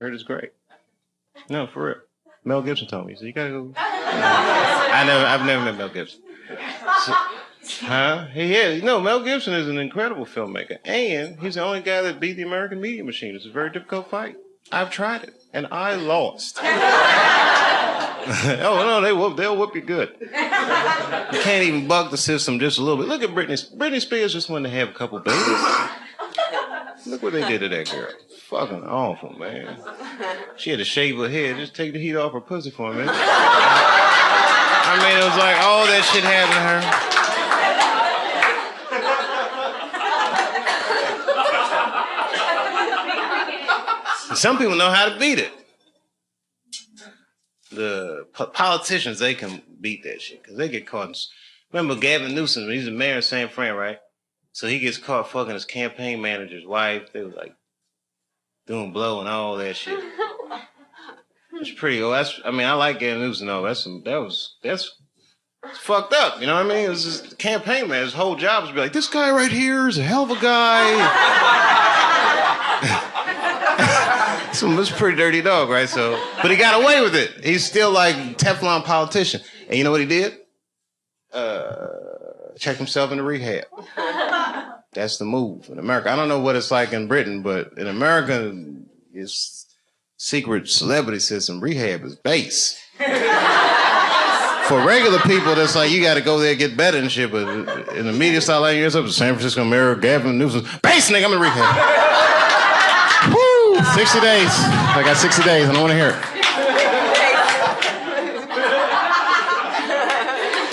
Heard it's great. No, for real. Mel Gibson told me. So you gotta go. I've never met Mel Gibson. So, huh? He is. No, Mel Gibson is an incredible filmmaker, and he's the only guy that beat the American media machine. It's a very difficult fight. I've tried it, and I lost. Oh no, they'll whoop you good. You can't even buck the system just a little bit. Look at Britney. Britney Spears just wanted to have a couple babies. Look what they did to that girl. Fucking awful, man. She had to shave her head. Just take the heat off her pussy for a minute. I mean, it was like all that shit happened to her. Some people know how to beat it. The politicians, they can beat that shit because they get caught. Remember Gavin Newsom, he's the mayor of San Fran, right? So he gets caught fucking his campaign manager's wife. They was like doing blow and all that shit. It's pretty old. I like Gavin Newsom though. That's fucked up. You know what I mean? It was just campaign man. His whole job was to be like, this guy right here is a hell of a guy. It's a pretty dirty dog, right? So, but he got away with it. He's still like Teflon politician. And you know what he did? Checked himself into rehab. That's the move in America. I don't know what it's like in Britain, but in America, it's secret celebrity system. Rehab is base. For regular people, that's like you got to go there and get better and shit. But in the media style, like yourself, the San Francisco Mirror, Gavin Newsom, base nigga, I'm in rehab. Woo! 60 days. I got 60 days. I don't want to hear it.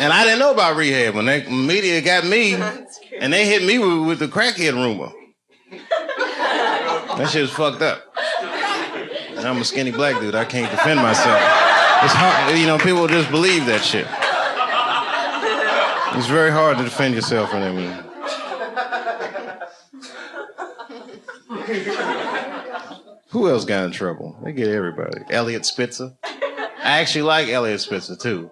And I didn't know about rehab when the media got me, and they hit me with the crackhead rumor. That shit was fucked up. And I'm a skinny black dude. I can't defend myself. It's hard, people just believe that shit. It's very hard to defend yourself from that. Who else got in trouble? They get everybody. Elliot Spitzer. I actually like Elliot Spitzer, too.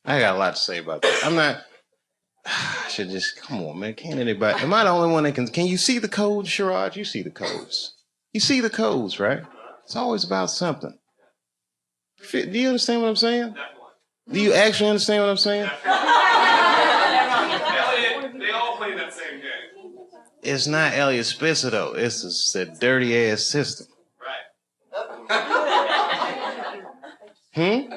I got a lot to say about that. I should just, come on, man. Can't anybody, am I the only one that can you see the codes, Sherrod? You see the codes. You see the codes, right? It's always about something. Do you understand what I'm saying? Do you actually understand what I'm saying? They all play that same game. It's not Elliot Spitzer, though. It's a dirty-ass system. Right.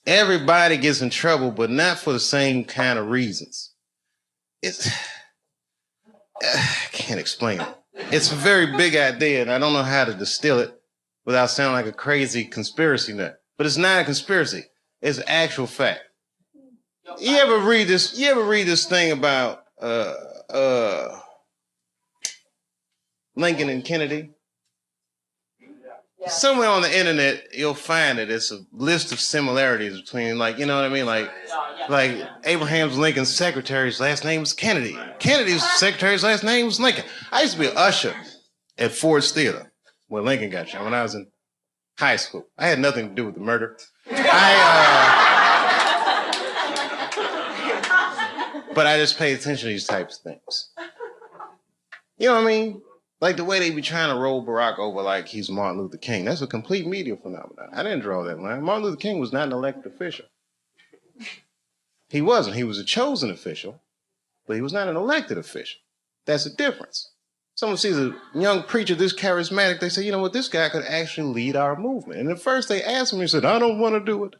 Everybody gets in trouble, but not for the same kind of reasons. I can't explain it. It's a very big idea, and I don't know how to distill it without sounding like a crazy conspiracy nut. But it's not a conspiracy. It's actual fact. You ever read this thing about Lincoln and Kennedy? Somewhere on the internet, you'll find it. It's a list of similarities between, like, you know what I mean? Like Abraham Lincoln's secretary's last name was Kennedy. Kennedy's secretary's last name was Lincoln. I used to be an usher at Ford's Theater where Lincoln got shot when I was in high school. I had nothing to do with the murder. But I just pay attention to these types of things. You know what I mean? Like the way they be trying to roll Barack over like he's Martin Luther King. That's a complete media phenomenon. I didn't draw that line. Martin Luther King was not an elected official. He wasn't. He was a chosen official, but he was not an elected official. That's the difference. Someone sees a young preacher this charismatic, they say, you know what, this guy could actually lead our movement. And at first they asked him, he said, I don't want to do it.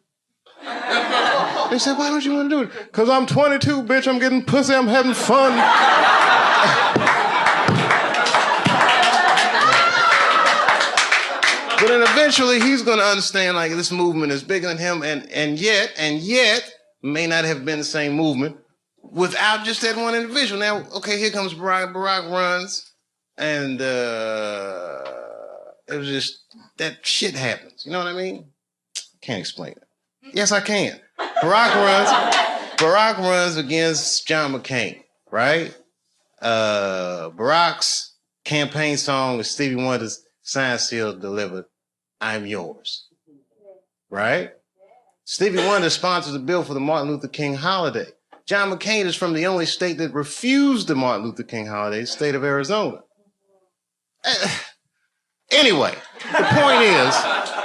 They said, why don't you want to do it? Because I'm 22, bitch, I'm getting pussy, I'm having fun. But then eventually he's going to understand like this movement is bigger than him and yet may not have been the same movement without just that one individual. Now, okay, here comes Barack. Barack runs and it was just that shit happens. You know what I mean? Can't explain it. Yes, I can. Barack runs against John McCain, right? Barack's campaign song is Stevie Wonder's Sign Sealed Delivered, I'm Yours, right? Stevie Wonder sponsored the bill for the Martin Luther King holiday. John McCain is from the only state that refused the Martin Luther King holiday, the state of Arizona. Anyway, the point is,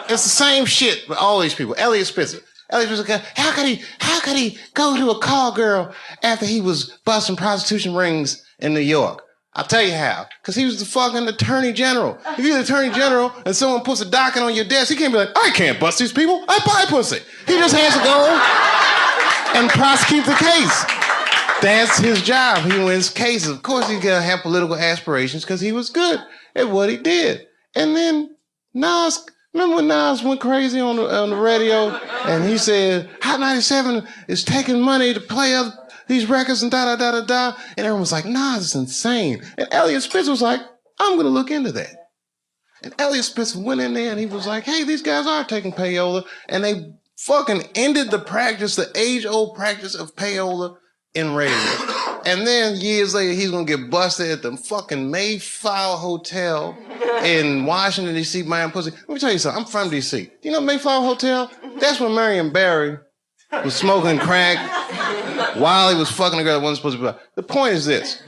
it's the same shit with all these people. Elliot Spitzer. Elliot Spitzer, how could he go to a call girl after he was busting prostitution rings in New York? I'll tell you how. Because he was the fucking attorney general. If you're the attorney general and someone puts a docket on your desk, he can't be like, I can't bust these people. I buy pussy. He just has to go and prosecute the case. That's his job. He wins cases. Of course, he's going to have political aspirations because he was good at what he did. And then Nas, remember when Nas went crazy on the radio and he said, Hot 97 is taking money to play these records and da-da-da-da-da. And everyone was like, Nas is insane. And Elliot Spitzer was like, I'm going to look into that. And Elliot Spitzer went in there and he was like, hey, these guys are taking payola. And they fucking ended the practice, the age-old practice of payola in radio. And then years later, he's gonna get busted at the fucking Mayflower Hotel in Washington, D.C. buying pussy. Let me tell you something, I'm from D.C. You know Mayflower Hotel? That's where Marion Barry was smoking crack while he was fucking a girl that wasn't supposed to be. The point is this.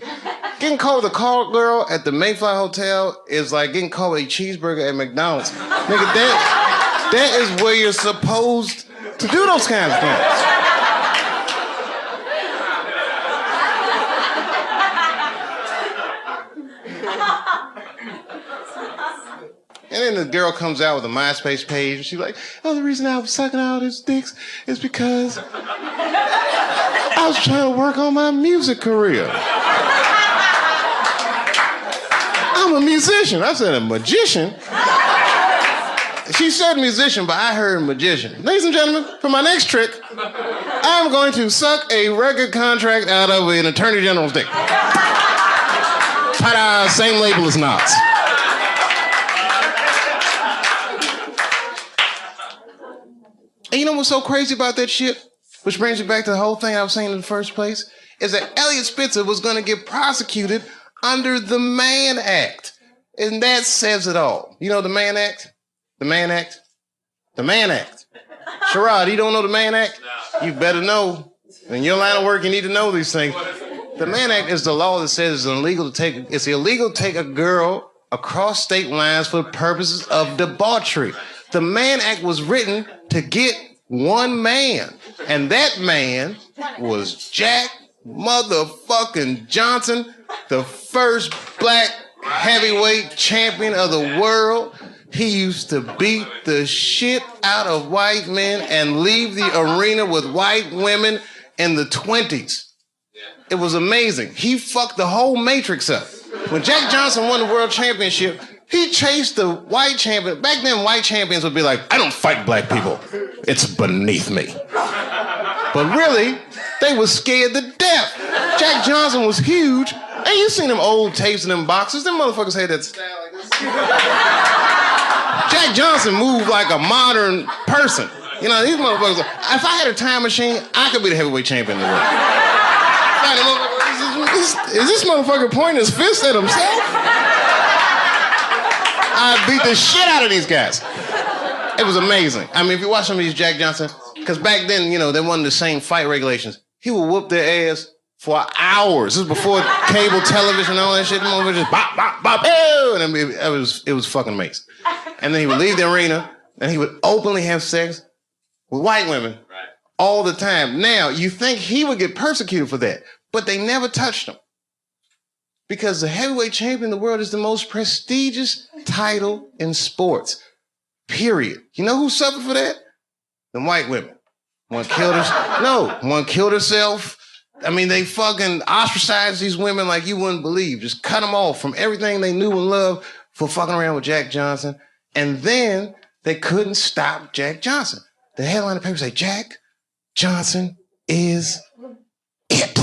Getting caught with a call girl at the Mayflower Hotel is like getting caught with a cheeseburger at McDonald's. Nigga, that is where you're supposed to do those kinds of things. And then the girl comes out with a MySpace page and she's like, oh, the reason I was sucking all these dicks is because I was trying to work on my music career. I'm a musician. I said a magician. She said musician, but I heard magician. Ladies and gentlemen, for my next trick, I'm going to suck a record contract out of an attorney general's dick. Ta-da, same label as Nas. And you know what's so crazy about that shit? Which brings me back to the whole thing I was saying in the first place, is that Elliot Spitzer was going to get prosecuted under the Mann Act. And that says it all. You know the Mann Act? The Mann Act? The Mann Act. Sherrod, you don't know the Mann Act? You better know. In your line of work, you need to know these things. The Mann Act is the law that says it's illegal to take a girl across state lines for purposes of debauchery. The Mann Act was written to get one man, and that man was Jack motherfucking Johnson, the first black heavyweight champion of the world. He used to beat the shit out of white men and leave the arena with white women in the 20s. It was amazing. He fucked the whole Matrix up. When Jack Johnson won the world championship, he chased the white champion. Back then, white champions would be like, I don't fight black people. It's beneath me. But really, they were scared to death. Jack Johnson was huge. And you seen them old tapes and them boxes. Them motherfuckers had that style like this. Jack Johnson moved like a modern person. You know, these motherfuckers, if I had a time machine, I could be the heavyweight champion in the world. Is this motherfucker pointing his fist at himself? I beat the shit out of these guys. It was amazing. I mean, if you watch some of these Jack Johnson, because back then, you know, they wasn't the same fight regulations. He would whoop their ass for hours. This was before cable television and all that shit. Just bop, bop, bop, and I mean, it was fucking amazing. And then he would leave the arena and he would openly have sex with white women all the time. Now, you think he would get persecuted for that, but they never touched him. Because the heavyweight champion of the world is the most prestigious title in sports. Period. You know who suffered for that? The white women. One killed herself. I mean, they fucking ostracized these women like you wouldn't believe. Just cut them off from everything they knew and loved for fucking around with Jack Johnson. And then they couldn't stop Jack Johnson. The headline of the paper say, Jack Johnson is it.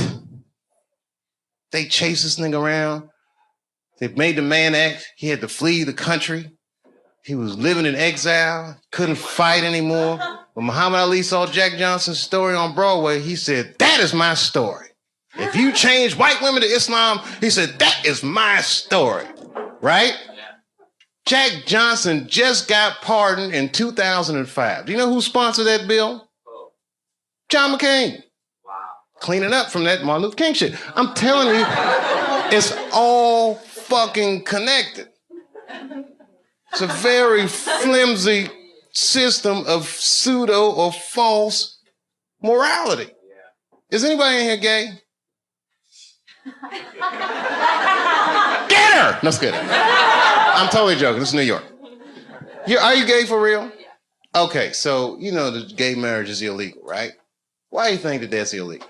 They chased this nigga around. They made the Mann Act. He had to flee the country. He was living in exile, couldn't fight anymore. When Muhammad Ali saw Jack Johnson's story on Broadway, he said, that is my story. If you change white women to Islam, he said, that is my story, right? Jack Johnson just got pardoned in 2005. Do you know who sponsored that bill? John McCain. Cleaning up from that Martin Luther King shit. I'm telling you, it's all fucking connected. It's a very flimsy system of pseudo or false morality. Is anybody in here gay? Get her! No, just kidding. I'm totally joking. This is New York. Are you gay for real? Okay, so you know the gay marriage is illegal, right? Why do you think that that's illegal?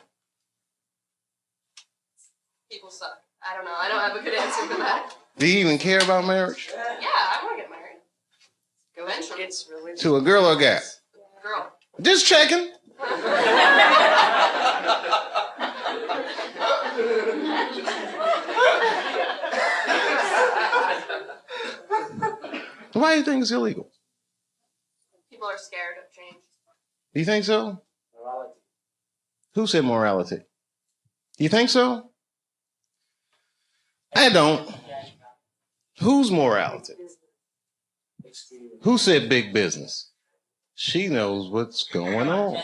People suck. I don't know. I don't have a good answer for that. Do you even care about marriage? Yeah, I want to get married. Eventually. It's really to a girl or a guy? Girl. Just checking. Why do you think it's illegal? People are scared of change. Do you think so? Morality. Who said morality? Do you think so? I don't. Whose morality? Who said big business? She knows what's going on.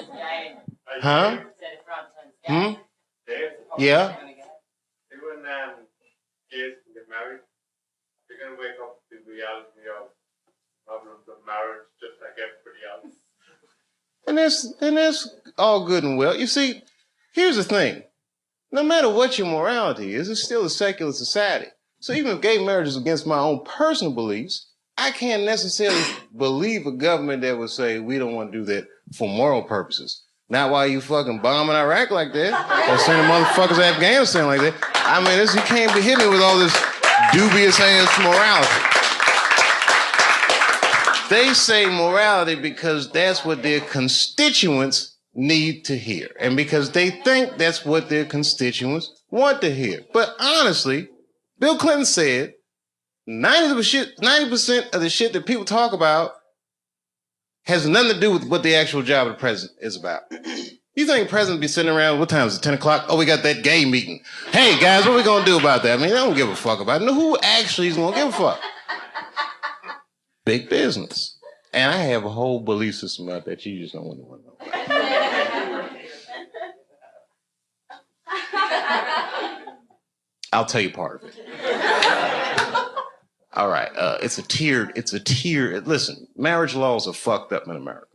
Huh? Hmm? Yeah? Even gays can get married. You're going to wake up to the reality of problems of marriage just like everybody else. And that's all good and well. You see, here's the thing. No matter what your morality is, it's still a secular society. So even if gay marriage is against my own personal beliefs, I can't necessarily believe a government that would say we don't want to do that for moral purposes. Not while you fucking bombing Iraq like that, or sending motherfuckers to Afghanistan like that. I mean, you can't be hitting me with all this dubious ass morality. They say morality because that's what their constituents need to hear, and because they think that's what their constituents want to hear. But honestly, Bill Clinton said 90% of the shit that people talk about has nothing to do with what the actual job of the president is about. You think the president be sitting around, what time is it, 10 o'clock? Oh, we got that gay meeting. Hey, guys, what are we going to do about that? I mean, I don't give a fuck about it. No, who actually is going to give a fuck? Big business. And I have a whole belief system about that you just don't want to know about. I'll tell you part of it. All right, it's a tiered, listen, marriage laws are fucked up in America.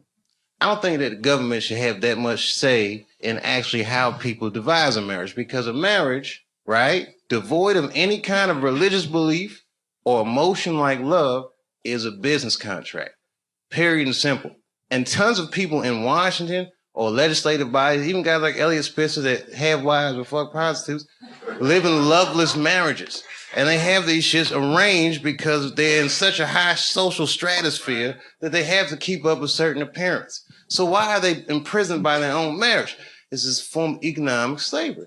I don't think that the government should have that much say in actually how people devise a marriage, because a marriage, right, devoid of any kind of religious belief or emotion like love is a business contract, period and simple. And tons of people in Washington or legislative bodies, even guys like Elliot Spitzer that have wives or fuck prostitutes, live in loveless marriages. And they have these shits arranged because they're in such a high social stratosphere that they have to keep up a certain appearance. So why are they imprisoned by their own marriage? It's this form of economic slavery.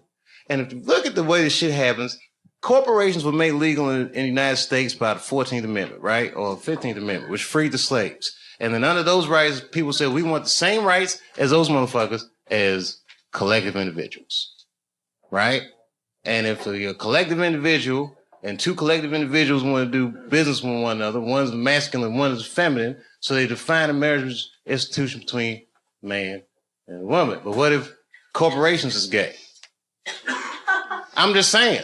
And if you look at the way this shit happens, corporations were made legal in the United States by the 14th Amendment, right? Or 15th Amendment, which freed the slaves. And then under those rights, people said, we want the same rights as those motherfuckers as collective individuals, right? And if you're a collective individual and two collective individuals want to do business with one another, one's masculine, one is feminine, so they define a marriage institution between man and woman. But what if corporations is gay? I'm just saying.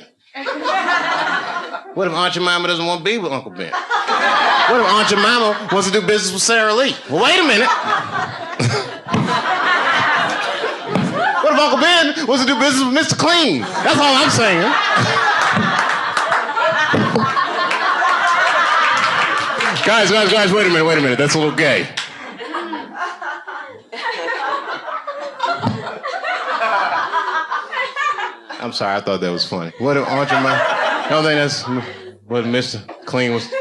What if Aunt Jemima doesn't want to be with Uncle Ben? What if Aunt Jemima wants to do business with Sarah Lee? Well, wait a minute. What if Uncle Ben wants to do business with Mr. Clean? That's all I'm saying. Guys, wait a minute. That's a little gay. I'm sorry, I thought that was funny. What if Aunt Jemima? I don't think that's what Mr. Clean was.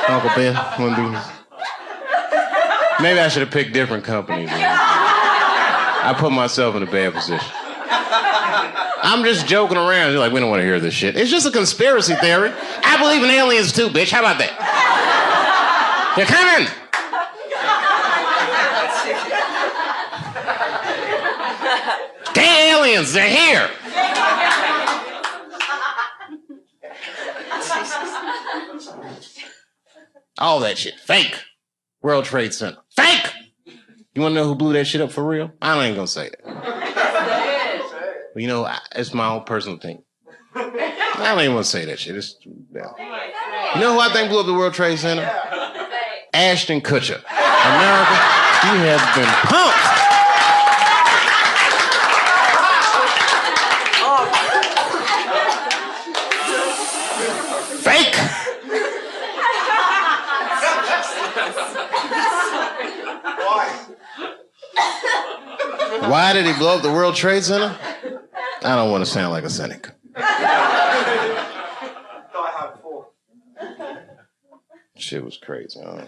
Uncle Ben wouldn't do this. Maybe I should have picked different companies. I put myself in a bad position. I'm just joking around. You're like, we don't want to hear this shit. It's just a conspiracy theory. I believe in aliens too, bitch. How about that? They're coming. Gay aliens, they're here. All that shit, fake. World Trade Center, fake. You want to know who blew that shit up for real? I ain't gonna say that. But, you know, it's my own personal thing. I don't even want to say that shit. It's, yeah. You know who I think blew up the World Trade Center? Ashton Kutcher. America, you have been pumped. Fake. Why did he blow up the World Trade Center? I don't want to sound like a cynic. Shit was crazy. I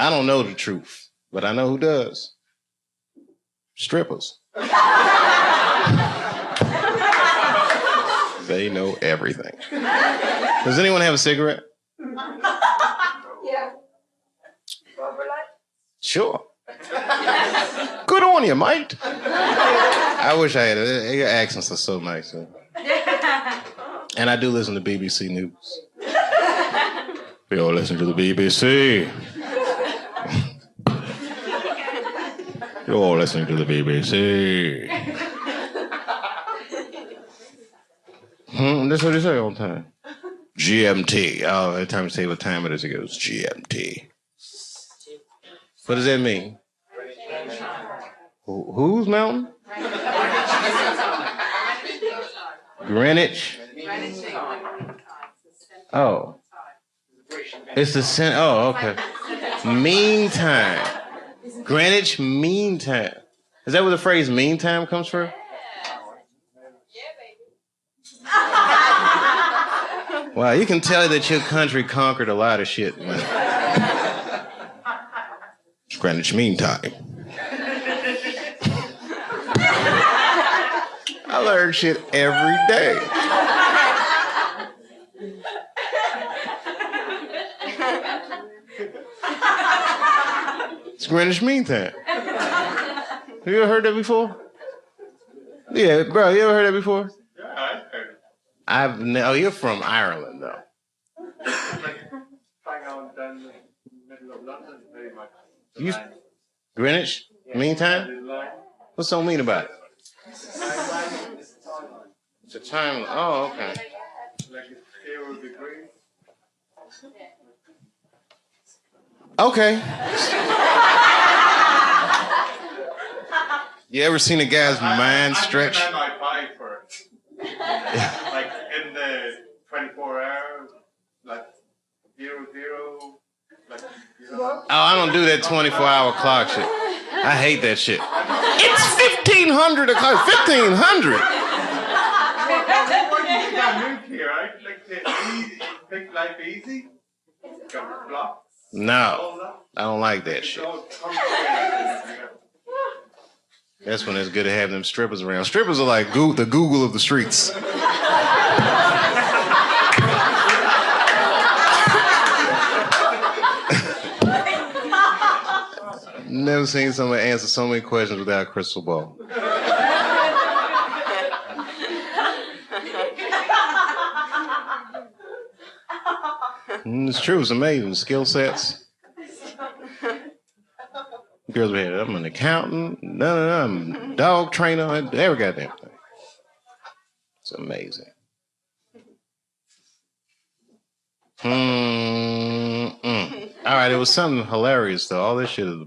don't know the truth, but I know who does. Strippers. They know everything. Does anyone have a cigarette? Yeah. Sure. Good on you, mate. I wish I had it. Your accents are so nice. And I do listen to BBC News. We all listen to the BBC. You're all listening to the BBC. That's what they say all the time. GMT. Oh, every time you say what time it is, it goes GMT. What does that mean? Whose mountain? Greenwich. Oh. It's the center. Oh, okay. Meantime. Greenwich Mean Time. Is that where the phrase mean time comes from? Wow, you can tell that your country conquered a lot of shit, man. It's Greenwich Mean Time. I learn shit every day. It's Greenwich Mean Time. Have you ever heard that before? Yeah, bro, you ever heard that before? Yeah, I've heard it. Oh, you're from Ireland, though. Hang on down the middle of London, pretty much. You, Greenwich Mean Time? What's so mean about it? It's a time. Oh, okay. Like it's 0 degrees. Okay. You ever seen a guy's mind stretch? I might buy for it. Like in the 24 hours, like 0, 0, like, you know. Oh, I don't do that 24-hour clock shit. I hate that shit. It's 1,500 o'clock. 1,500. What do you got moved here, right? Like the easy, make life easy. Got the blocks. No, I don't like that shit. That's when it's good to have them strippers around. Strippers are like the Google of the streets. Never seen somebody answer so many questions without a crystal ball. It's true. It's amazing. Skill sets. Girls be I'm an accountant. No, I'm a dog trainer. Every goddamn thing. It's amazing. All right, it was something hilarious though. All this shit is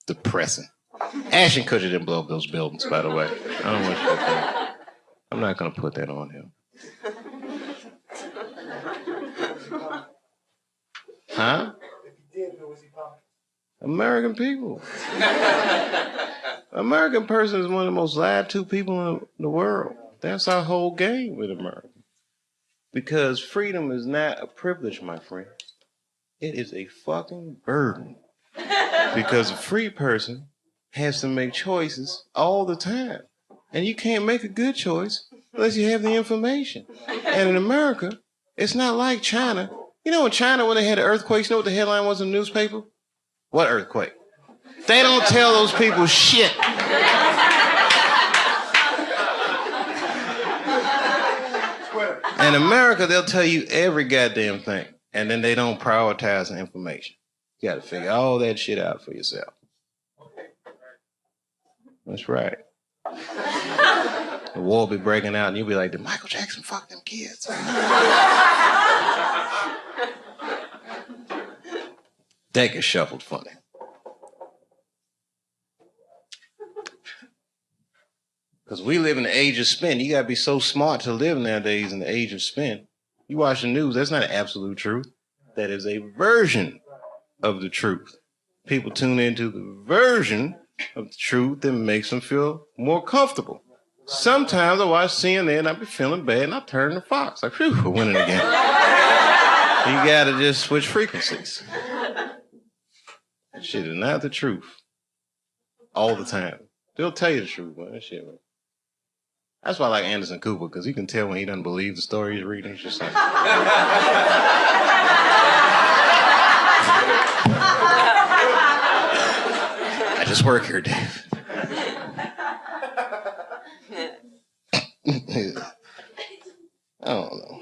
depressing. Ashton Kutcher didn't blow up those buildings, by the way. I don't want you to think. I'm not gonna put that on him. Huh? American people. American person is one of the most lied to people in the world. That's our whole game with America. Because freedom is not a privilege, my friend. It is a fucking burden. Because a free person has to make choices all the time. And you can't make a good choice unless you have the information. And in America, it's not like China. You know in China when they had the earthquakes, you know what the headline was in the newspaper? What earthquake? They don't tell those people shit. In America, they'll tell you every goddamn thing. And then they don't prioritize the information. You gotta figure all that shit out for yourself. That's right. The war be breaking out, and you'll be like, did Michael Jackson fuck them kids? That gets shuffled funny. Because we live in the age of spin. You got to be so smart to live nowadays in the age of spin. You watch the news, that's not an absolute truth. That is a version of the truth. People tune into the version of the truth that makes them feel more comfortable. Sometimes I watch CNN and I be feeling bad and I turn to Fox. Like, phew, we're winning again. You got to just switch frequencies. That shit is not the truth. All the time. They'll tell you the truth, man. That shit, man. That's why I like Anderson Cooper, because you can tell when he doesn't believe the story he's reading. He's just like... I just work here, Dave. I don't know.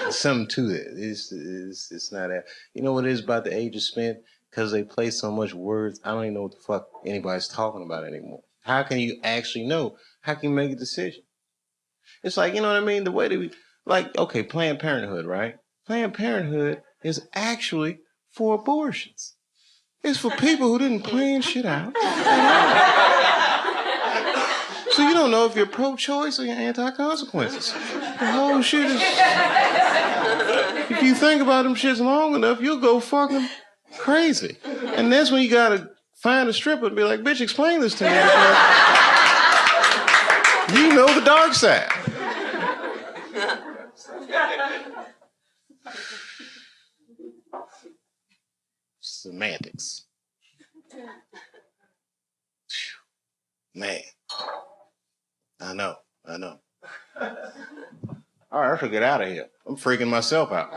There's something to it. It's not that. You know what it is about the age of spin? Because they play so much words, I don't even know what the fuck anybody's talking about anymore. How can you actually know? How can you make a decision? It's like, you know what I mean? The way that we, like, okay, Planned Parenthood, right? Planned Parenthood is actually for abortions. It's for people who didn't plan shit out. So you don't know if you're pro-choice or you're anti-consequences. The whole shit is... If you think about them shits long enough, you'll go fucking crazy. And that's when you gotta find a stripper and be like, bitch, explain this to me. You know the dark side. Semantics. Man. I know. All right, I should get out of here. I'm freaking myself out.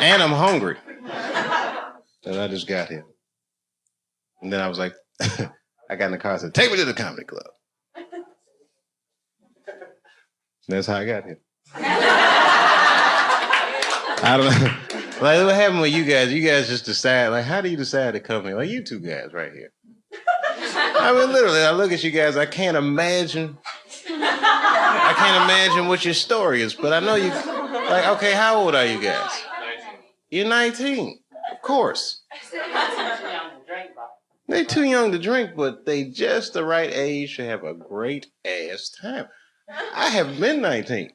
And I'm hungry. And I just got here. And then I was like, I got in the car and said, take me to the comedy club. That's how I got here. I don't know. Like, what happened with you guys? You guys just decide, like, how do you decide to come here? Like, you two guys right here. I mean, literally, I look at you guys, I can't imagine what your story is, but I know you, like, okay, how old are you guys? 19. You're 19, of course. They're too young to drink, but they just the right age to have a great ass time. I have been 19.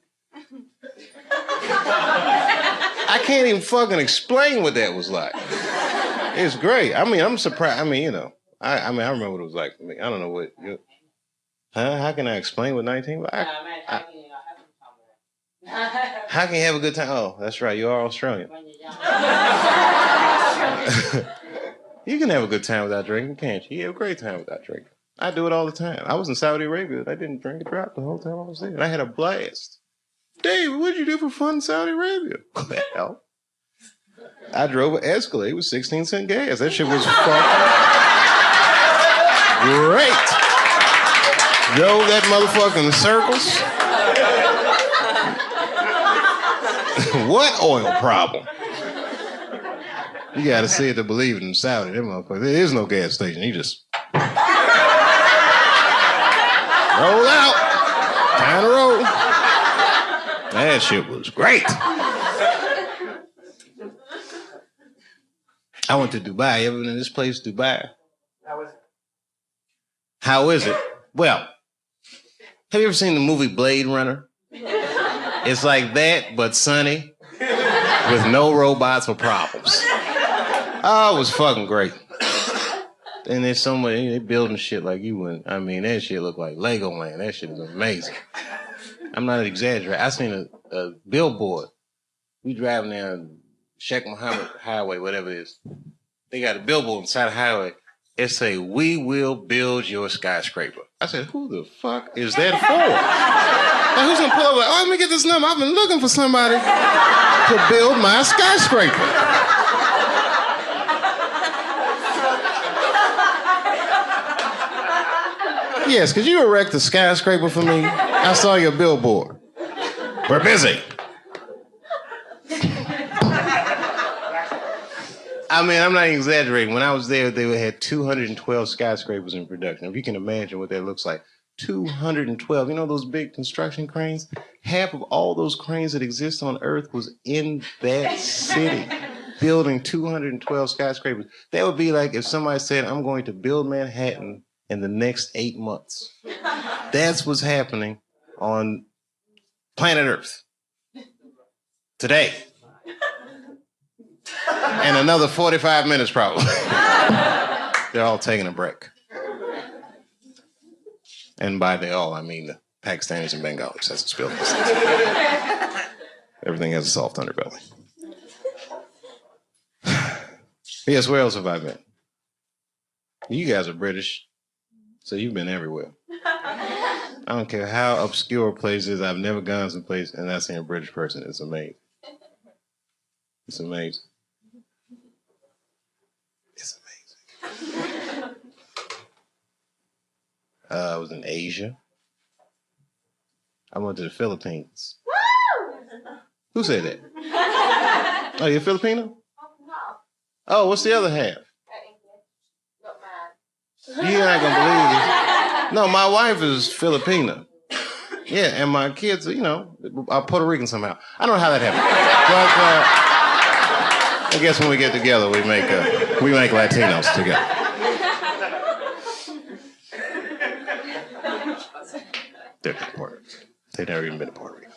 I can't even fucking explain what that was like. It's great. I mean, I'm surprised. I mean, you know, I remember what it was like for me. I don't know what. How can I explain what 19 was? How can you have a good time? Oh, that's right. You are Australian. You can have a good time without drinking, can't you? You have a great time without drinking. I do it all the time. I was in Saudi Arabia. I didn't drink a drop the whole time I was there. And I had a blast. David, what'd you do for fun in Saudi Arabia? Well, I drove an Escalade with 16-cent gas. That shit was fucking great. Drove that motherfucker in circles. What oil problem? You gotta see it to believe it in Saudi. That motherfucker. There is no gas station. You just roll out. Time to roll. That shit was great. I went to Dubai. You ever been in this place, Dubai? How is it? Well, have you ever seen the movie Blade Runner? It's like that, but sunny, with no robots or problems. Oh, it was fucking great. And there's so much, they building shit like you wouldn't. I mean, that shit look like Legoland. That shit is amazing. I'm not exaggerating. I seen a billboard. We driving down Sheikh Mohammed Highway, whatever it is. They got a billboard inside the highway. It say, "We will build your skyscraper." I said, who the fuck is that for? Like, who's gonna pull up like, oh, let me get this number. I've been looking for somebody to build my skyscraper. Yes, could you erect a skyscraper for me? I saw your billboard. We're busy. I mean, I'm not exaggerating. When I was there, they had 212 skyscrapers in production. If you can imagine what that looks like. 212. You know those big construction cranes? Half of all those cranes that exist on Earth was in that city, building 212 skyscrapers. That would be like if somebody said, I'm going to build Manhattan in the next 8 months. That's what's happening on planet Earth today. And another 45 minutes probably. They're all taking a break. And by they all, I mean the Pakistanis and Bengalis as it's built. Everything has a soft underbelly. Yes, where else have I been? You guys are British, so you've been everywhere. I don't care how obscure a place is. I've never gone someplace and not seen a British person. It's amazing. It's amazing. It's amazing. I was in Asia. I went to the Philippines. Who said that? Oh, you're Filipino? Oh, what's the other half? You're not gonna believe it. No, my wife is Filipina. Yeah, and my kids, you know, are Puerto Rican somehow. I don't know how that happened, but I guess when we get together, we make Latinos together. They're not Puerto Rican. They've never even been to Puerto Rico.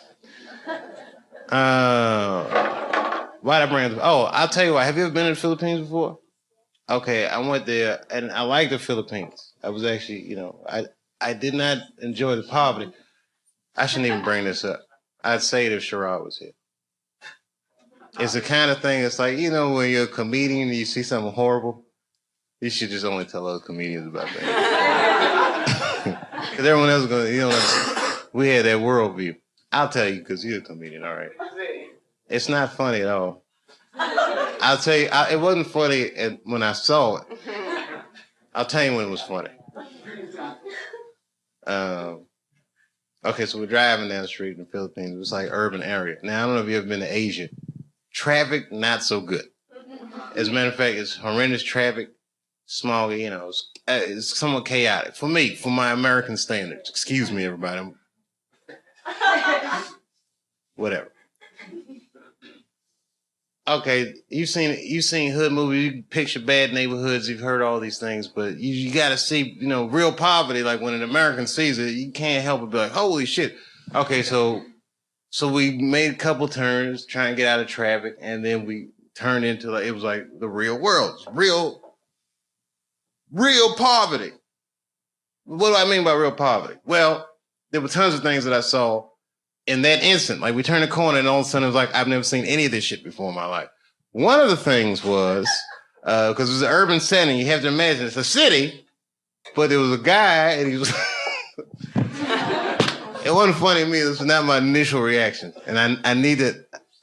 Why'd I bring it? Oh, I'll tell you what. Have you ever been to the Philippines before? Okay, I went there, and I like the Philippines. I was actually, you know, I did not enjoy the poverty. I shouldn't even bring this up. I'd say it if Sherrod was here. It's the kind of thing, it's like, you know, when you're a comedian and you see something horrible, you should just only tell other comedians about that. Because everyone else is going to, you know, we had that worldview. I'll tell you, because you're a comedian, all right? It's not funny at all. I'll tell you, it wasn't funny when I saw it. I'll tell you when it was funny. Okay, so we're driving down the street in the Philippines. It was like urban area. Now, I don't know if you've ever been to Asia. Traffic, not so good. As a matter of fact, it's horrendous traffic. Small, you know, it's somewhat chaotic. For me, for my American standards. Excuse me, everybody. Whatever. Okay, you've seen hood movies. You picture bad neighborhoods. You've heard all these things, but you got to see, you know, real poverty. Like when an American sees it, you can't help but be like, "Holy shit!" Okay, so we made a couple turns trying to get out of traffic, and then we turned into it was like the real world, real poverty. What do I mean by real poverty? Well, there were tons of things that I saw in that instant. Like we turned a corner and all of a sudden it was like, I've never seen any of this shit before in my life. One of the things was, because it was an urban setting, you have to imagine it's a city, but there was a guy and he was, it wasn't funny to me. This was not my initial reaction. And I need to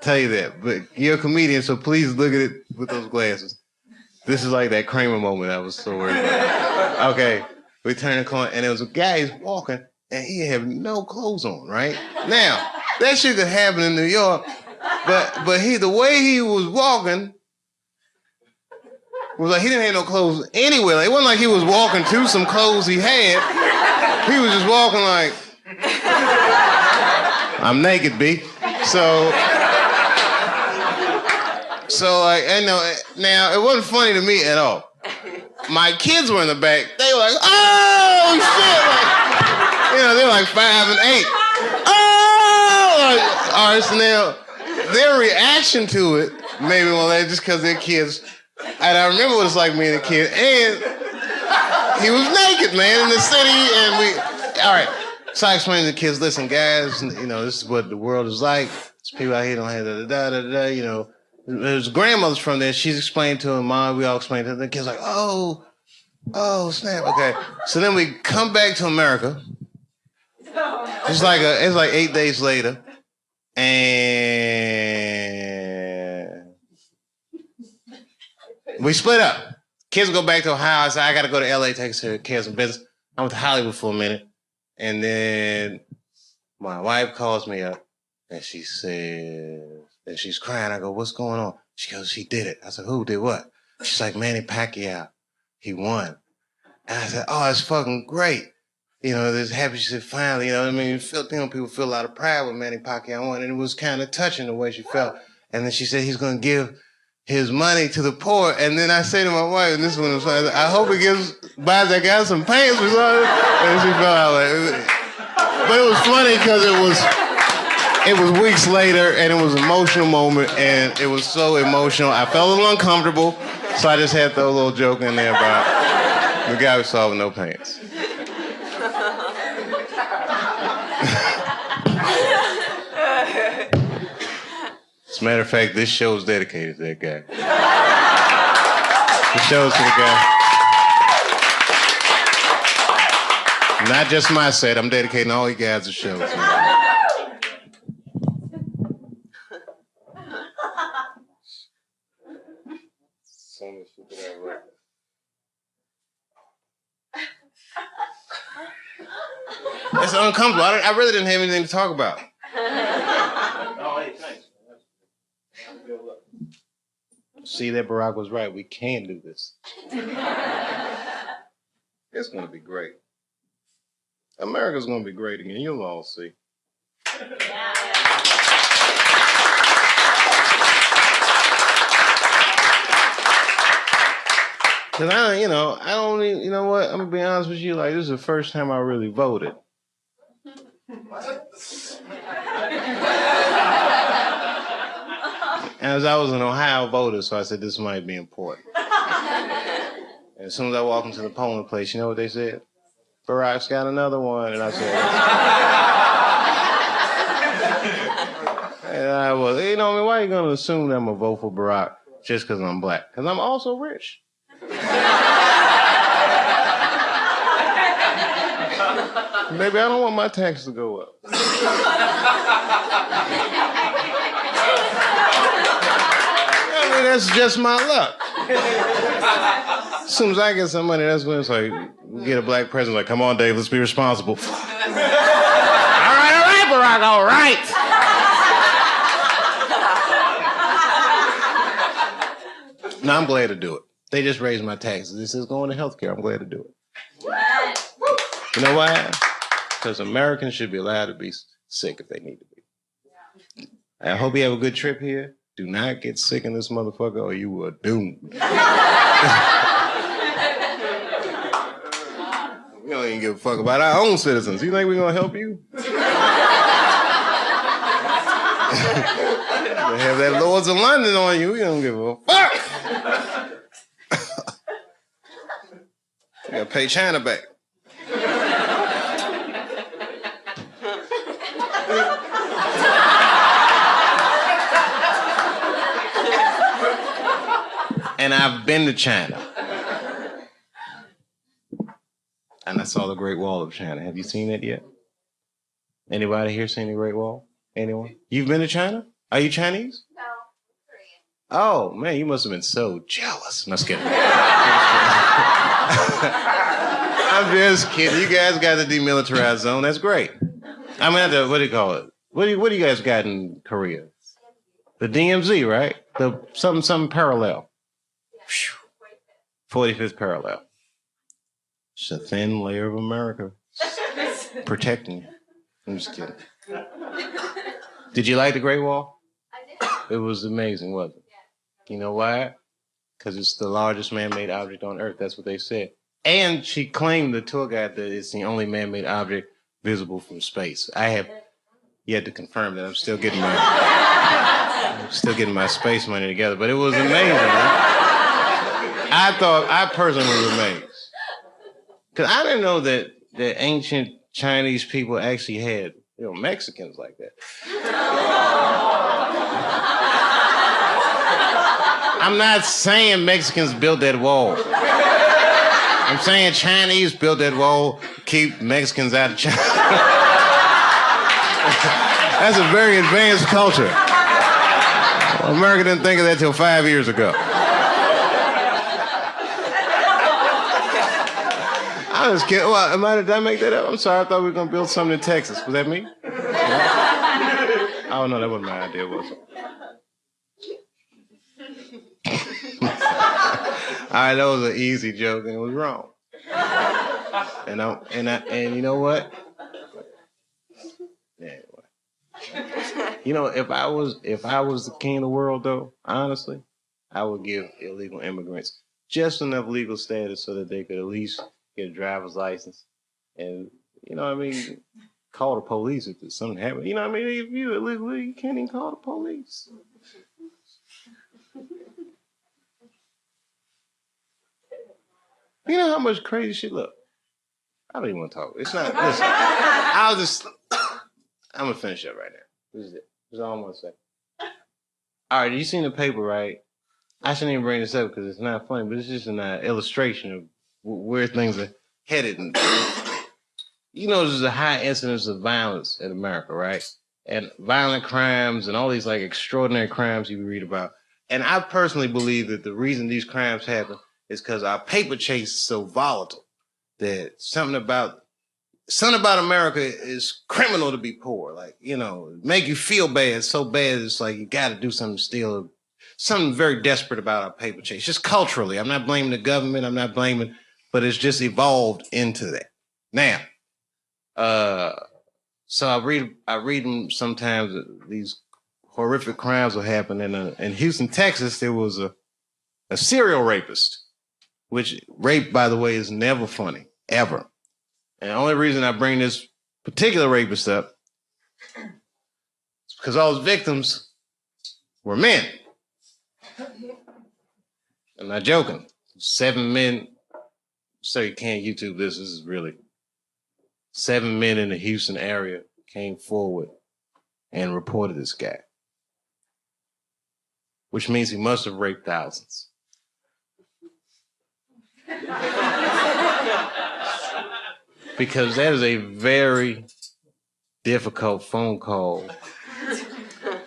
tell you that, but you're a comedian, so please look at it with those glasses. This is like that Kramer moment I was so worried about. Okay, we turned the corner and there was a guy who's walking and he had no clothes on, right? Now, that shit could happen in New York, but the way he was walking was like he didn't have no clothes anywhere. Like, it wasn't like he was walking to some clothes he had. He was just walking like, I'm naked, B. So like, I know, now, it wasn't funny to me at all. My kids were in the back. They were like, oh, shit. Like, you know, they were like 5 and 8. Oh! Like, all right, so now, their reaction to it made me want to just because they're kids. And I remember what it's like being a kid. And he was naked, man, in the city. And all right. So I explained to the kids, listen, guys, you know, this is what the world is like. There's people out here don't have da-da-da-da-da, you know. There's grandmothers from there. She's explained to her mom. We all explained to her. The kids like, oh, snap. Okay. So then we come back to America. It's like 8 days later. And we split up. Kids go back to Ohio. I said, I got to go to LA, take care of some business. I went to Hollywood for a minute. And then my wife calls me up and she says, and she's crying. I go, what's going on? She goes, she did it. I said, who did what? She's like, Manny Pacquiao, he won. And I said, oh, that's fucking great. You know, this happy. She said, finally, you know what I mean? Filipino people feel a lot of pride when Manny Pacquiao won, and it was kind of touching the way she felt. And then she said he's going to give his money to the poor. And then I say to my wife, and this one was funny, I hope he buys that guy some pants or something. And she felt out like, but it was funny because it was weeks later, and it was an emotional moment, and it was so emotional. I felt a little uncomfortable, so I just had to throw a little joke in there about the guy who saw with no pants. As a matter of fact, this show is dedicated to that guy. The show's to the guy. Not just my set. I'm dedicating all you guys to shows. It's uncomfortable. I really didn't have anything to talk about. Oh, hey, thanks. See that Barack was right. We can do this. It's going to be great. America's going to be great again. You'll all see. Because I don't even, you know what? I'm going to be honest with you. Like, this is the first time I really voted. As I was an Ohio voter, so I said this might be important. And as soon as I walked into the polling place, you know what they said? Barack's got another one. And I said, and I was, you know, I mean, why are you going to assume that I'm going to vote for Barack just because I'm black? Because I'm also rich. Maybe I don't want my taxes to go up. I mean, that's just my luck. As soon as I get some money, that's when it's like, we get a black president, like, come on, Dave, let's be responsible. All right, Barack, all right. No, I'm glad to do it. They just raised my taxes. This is going to healthcare. I'm glad to do it. You know why? Because Americans should be allowed to be sick if they need to be. I hope you have a good trip here. Do not get sick in this motherfucker or you are doomed. We don't even give a fuck about our own citizens. You think we're going to help you? They have that Lords of London on you. We don't give a fuck. You got to pay China back. And I've been to China. And I saw the Great Wall of China. Have you seen it yet? Anybody here seen the Great Wall? Anyone? You've been to China? Are you Chinese? No, Korean. Oh, man, you must have been so jealous. No, I'm just kidding. I'm just kidding. You guys got the demilitarized zone. That's great. I mean, what do you call it? What do you guys got in Korea? The DMZ, right? The something parallel. 45th parallel. It's a thin layer of America protecting you. I'm just kidding. Did you like the Great Wall? I did. It was amazing, wasn't it? Yeah. You know why? Because it's the largest man-made object on Earth. That's what they said. And she claimed, the tour guide, that it's the only man-made object visible from space. I have yet to confirm that. I'm still getting my space money together. But it was amazing, man. I personally was amazed. Because I didn't know that ancient Chinese people actually had, Mexicans like that. I'm not saying Mexicans built that wall. I'm saying Chinese built that wall to keep Mexicans out of China. That's a very advanced culture. America didn't think of that till 5 years ago. I was kidding. Well, did I make that up? I'm sorry. I thought we were going to build something in Texas. Was that me? Oh, no, that wasn't my idea, was it? right, that was an easy joke and it was wrong. And you know what? Yeah. You know, if I was the king of the world, though, honestly, I would give illegal immigrants just enough legal status so that they could at least get a driver's license, and you know what I mean, call the police if something happened. You know what I mean? If you're illegal, you can't even call the police. You know how much crazy shit? Look, I don't even want to talk. It's not. Listen, I'm gonna finish up right now. This is it. This is all I'm gonna say. All right, you seen the paper, right? I shouldn't even bring this up because it's not funny, but it's just an illustration of where things are headed. And, you know, there's a high incidence of violence in America, right? And violent crimes and all these like extraordinary crimes you read about. And I personally believe that the reason these crimes happen is because our paper chase is so volatile that something about America is criminal to be poor. Like, you know, make you feel bad, so bad it's like you got to do something to steal. Something very desperate about our paper chase, just culturally. I'm not blaming the government. I'm not blaming, but it's just evolved into that. Now, so I read them sometimes. These horrific crimes will happen in Houston, Texas. There was a serial rapist, which rape, by the way, is never funny ever. And the only reason I bring this particular rapist up is because all his victims were men. I'm not joking. 7 men. So you can't YouTube this. This is really 7 men in the Houston area came forward and reported this guy, which means he must have raped thousands. Because that is a very difficult phone call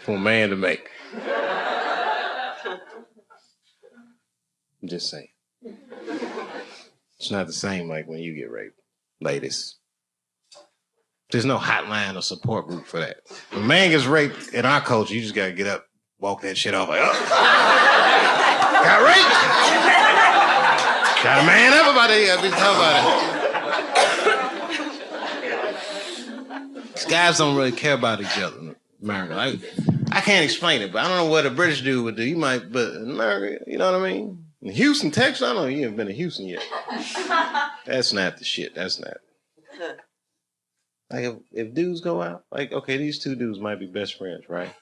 for a man to make. I'm just saying. It's not the same like when you get raped, ladies. There's no hotline or support group for that. When a man gets raped in our culture, you just gotta get up, walk that shit off like, oh, got raped. Got a man up about it. You gotta be talking about it. These guys don't really care about each other in America. I can't explain it, but I don't know what a British dude would do. You might, but in America, you know what I mean? In Houston, Texas, I don't know, you haven't been to Houston yet. That's not the shit. That's not. Like, if dudes go out, like, okay, these two dudes might be best friends, right?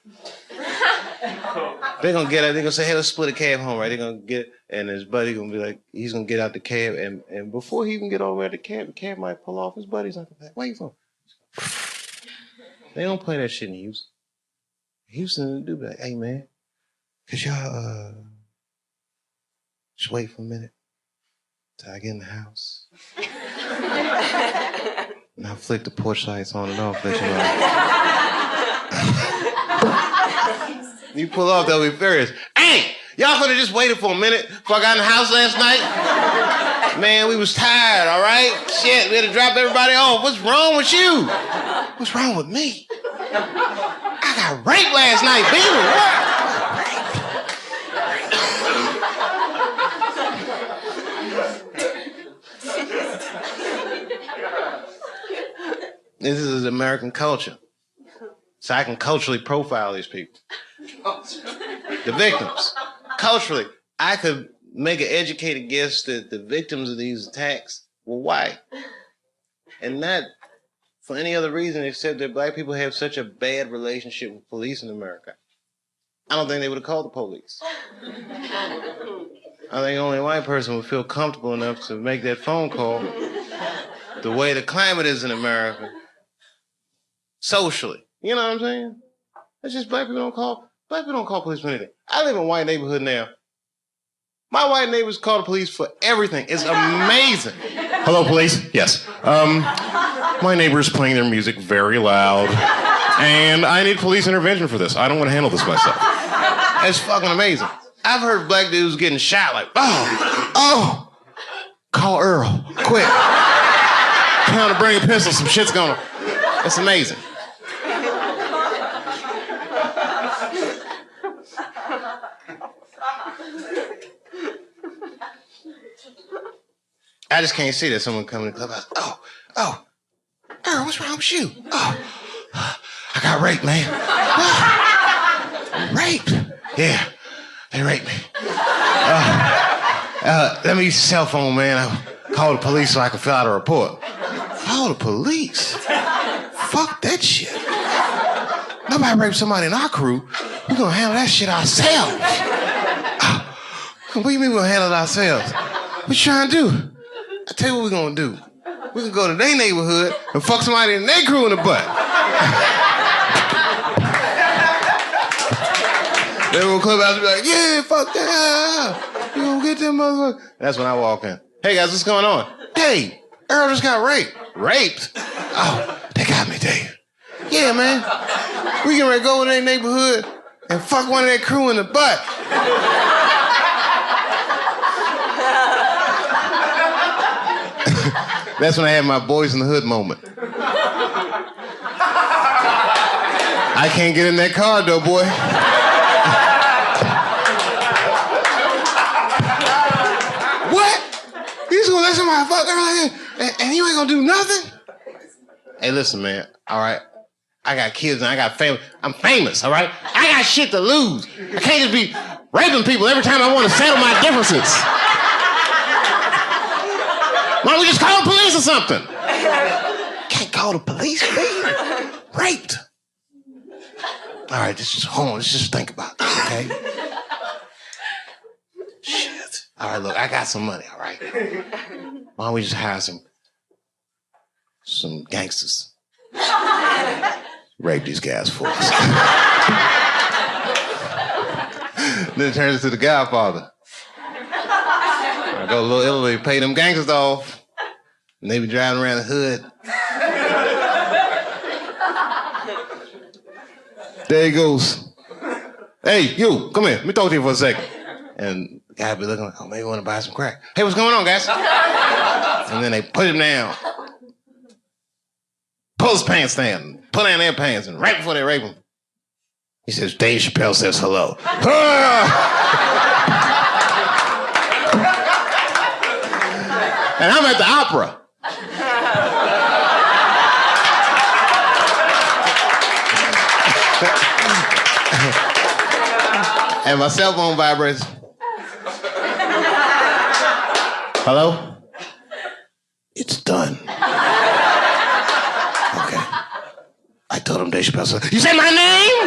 They're gonna get out, they're gonna say, hey, let's split a cab home, right? They're gonna get, and his buddy gonna be like, he's gonna get out the cab, and before he even get over at the cab might pull off. His buddy's like, where you from? They don't play that shit in Houston. Houston do be like, hey, man, could y'all, just wait for a minute till I get in the house. And I'll flick the porch lights on and off, let you know. You pull off, they'll be furious. Hey, y'all could have just waited for a minute before I got in the house last night. Man, we was tired, all right? Shit, we had to drop everybody off. What's wrong with you? What's wrong with me? I got raped last night, baby. What? This is American culture. So I can culturally profile these people. The victims. Culturally, I could make an educated guess that the victims of these attacks were white. And not for any other reason except that black people have such a bad relationship with police in America. I don't think they would have called the police. I think only a white person would feel comfortable enough to make that phone call. The way the climate is in America, socially. You know what I'm saying? It's just black people don't call police for anything. I live in a white neighborhood now. My white neighbors call the police for everything. It's amazing. Hello, police? Yes. My neighbor's playing their music very loud, and I need police intervention for this. I don't want to handle this myself. It's fucking amazing. I've heard black dudes getting shot like, oh, call Earl, quick. Trying to bring a pistol, some shit's going on. It's amazing. I just can't see that someone coming in the clubhouse. Oh, Earl, what's wrong with you? Oh, I got raped, man. Raped? Yeah, they raped me. Let me use your cell phone, man. I'll call the police so I can fill out a report. Call the police? Fuck that shit. Nobody raped somebody in our crew. We're gonna handle that shit ourselves. What do you mean we're gonna handle it ourselves? What you trying to do? I tell you what we're gonna do. We can go to their neighborhood and fuck somebody in their crew in the butt. They will clubhouse and be like, yeah, fuck that. You gonna get them motherfuckers. That's when I walk in. Hey guys, what's going on? Hey, Earl just got raped. Raped? Oh, they got me, Dave. Yeah, man. We can ready to go in their neighborhood and fuck one of their crew in the butt. That's when I had my boys in the hood moment. I can't get in that car though, boy. What? You just gonna let somebody fuck her and you ain't gonna do nothing? Hey, listen, man. All right, I got kids and I got family. I'm famous. All right, I got shit to lose. I can't just be raping people every time I want to settle my differences. Why don't we just call the police or something? Can't call the police, man. Raped. All right, hold on. Let's just think about this, okay? Shit. All right, look, I got some money, all right? Why don't we just hire some gangsters? Rape these guys for us. Then it turns into The Godfather. I go to Little Italy, pay them gangsters off, and they be driving around the hood. There he goes. Hey, you, come here. Let me talk to you for a second. And the guy be looking like, oh, maybe you want to buy some crack. Hey, what's going on, guys? And then they put him down. Pull his pants down. Pull down their pants. And right before they rape him, he says, Dave Chappelle says hello. And I'm at the opera. And my cell phone vibrates. Hello? It's done. Okay. I told him Dave Chappelle said, you said my name?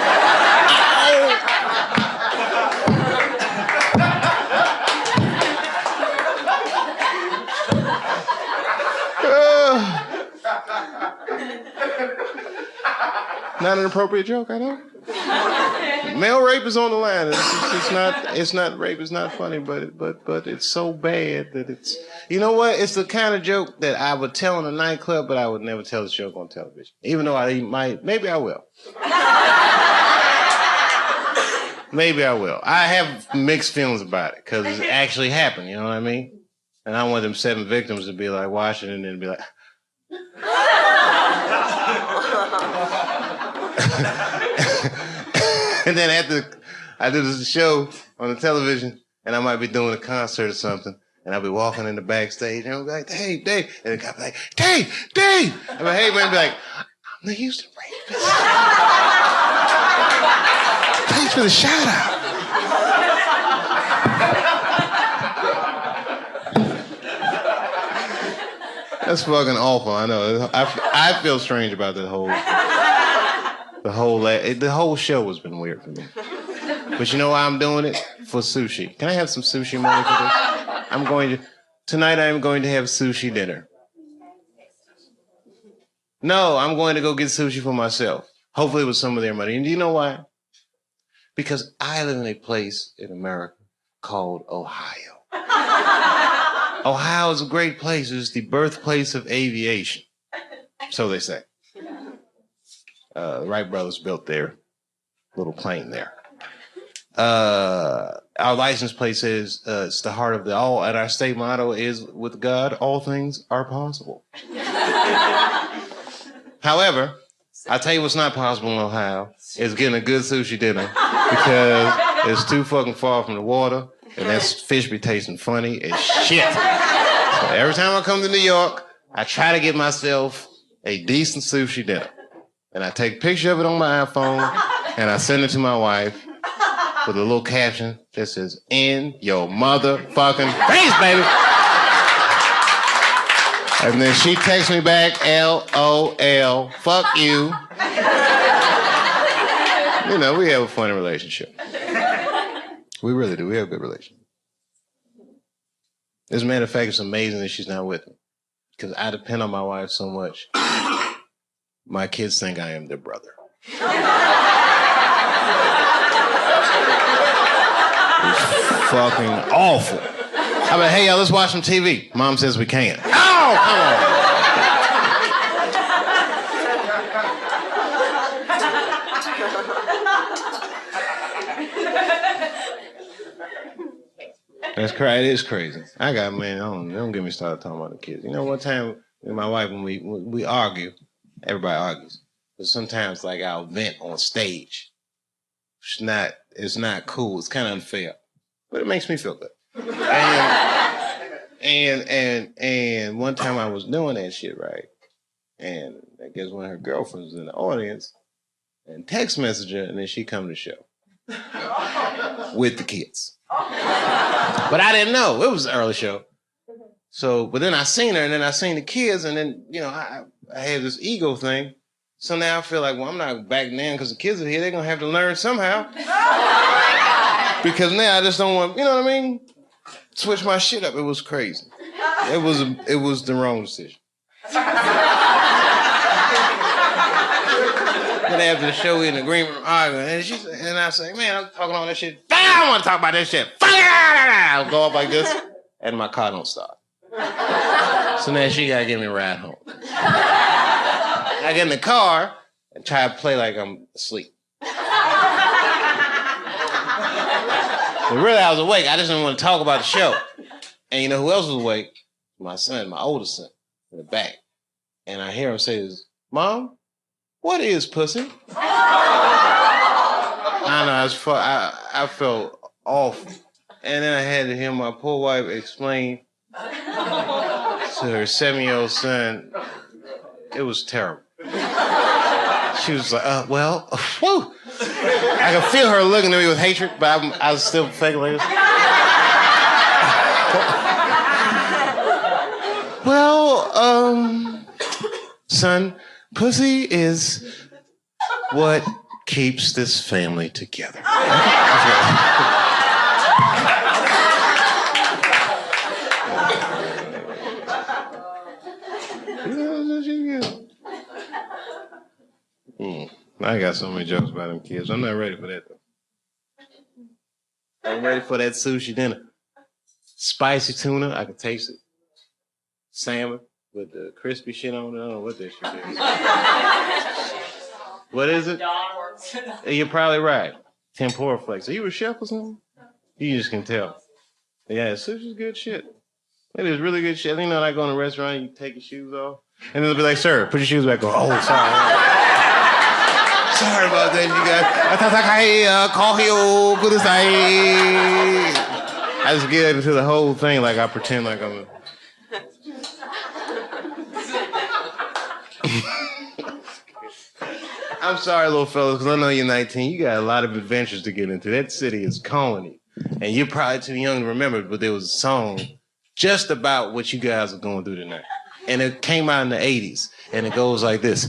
Not an appropriate joke, I know. Male rape is on the line. It's not rape. It's not funny, but it's so bad that it's. You know what? It's the kind of joke that I would tell in a nightclub, but I would never tell this joke on television. Even though I might, maybe I will. Maybe I will. I have mixed feelings about it because it actually happened. You know what I mean? And I want them 7 victims to be like watching it and then be like. And then after I do this show on the television, and I might be doing a concert or something, and I'll be walking in the backstage, and I'll be like, hey, Dave. And the guy be like, Dave. I'm like, hey, man, be like, I'm the Houston rapist. Thanks for the shout out. That's fucking awful. I know. I feel strange about the whole show has been weird for me. But you know why I'm doing it? For sushi. Can I have some sushi money for this? Tonight I am going to have sushi dinner. No, I'm going to go get sushi for myself. Hopefully with some of their money. And do you know why? Because I live in a place in America called Ohio. Ohio is a great place. It's the birthplace of aviation. So they say. The Wright brothers built their little plane there. Our license plate says it's the heart of the all, and our state motto is, with God, all things are possible. However, I'll tell you what's not possible in Ohio is getting a good sushi dinner because it's too fucking far from the water, and that fish be tasting funny as shit. Every time I come to New York, I try to get myself a decent sushi dinner. And I take a picture of it on my iPhone, and I send it to my wife with a little caption that says, "In your motherfucking face, baby." And then she texts me back, LOL, fuck you. You know, we have a funny relationship. We really do. We have a good relationship. As a matter of fact, it's amazing that she's not with me. Because I depend on my wife so much. My kids think I am their brother. It's fucking awful. I'm like, hey, y'all, let's watch some TV. Mom says we can't. Oh, come on. That's crazy. It is crazy. Don't get me started talking about the kids. You know, one time with my wife, when we argue, everybody argues. But sometimes, like, I'll vent on stage. It's not cool. It's kind of unfair. But it makes me feel good. And one time I was doing that shit, right? And I guess one of her girlfriends was in the audience and text messaged her, and then she come to the show with the kids. But I didn't know. It was an early show. So, but then I seen her, and then I seen the kids, and then, you know, I had this ego thing. So now I feel like, well, I'm not backing down because the kids are here. They're going to have to learn somehow. Because now I just don't want, you know what I mean? Switch my shit up. It was crazy. It was the wrong decision. Then after the show, we in the green room arguing, and I say, man, I'm talking all that shit. I don't want to talk about this shit. I'll go up like this, and my car don't start. So now she got to give me a ride home. I get in the car and try to play like I'm asleep. But really, I was awake. I just didn't want to talk about the show. And you know who else was awake? My son, my oldest son, in the back. And I hear him say this, Mom, what is pussy? I know, I felt awful. And then I had to hear my poor wife explain to her 7-year-old son. It was terrible. She was like, well, whew. I could feel her looking at me with hatred, but I was still faking like this. Well, son, pussy is what keeps this family together. I got so many jokes about them kids. I'm not ready for that, though. I'm ready for that sushi dinner. Spicy tuna, I can taste it. Salmon with the crispy shit on it. I don't know what that shit is. What is it? You're probably right. Tempura flakes. Are you a chef or something? You just can tell. Yeah, sushi's good shit. It is really good shit. You know, like go in a restaurant, you take your shoes off, and they'll be like, sir, put your shoes back on. Oh, sorry. Sorry about that, you guys. I just get into the whole thing like I pretend like I'm I'm sorry, little fellas, because I know you're 19. You got a lot of adventures to get into. That city is calling you. And you're probably too young to remember it, but there was a song just about what you guys are going through tonight. And it came out in the 80s. And it goes like this.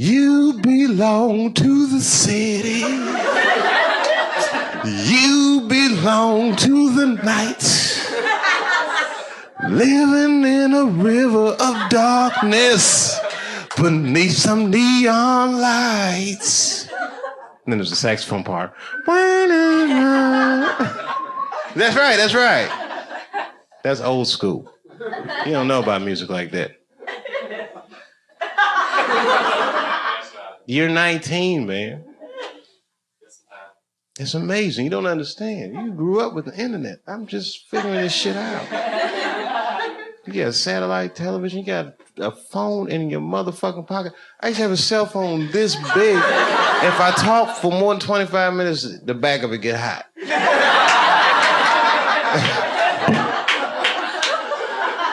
You belong to the city. You belong to the night. Living in a river of darkness beneath some neon lights. And then there's the saxophone part. That's right, that's right. That's old school. You don't know about music like that. You're 19, man. It's amazing. You don't understand. You grew up with the internet. I'm just figuring this shit out. You got satellite television. You got a phone in your motherfucking pocket. I used to have a cell phone this big. If I talk for more than 25 minutes, the back of it get hot.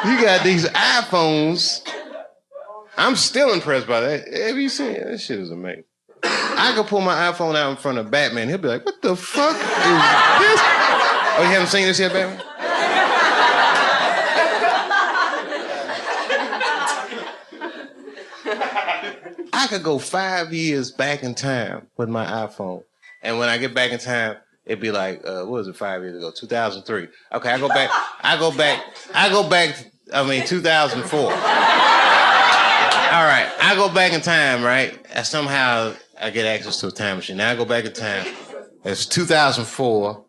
You got these iPhones. I'm still impressed by that. Have you seen it? That shit is amazing. I could pull my iPhone out in front of Batman. He'll be like, what the fuck is this? Oh, you haven't seen this yet, Batman? I could go 5 years back in time with my iPhone. And when I get back in time, it'd be like, what was it, 5 years ago? 2003. Okay, I go back, 2004. All right, I go back in time, right? And somehow I get access to a time machine. Now I go back in time. It's 2004.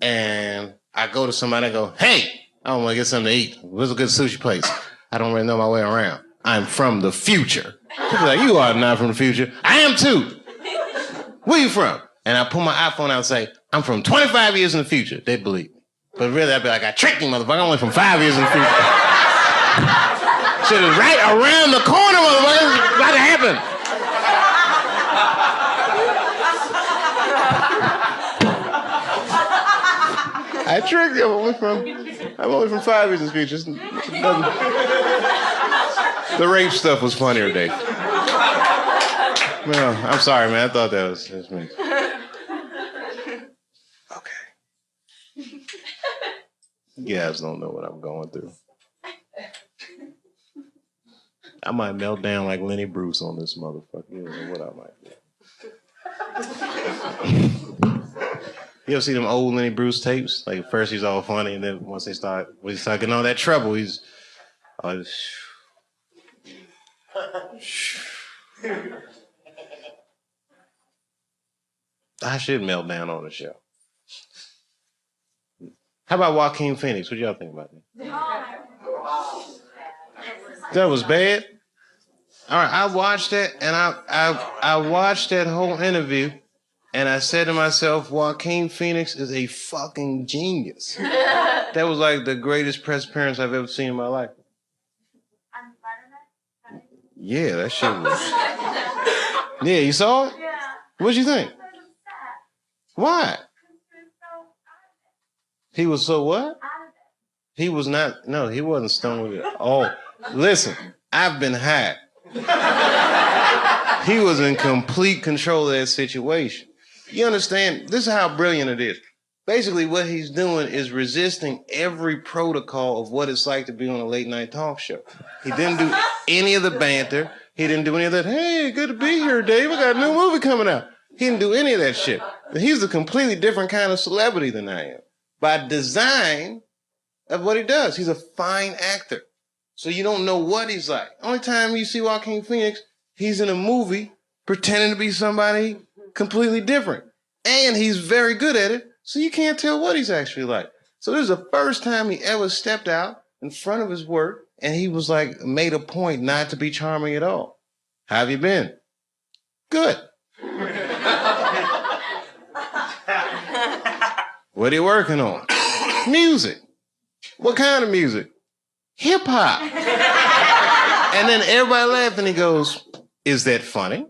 And I go to somebody and go, hey, I want to get something to eat. Where's a good sushi place? I don't really know my way around. I'm from the future. People are like, you are not from the future. I am too. Where you from? And I pull my iPhone out and say, I'm from 25 years in the future. They believe me. But really, I'd be like, I tricked you, motherfucker. I'm only from 5 years in the future. Shit is right around the corner, motherfucker. It's about to happen. I tricked you. I'm only from 5 years in the future. The rape stuff was funnier, Dave. No, I'm sorry, man. I thought that was me. Okay. You guys don't know what I'm going through. I might melt down like Lenny Bruce on this motherfucker. You don't know what I might do. You ever see them old Lenny Bruce tapes? Like at first he's all funny, and then once he start getting all that trouble, he's I should melt down on the show. How about Joaquin Phoenix? What y'all think about that? That was bad? All right, I watched that, and I watched that whole interview, and I said to myself, Joaquin Phoenix is a fucking genius. That was like the greatest press appearance I've ever seen in my life. Yeah, that shit was... Yeah, you saw it? Yeah. What'd you think? Why? He was so what? He was not, no, he wasn't stoned with it. Oh, listen, I've been high. He was in complete control of that situation. You understand? This is how brilliant it is. Basically, what he's doing is resisting every protocol of what it's like to be on a late night talk show. He didn't do any of the banter. He didn't do any of that, hey, good to be here, Dave. I got a new movie coming out. He didn't do any of that shit. He's a completely different kind of celebrity than I am. By design of what he does. He's a fine actor. So you don't know what he's like. Only time you see Joaquin Phoenix, he's in a movie pretending to be somebody completely different. And he's very good at it, so you can't tell what he's actually like. So this is the first time he ever stepped out in front of his work, and he was like, made a point not to be charming at all. How have you been? Good. What are you working on? Music. What kind of music? Hip hop. And then everybody laughed and he goes, is that funny?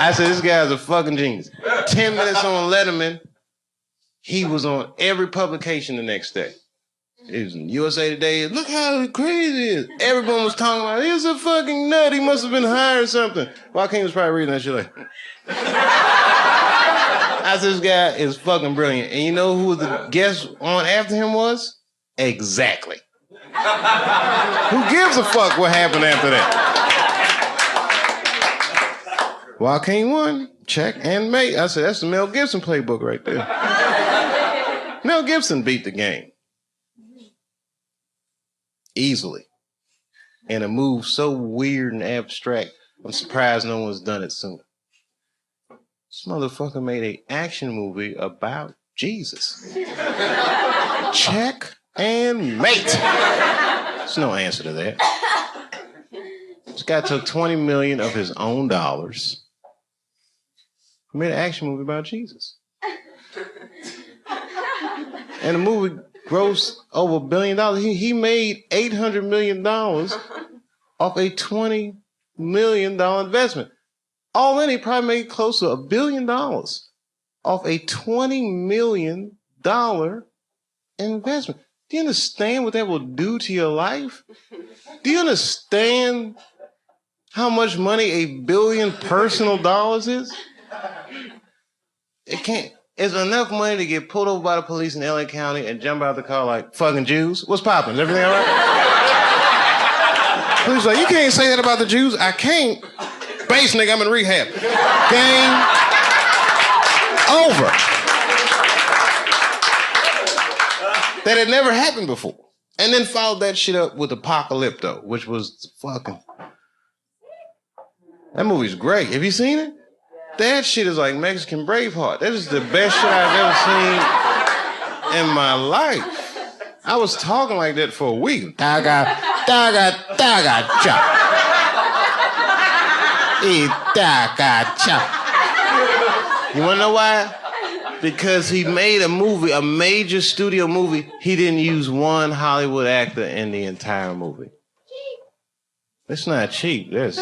I said, this guy's a fucking genius. 10 minutes on Letterman. He was on every publication the next day. He was in USA Today. Look how crazy it is. Everyone was talking about, he's a fucking nut. He must have been high or something. Joaquin was probably reading that shit like... I said, this guy is fucking brilliant. And you know who the guest on after him was? Exactly. Who gives a fuck what happened after that? Joaquin won. Check and mate. I said, that's the Mel Gibson playbook right there. Mel Gibson beat the game. Easily. And a move so weird and abstract, I'm surprised no one's done it sooner. This motherfucker made an action movie about Jesus. Check and mate. There's no answer to that. This guy took $20 million of his own dollars. He made an action movie about Jesus. And the movie grossed over $1 billion. He made $800 million off a $20 million investment. All in, he probably made close to $1 billion off a $20 million investment. Do you understand what that will do to your life? Do you understand how much money $1 billion personal dollars is? It can't. It's enough money to get pulled over by the police in LA County and jump out the car like fucking Jews. What's poppin'? Is everything all right? Police like, you can't say that about the Jews. I can't. Base nigga, I'm in rehab. Game over. That had never happened before. And then followed that shit up with Apocalypto, which was fucking... That movie's great. Have you seen it? That shit is like Mexican Braveheart. That is the best shit I've ever seen in my life. I was talking like that for a week. Taga, taga, taga, cha. Taga, cha. You wanna know why? Because he made a movie, a major studio movie. He didn't use one Hollywood actor in the entire movie. That's not cheap. That's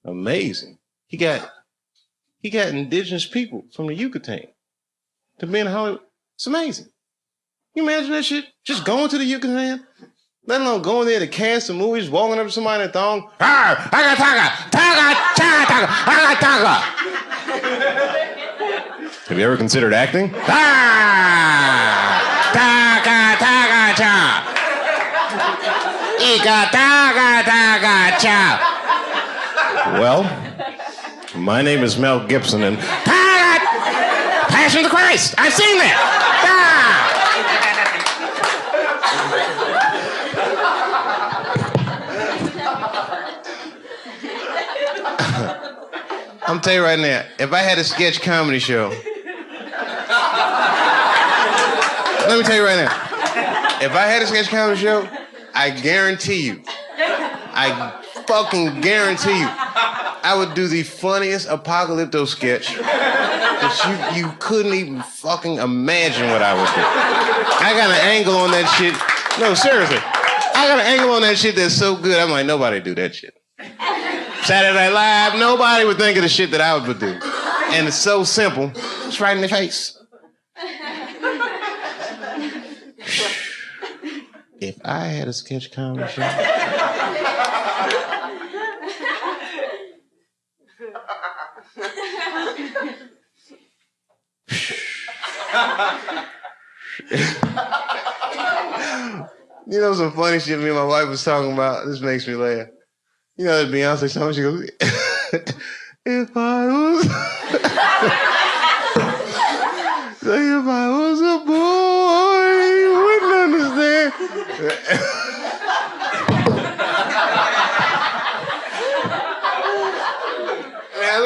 amazing. He got indigenous people from the Yucatan to be in Hollywood. It's amazing. You imagine that shit? Just going to the Yucatan? Let alone going there to cast a movie, just walking up to somebody in a thong. Have you ever considered acting? Well, my name is Mel Gibson, and Passion of the Christ. I've seen that. I'm telling you right now, if I had a sketch comedy show, let me tell you right now, if I had a sketch comedy show, I guarantee you, I fucking guarantee you, I would do the funniest Apocalypto sketch that you couldn't even fucking imagine what I would do. I got an angle on that shit. No, seriously. I got an angle on that shit that's so good, I'm like, nobody do that shit. Saturday Night Live, nobody would think of the shit that I would do. And it's so simple. It's right in the face. If I had a sketch comedy show... You know some funny shit me and my wife was talking about? This makes me laugh. You know that Beyonce song? She goes, if I was... Say if I was a boy, you wouldn't understand. Man,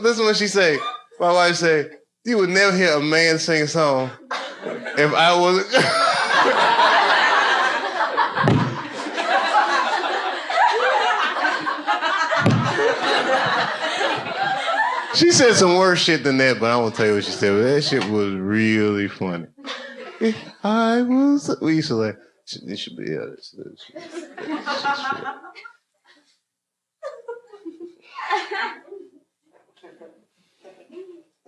listen what she say. My wife say, you would never hear a man sing a song if I wasn't... She said some worse shit than that, but I won't tell you what she said. But that shit was really funny. If I was... We used to like... This should be... Yeah, this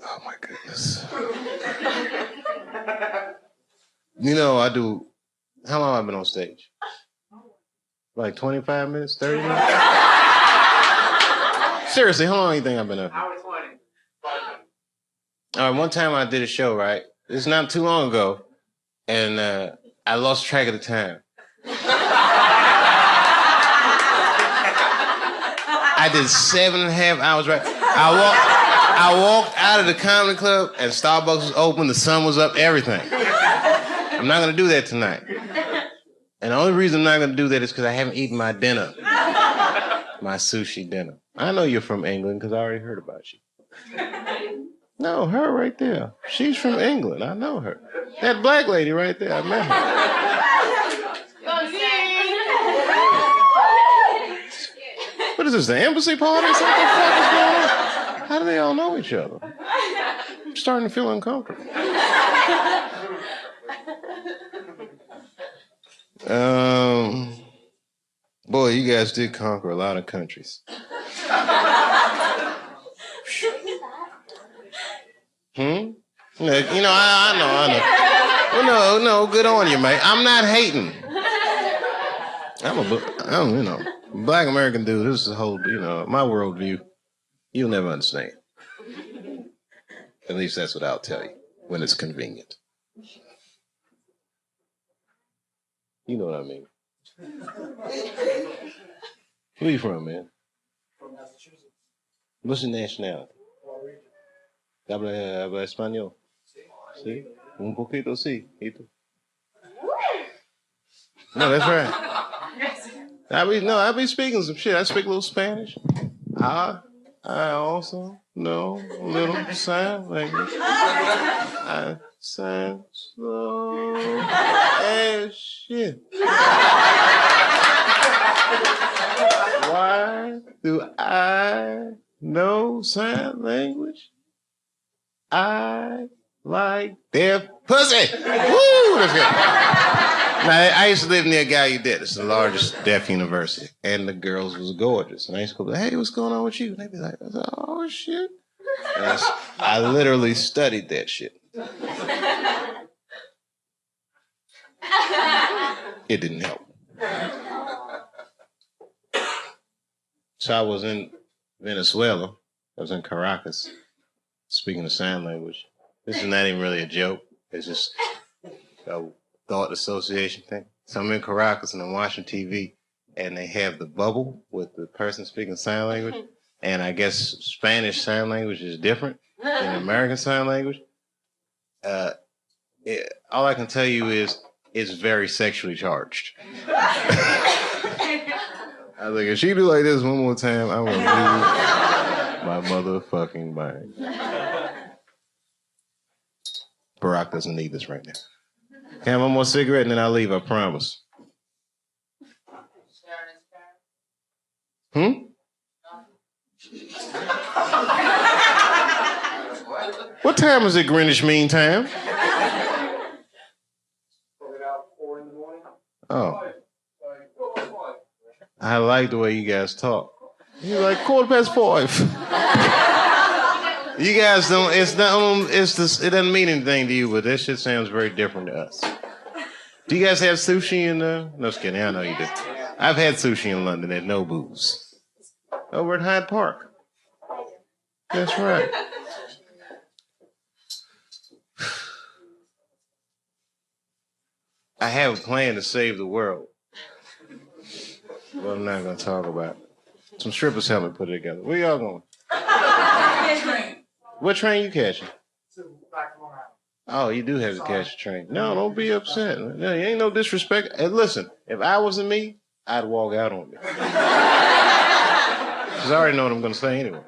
oh my goodness. You know, I do... How long have I been on stage? Like 25 minutes? 30 minutes? Seriously, how long do you think I've been up here? Hour 20. All right, one time I did a show, right? It's not too long ago, and I lost track of the time. I did 7.5 hours, right? I walked out of the comedy club, and Starbucks was open, the sun was up, everything. I'm not gonna do that tonight. And the only reason I'm not gonna do that is because I haven't eaten my dinner. My sushi dinner. I know you're from England because I already heard about you. No, her right there. She's from England. I know her. That black lady right there. I met her. What is this, the embassy party? What the fuck is going on? How do they all know each other? I'm starting to feel uncomfortable. Boy, you guys did conquer a lot of countries. You know, I know. no, good on you, mate. I'm not hating. I'm black American dude. This is the whole, my worldview. You'll never understand. At least that's what I'll tell you when it's convenient. You know what I mean. Where you from, man? From Massachusetts. What's your nationality? Habla español. Sí. Un poquito sí. No, that's right. I be speaking some shit. I speak a little Spanish. I also know a little sign language. I sign slow as shit. Why do I know sign language? I like deaf pussy. Woo! That's good. Now, I used to live near Gallaudet. It's the largest deaf university. And the girls was gorgeous. And I used to go, hey, what's going on with you? And they'd be like, oh, shit. And I literally studied that shit. It didn't help. So I was in Venezuela. I was in Caracas, speaking the sign language. This is not even really a joke. It's just a thought association thing. So I'm in Caracas and I'm watching TV, and they have the bubble with the person speaking sign language. And I guess Spanish sign language is different than American sign language. All I can tell you is it's very sexually charged. I was like, if she do like this one more time, I'm going to lose my motherfucking mind. Barack doesn't need this right now. Can I have one more cigarette and then I'll leave, I promise. What time is it, Greenwich Mean Time? About 4 in the morning. Oh. I like the way you guys talk. You're like 5:15. You guys don't. It doesn't mean anything to you, but that shit sounds very different to us. Do you guys have sushi in No, just kidding. I know you do. I've had sushi in London at Nobu's. Over at Hyde Park. That's right. I have a plan to save the world. Well, I'm not going to talk about it. Some strippers help me put it together. Where y'all going? What train you catching? Back to Long Island. Oh, you do have to catch a train. No, don't be upset. No, you ain't no disrespect. And listen, if I wasn't me, I'd walk out on you. Because I already know what I'm going to say anyway.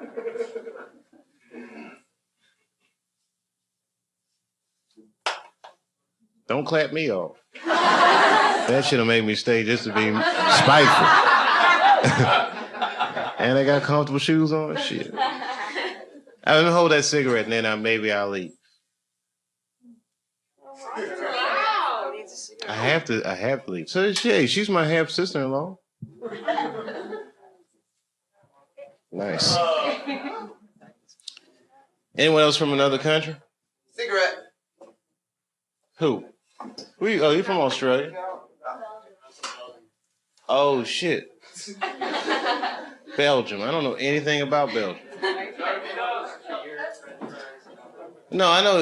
Don't clap me off. That should have made me stay just to be spiteful. And I got comfortable shoes on. Shit. Let me hold that cigarette and then maybe I'll leave. Wow. I have to leave. So she's my half sister-in-law. Nice. Anyone else from another country? Cigarette. Who? You from Australia? Oh, shit. Belgium. I don't know anything about Belgium. No, I know,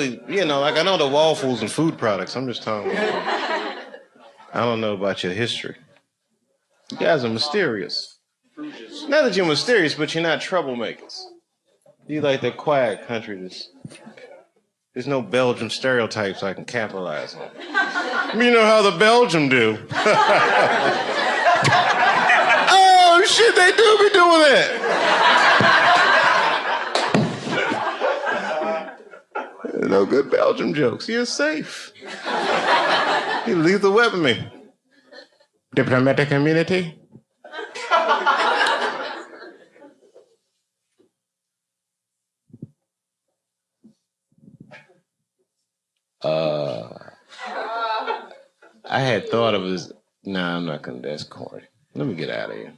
I know the waffles and food products. I'm just talking about, I don't know about your history. You guys are mysterious. Not that you're mysterious, but you're not troublemakers. You like that quiet country. There's no Belgium stereotypes I can capitalize on. You know how the Belgium do. Oh, shit, they do be doing that. No good Belgium jokes. You're safe. You lethal weapon me. Diplomatic immunity. I had thought of this. Nah, I'm not gonna. That's corny. Let me get out of here.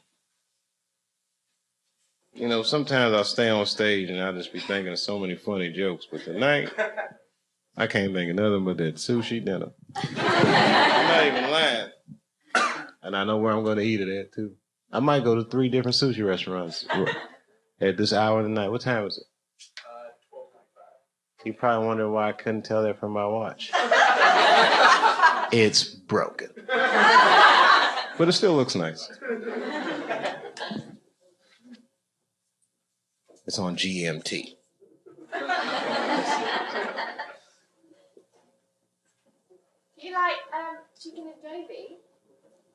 Sometimes I'll stay on stage and I'll just be thinking of so many funny jokes. But tonight, I can't think of nothing but that sushi dinner. I'm not even lying. And I know where I'm going to eat it at, too. I might go to 3 different sushi restaurants at this hour of the night. What time is it? 12:25. You probably wonder why I couldn't tell that from my watch. It's broken. But it still looks nice. It's on GMT. You like chicken adobe?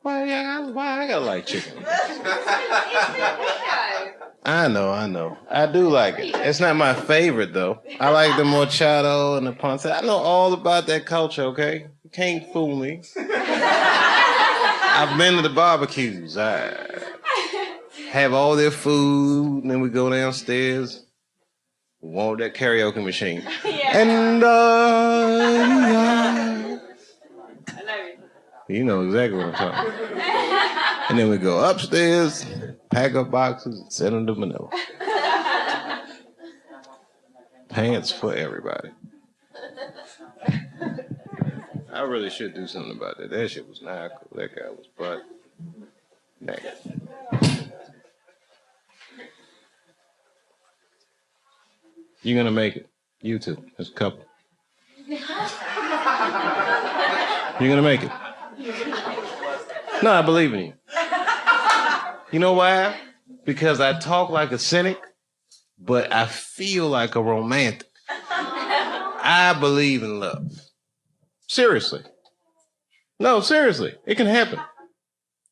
Why I gotta like chicken? It's video. I know. I do like it. It's not my favorite, though. I like the machado and the ponce. I know all about that culture, okay? You can't fool me. I've been to the barbecues. I have all their food, and then we go downstairs. Want that karaoke machine. Yeah. And, I know. you know exactly what I'm talking about. And then we go upstairs, pack up boxes, and send them to Manila. Pants for everybody. I really should do something about that. That shit was not cool. That guy was butt naked. You're gonna make it. You two, as a couple. You're gonna make it. No, I believe in you. You know why? Because I talk like a cynic, but I feel like a romantic. I believe in love. Seriously. No, seriously. It can happen.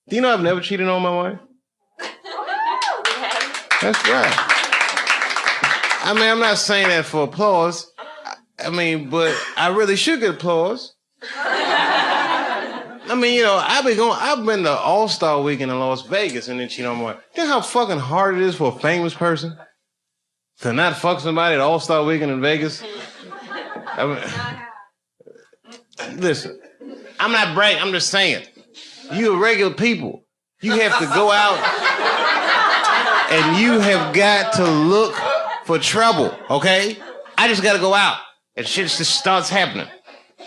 Do you know I've never cheated on my wife? That's right. I mean, I'm not saying that for applause. I mean, but I really should get applause. I mean, you know, I've been to All-Star Weekend in Las Vegas and then cheat on my wife. You know how fucking hard it is for a famous person to not fuck somebody at All-Star Weekend in Vegas? I mean, listen, I'm not bragging, I'm just saying. You regular people, you have to go out and you have got to look for trouble, okay? I just gotta go out and shit just starts happening.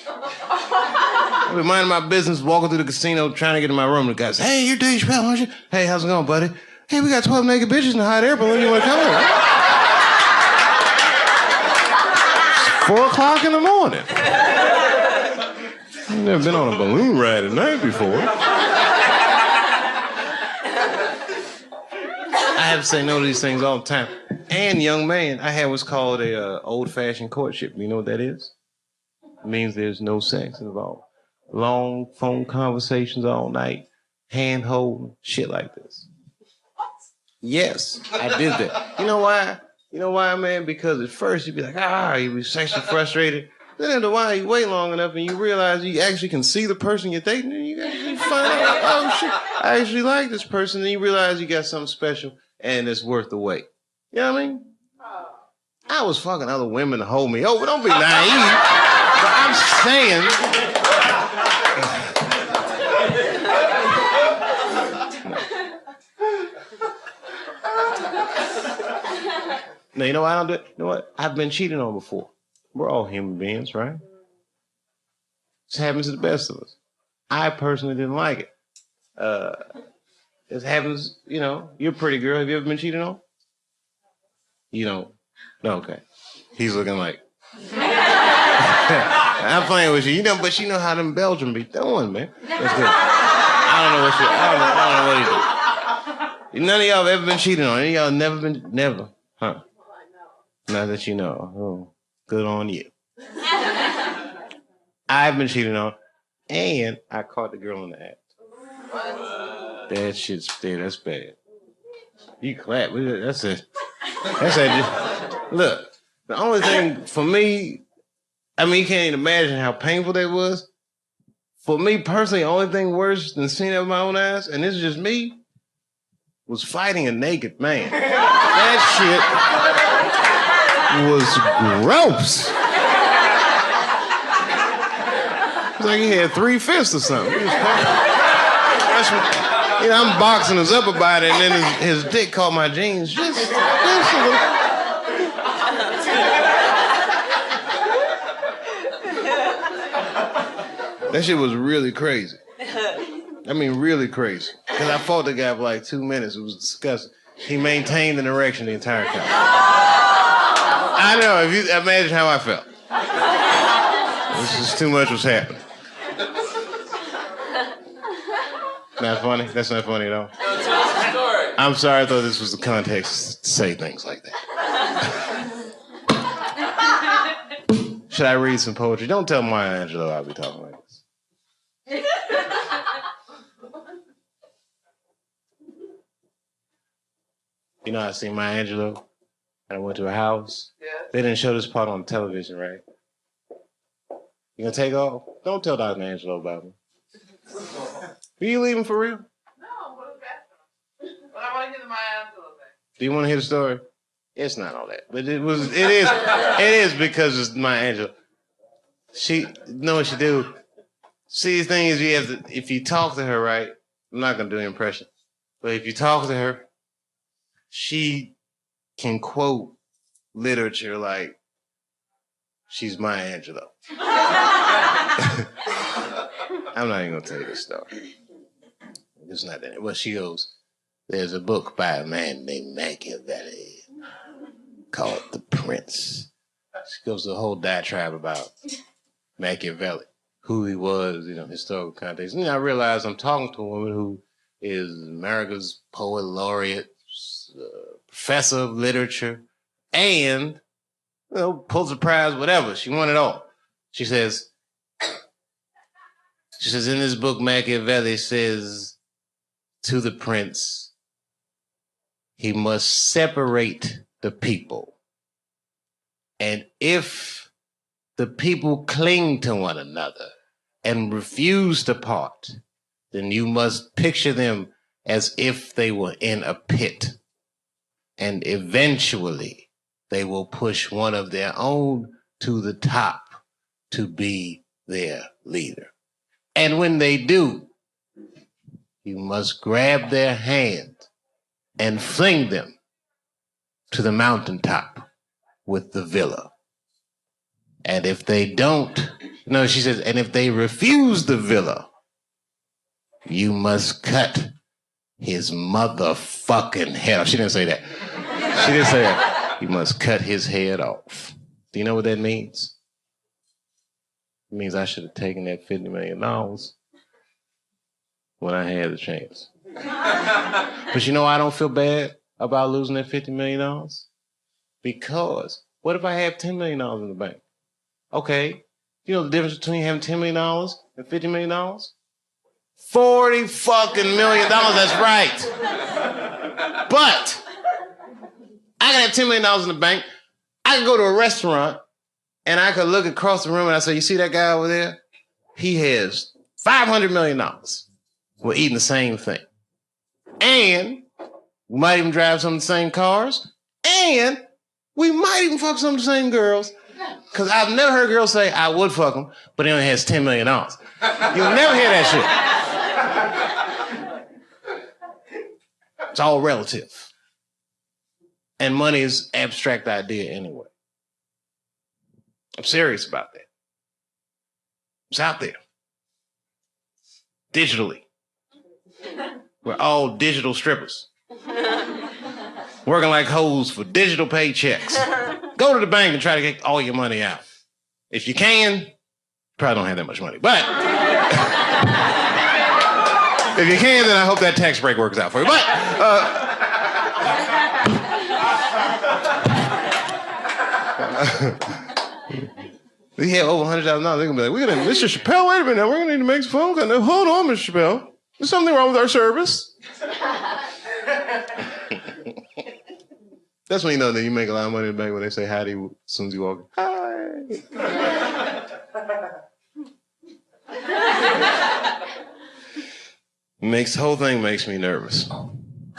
I'll be minding my business, walking through the casino, trying to get in my room. The guy says, hey, you're Dave Chappelle, aren't you? Hey, how's it going, buddy? Hey, we got 12 naked bitches in the hot air balloon. You want to come over? It's 4 o'clock in the morning. I've never been on a balloon ride at night before. I have to say no to these things all the time. And young man, I had what's called a old-fashioned courtship. You know what that is? It means there's no sex involved. Long phone conversations all night, hand holding, shit like this. Yes, I did that. You know why? You know why, man? Because at first you'd be like, you'd be sexually frustrated. Then after a while you wait long enough and you realize you actually can see the person you're dating and you actually find out, oh shit, I actually like this person. And you realize you got something special and it's worth the wait. You know what I mean? I was fucking other women to hold me over. Don't be naive. But I'm saying... No, you know why I don't do it? You know what? I've been cheated on before. We're all human beings, right? This happens to the best of us. I personally didn't like it. This happens, you know, you're a pretty girl. Have you ever been cheated on? You don't? No, okay. He's looking like... I'm playing with you. You know, but you know how them Belgians be doing, man. That's good. I don't know what you... None of y'all have ever been cheated on. Any of y'all never been... Never. Huh. Not that you know. Oh, good on you. I've been cheated on, and I caught the girl in the act. That shit's dead. That's bad. You clap. That's it. That's it. Look, the only thing for me, I mean, you can't even imagine how painful that was. For me personally, the only thing worse than seeing it with my own eyes, and this is just me, was fighting a naked man. That shit was gross. It's like he had 3 fists or something. You know, I'm boxing us up about it, and then his dick caught my jeans. Just a little. That shit was really crazy. I mean, really crazy. Because I fought the guy for like 2 minutes. It was disgusting. He maintained an erection the entire time. I know. If you imagine how I felt. This is too much was happening. Not funny? That's not funny at all. No, tell us the story. I'm sorry. I thought this was the context to say things like that. Should I read some poetry? Don't tell Maya Angelou I'll be talking like this. You know, I seen Maya Angelou, and I went to her house. Yeah. They didn't show this part on television, right? You gonna take off? Don't tell Dr. Angelo about me. Are you leaving for real? No, what is that? But I want to hear the Maya Angelou thing. Do you want to hear the story? It's not all that, but it is because it's Maya Angelou. She know what she do. See, the thing is, you have to, if you talk to her, right? I'm not gonna do an impression, but if you talk to her, she can quote literature like she's Maya Angelou. I'm not even gonna tell you this story. It's not that. Well, she goes, there's a book by a man named Machiavelli called The Prince. She goes to a whole diatribe about Machiavelli, who he was, you know, historical context. And I realize I'm talking to a woman who is America's poet laureate, professor of literature, and, you know, Pulitzer Prize, whatever. She won it all. She says, in this book, Machiavelli says to the prince, he must separate the people. And if the people cling to one another and refuse to part, then you must picture them as if they were in a pit. And eventually, they will push one of their own to the top to be their leader. And when they do, you must grab their hand and fling them to the mountaintop with the villa. And if they don't, no, she says, and if they refuse the villa, you must cut his motherfucking head off. She didn't say that. She didn't say that. You must cut his head off. Do you know what that means? It means I should have taken that $50 million when I had the chance. But you know why I don't feel bad about losing that $50 million? Because what if I have $10 million in the bank? Okay, you know the difference between having $10 million and $50 million? $40 fucking million, that's right. But I can have $10 million in the bank. I can go to a restaurant and I could look across the room and I say, you see that guy over there? He has $500 million. We're eating the same thing. And we might even drive some of the same cars. And we might even fuck some of the same girls. Because I've never heard girls say, I would fuck him, but he only has $10 million. You'll never hear that shit. It's all relative. And money is an abstract idea anyway. I'm serious about that. It's out there. Digitally. We're all digital strippers. Working like hoes for digital paychecks. Go to the bank and try to get all your money out. If you can, you probably don't have that much money. But if you can, then I hope that tax break works out for you. But we have over $100,000. They're gonna be like, "We're gonna, Mr. Chappelle, wait a minute, we're gonna need to make some phone calls. Now, hold on, Mr. Chappelle. There's something wrong with our service." That's when you know that you make a lot of money in the bank when they say hi to you as soon as you walk in. Hi. The whole thing makes me nervous.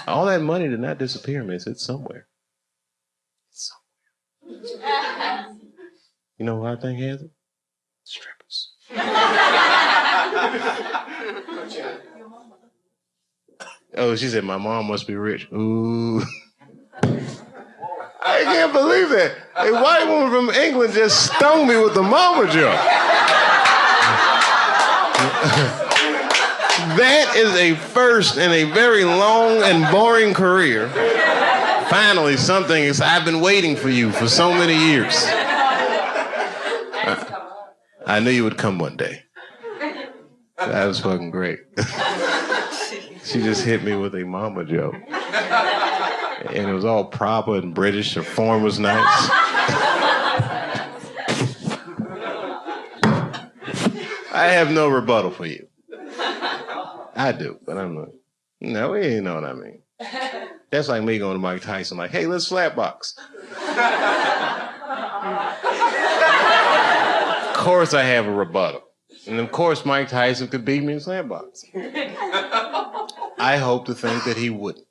All that money did not disappear, miss. It's somewhere. It's somewhere. You know who I think has it? Strippers. Oh, she said my mom must be rich. Ooh. I can't believe that. A white woman from England just stung me with the mama joke. That is a first in a very long and boring career. Finally, something is, I've been waiting for you for so many years. I knew you would come one day. That was fucking great. She just hit me with a mama joke. And it was all proper and British. Her form was nice. I have no rebuttal for you. I do, but I'm not. No, you know what I mean. That's like me going to Mike Tyson, like, hey, let's slapbox. Of course I have a rebuttal. And of course Mike Tyson could beat me in slapbox. I hope to think that he wouldn't.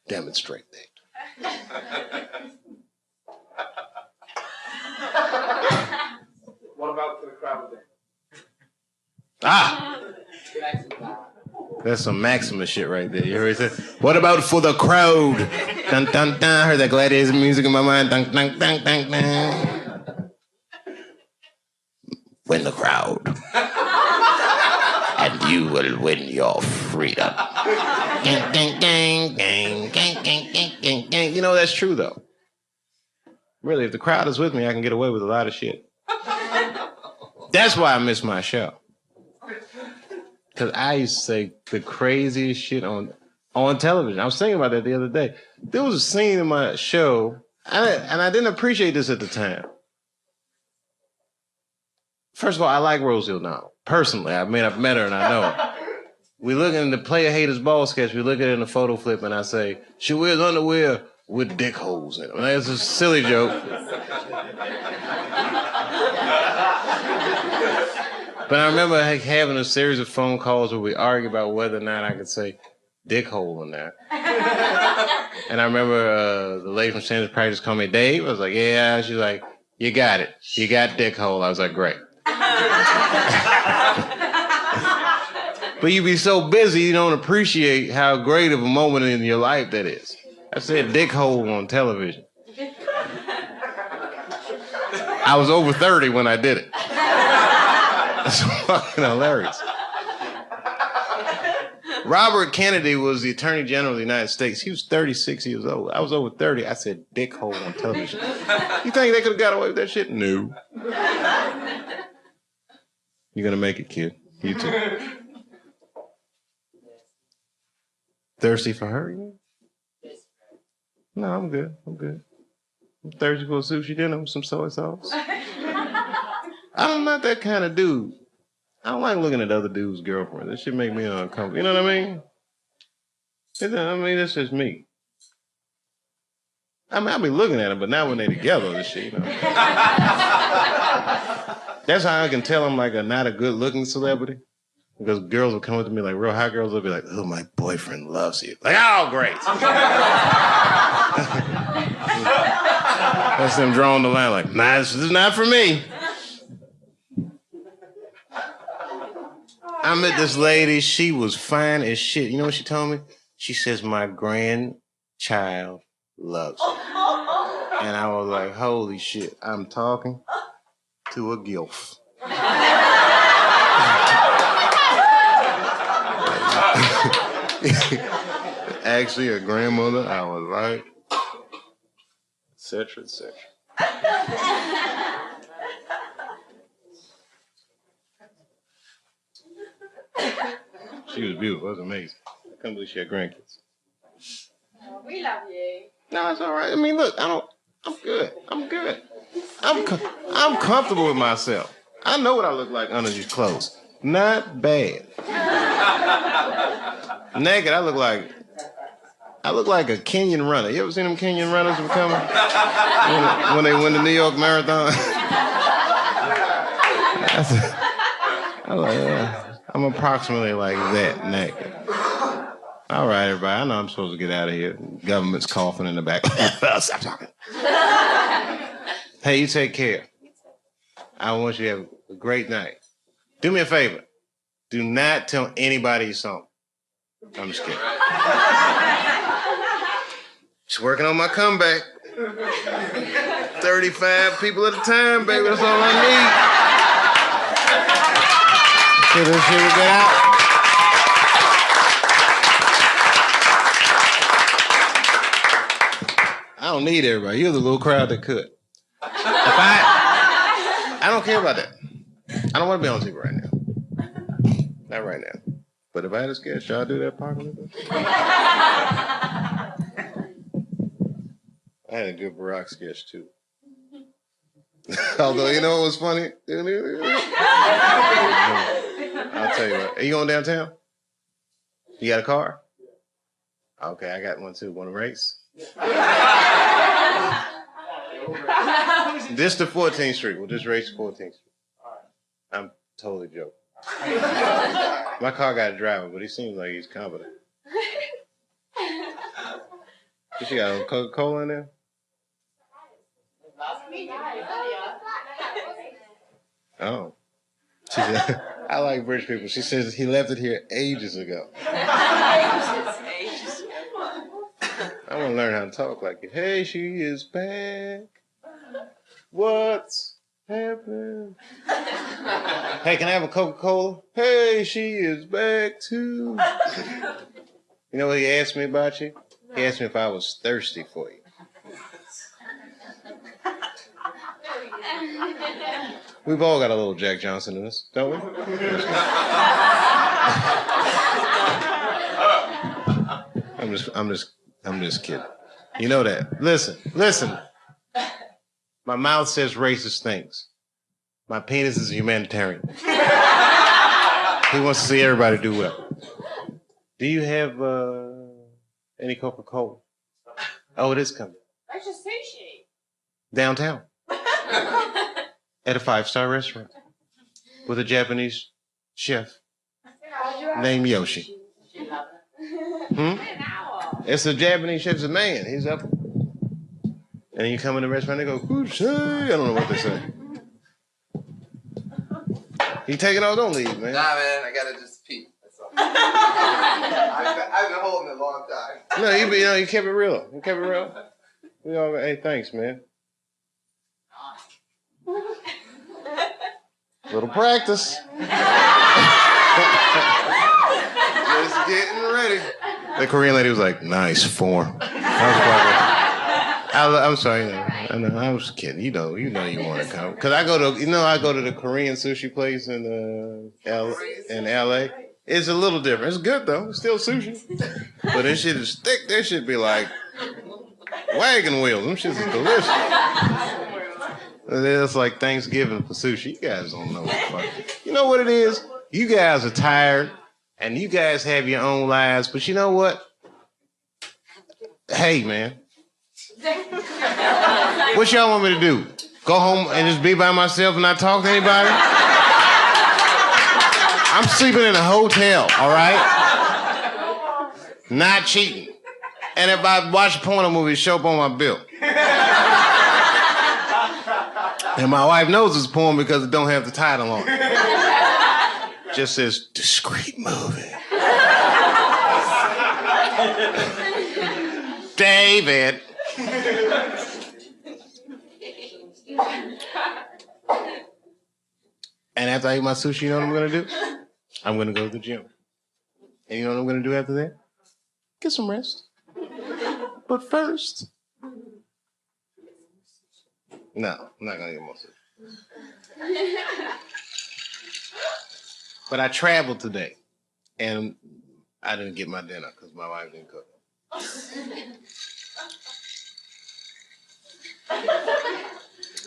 Demonstrate that. What about for the crowd then? Ah! That's some Maximus shit right there. You heard it? What about for the crowd? Dun, dun, dun. I heard that gladiator music in my mind. Dun, dun, dun, dun, dun. Win the crowd. And you will win your freedom. Gang, gang, gang, gang, gang, gang, gang, gang, gang. You know, that's true, though. Really, if the crowd is with me, I can get away with a lot of shit. That's why I miss my show. Because I used to say the craziest shit on television. I was thinking about that the other day. There was a scene in my show, and I didn't appreciate this at the time. First of all, I like Rosie O'Donnell. Personally, I've met her and I know her. We look in the Player Haters Ball sketch, we look at it in the photo flip, and I say, she wears underwear with dick holes in them. And that's a silly joke. But I remember having a series of phone calls where we argue about whether or not I could say dick hole in that. And I remember the lady from Standards Practice called me Dave. I was like, yeah. She's like, you got it. You got dick hole. I was like, great. But you be so busy, you don't appreciate how great of a moment in your life that is. I said dick hole on television. I was over 30 when I did it. That's fucking hilarious. Robert Kennedy was the Attorney General of the United States. He was 36 years old. I was over 30. I said dick hole on television. You think they could have got away with that shit? No. You're gonna make it, kid. You too. Thirsty for her? No, I'm good. I'm thirsty for a sushi dinner with some soy sauce. I'm not that kind of dude. I don't like looking at other dudes' girlfriends. That shit make me uncomfortable. You know what I mean? That's just me. I mean, I'll be looking at them, but not when they're together and shit, you know? That's how I can tell I'm like not a good-looking celebrity. Because girls will come up to me, like real hot girls will be like, oh, my boyfriend loves you. Like, oh, great. That's them drawing the line like, nah, this is not for me. I met this lady. She was fine as shit. You know what she told me? She says, my grandchild loves you. And I was like, holy shit, I'm talking to a gilf. Actually, a grandmother, I was like, et cetera, et cetera. She was beautiful. It was amazing. I can't believe she had grandkids. Oh, we love you. No, it's all right. I mean, look, I'm good. I'm comfortable with myself. I know what I look like under these clothes. Not bad. Naked, I look like a Kenyan runner. You ever seen them Kenyan runners who come when they win the New York Marathon? I'm approximately like that naked. All right, everybody. I know I'm supposed to get out of here. Government's coughing in the back. Stop talking. Hey, you take care. I want you to have a great night. Do me a favor. Do not tell anybody you saw me. I'm just kidding. Just working on my comeback. 35 people at a time, baby. That's all I need. So this shit will get out. I don't need everybody. You're the little crowd that could. I don't care about that. I don't want to be on TV right now. Not right now. But if I had a sketch, y'all do that apocalypse? I had a good Barack sketch too. Although, you know what was funny? I'll tell you what. Are you going downtown? You got a car? Okay, I got one too. Want to race? This to 14th Street. We'll just race 14th Street. I'm totally joking. My car got a driver, but he seems like he's competent. What you got, a Coca-Cola in there? Oh. She said, I like British people. She says he left it here ages ago. I want to learn how to talk like it. Hey, she is back. What's happening? Hey, can I have a Coca-Cola? Hey, she is back too. You know what he asked me about you? He asked me if I was thirsty for you. We've all got a little Jack Johnson in us, don't we? I'm just kidding. You know that. Listen. My mouth says racist things. My penis is humanitarian. He wants to see everybody do well. Do you have any Coca-Cola? Oh, it is coming. Where's your sushi? Downtown. At a 5-star restaurant. With a Japanese chef named Yoshi. It's a Japanese chef, it's a man. He's up. And you come in the restaurant, they go, "Kushai." I don't know what they say. You take it off, don't leave, man. Nah, man, I gotta just pee. That's all. I've been holding it a long time. No, you kept it real. You kept it real. We all, hey, thanks, man. Little practice. Just getting ready. The Korean lady was like, "Nice form." I'm sorry. I know. I was kidding. You know you want to come because I go to the Korean sushi place in LA. It's a little different. It's good though. It's still sushi, but this shit is thick. That shit be like wagon wheels. Them shits is delicious. It's like Thanksgiving for sushi. You guys don't know what the fuck. You know what it is? You guys are tired, and you guys have your own lives. But you know what? Hey, man. What y'all want me to do? Go home and just be by myself and not talk to anybody? I'm sleeping in a hotel, all right? Not cheating. And if I watch a porno movie, show up on my bill. And my wife knows it's porn because it don't have the title on it. Just says, discreet movie. David. And after I eat my sushi, you know what I'm going to do? I'm going to go to the gym. And you know what I'm going to do after that? Get some rest. But first... No, I'm not going to get more sushi. But I traveled today. And I didn't get my dinner because my wife didn't cook.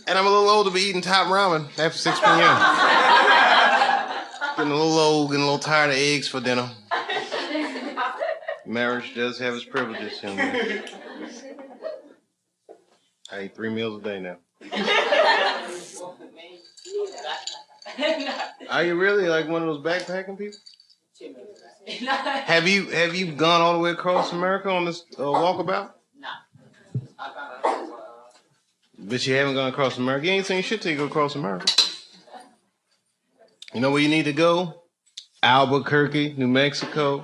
And I'm a little old to be eating top ramen after 6 p.m. Getting a little old, getting a little tired of eggs for dinner. Marriage does have its privileges, young man. I eat 3 meals a day now. Are you really like one of those backpacking people? Have you gone all the way across America on this walkabout? No. But you haven't gone across America. You ain't seen shit till you go across America. You know where you need to go? Albuquerque, New Mexico.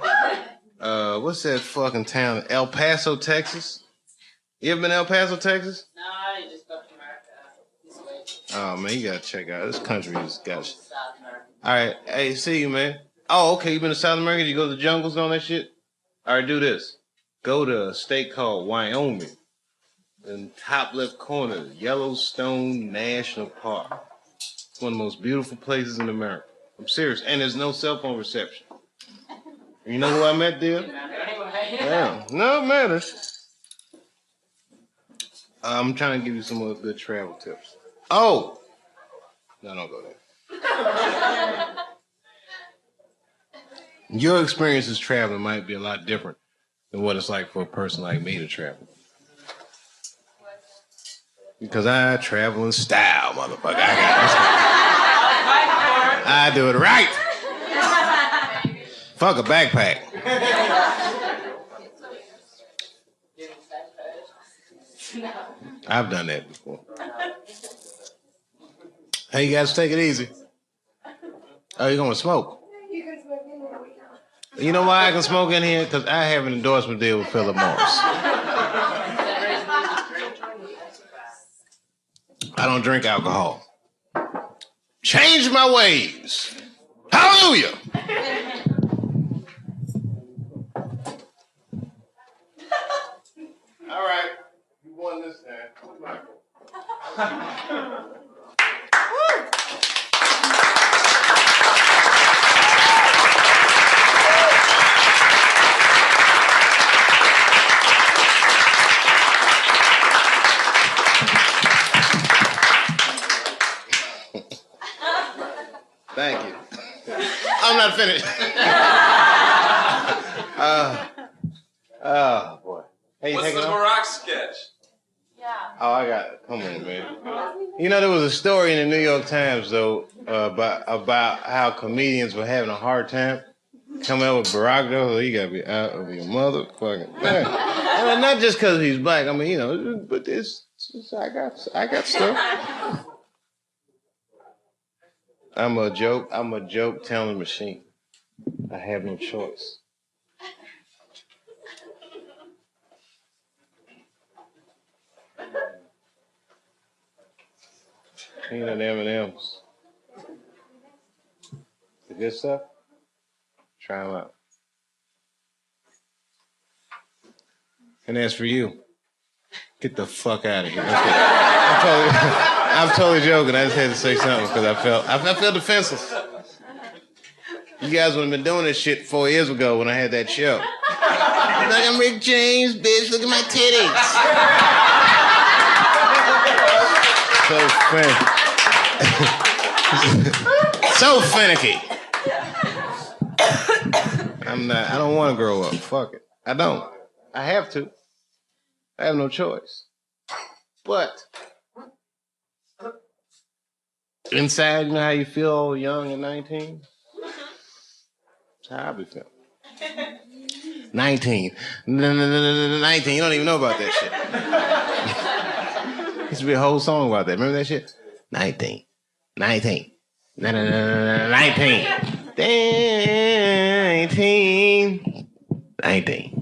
What's that fucking town? El Paso, Texas. You ever been to El Paso, Texas? No, I just go to America this way. Oh man, you gotta check out this country. Has got South America. All right. Hey, see you, man. Oh, okay. You been to South America? Did you go to the jungles and all that shit? All right, do this. Go to a state called Wyoming. In top left corner, Yellowstone National Park. It's one of the most beautiful places in America. I'm serious. And there's no cell phone reception. You know who I met there? Yeah. No matter. I'm trying to give you some more good travel tips. Oh! No, don't go there. Your experiences traveling might be a lot different than what it's like for a person like me to travel. Because I travel in style, motherfucker. I do it right. Fuck a backpack. I've done that before. Hey, you guys take it easy. Oh, you gonna smoke? You know why I can smoke in here? Because I have an endorsement deal with Philip Morris. I don't drink alcohol. Change my ways. Hallelujah. All right. You won this time. Thank you. I'm not finished. Oh, boy. Hey, What's the Barack sketch? Yeah. Oh, I got it. Come on, man. You know, there was a story in the New York Times, though, about how comedians were having a hard time coming up with Barack, though. You got to be out of your motherfucking mind. I mean, not just because he's black. I mean, you know, but I got stuff. I'm a joke telling machine. I have no choice. Peanut M&M's. The good stuff? Try them out. And as for you, get the fuck out of here. I'm totally joking. I just had to say something because I felt defenseless. You guys would have been doing this shit 4 years ago when I had that show. Like, I'm Rick James, bitch. Look at my titties. So finicky. I don't want to grow up. Fuck it. I don't. I have to. I have no choice. But inside, you know how you feel all young at 19? That's how I be feeling. 19. 19. You don't even know about that shit. There used to be a whole song about that. Remember that shit? 19. 19. 19. 19. 19.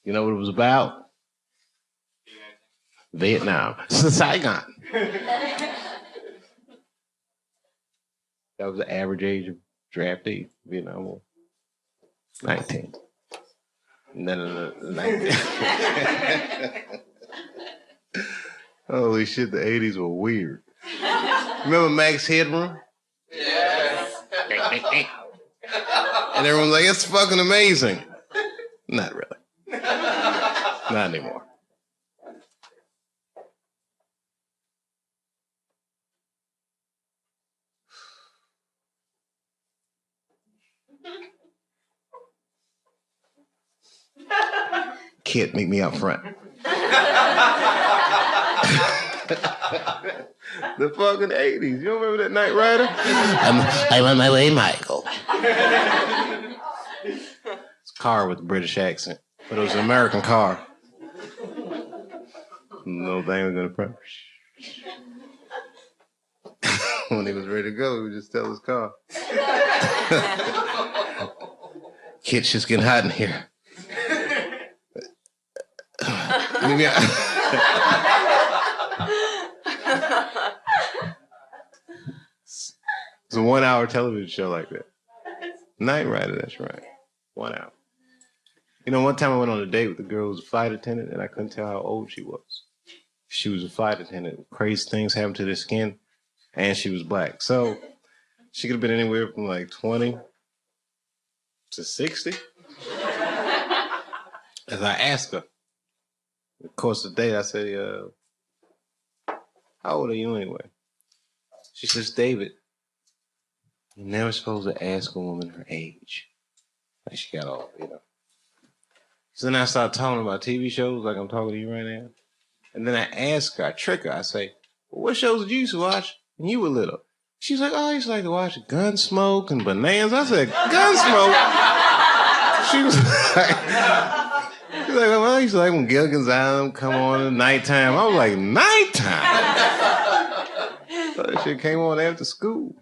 You know what it was about? Vietnam. Saigon. That was the average age of draftee, Vietnam War. 19. 19. Holy shit, the 80s were weird. Remember Max Headroom? Yes. And everyone's like, it's fucking amazing. Not really. Not anymore. Kid, meet me up front. The fucking 80s. You don't remember that Knight Rider? I'm on my way, Michael. It's a car with a British accent, but it was an American car. No thing was gonna front. When he was ready to go, he would just tell his car. Kid's just getting hot in here. It's a 1 hour television show like that. Night Rider, that's right. 1 hour. You know, one time I went on a date with a girl who was a flight attendant, and I couldn't tell how old she was. She was a flight attendant. Crazy things happened to their skin, and she was black. So she could have been anywhere from like 20 to 60. As I asked her, of course, the date, I said, how old are you anyway? She says, David, you're never supposed to ask a woman her age. Like she got off, you know. So then I start talking about TV shows like I'm talking to you right now. And then I ask her, I trick her, I say, well, what shows did you used to watch when you were little? She's like, oh, I used to like to watch Gunsmoke and Bananas. I said, Gunsmoke? She was like, well, I used to like when Gilligan's Island come on at nighttime. I was like, nighttime? So that shit came on after school.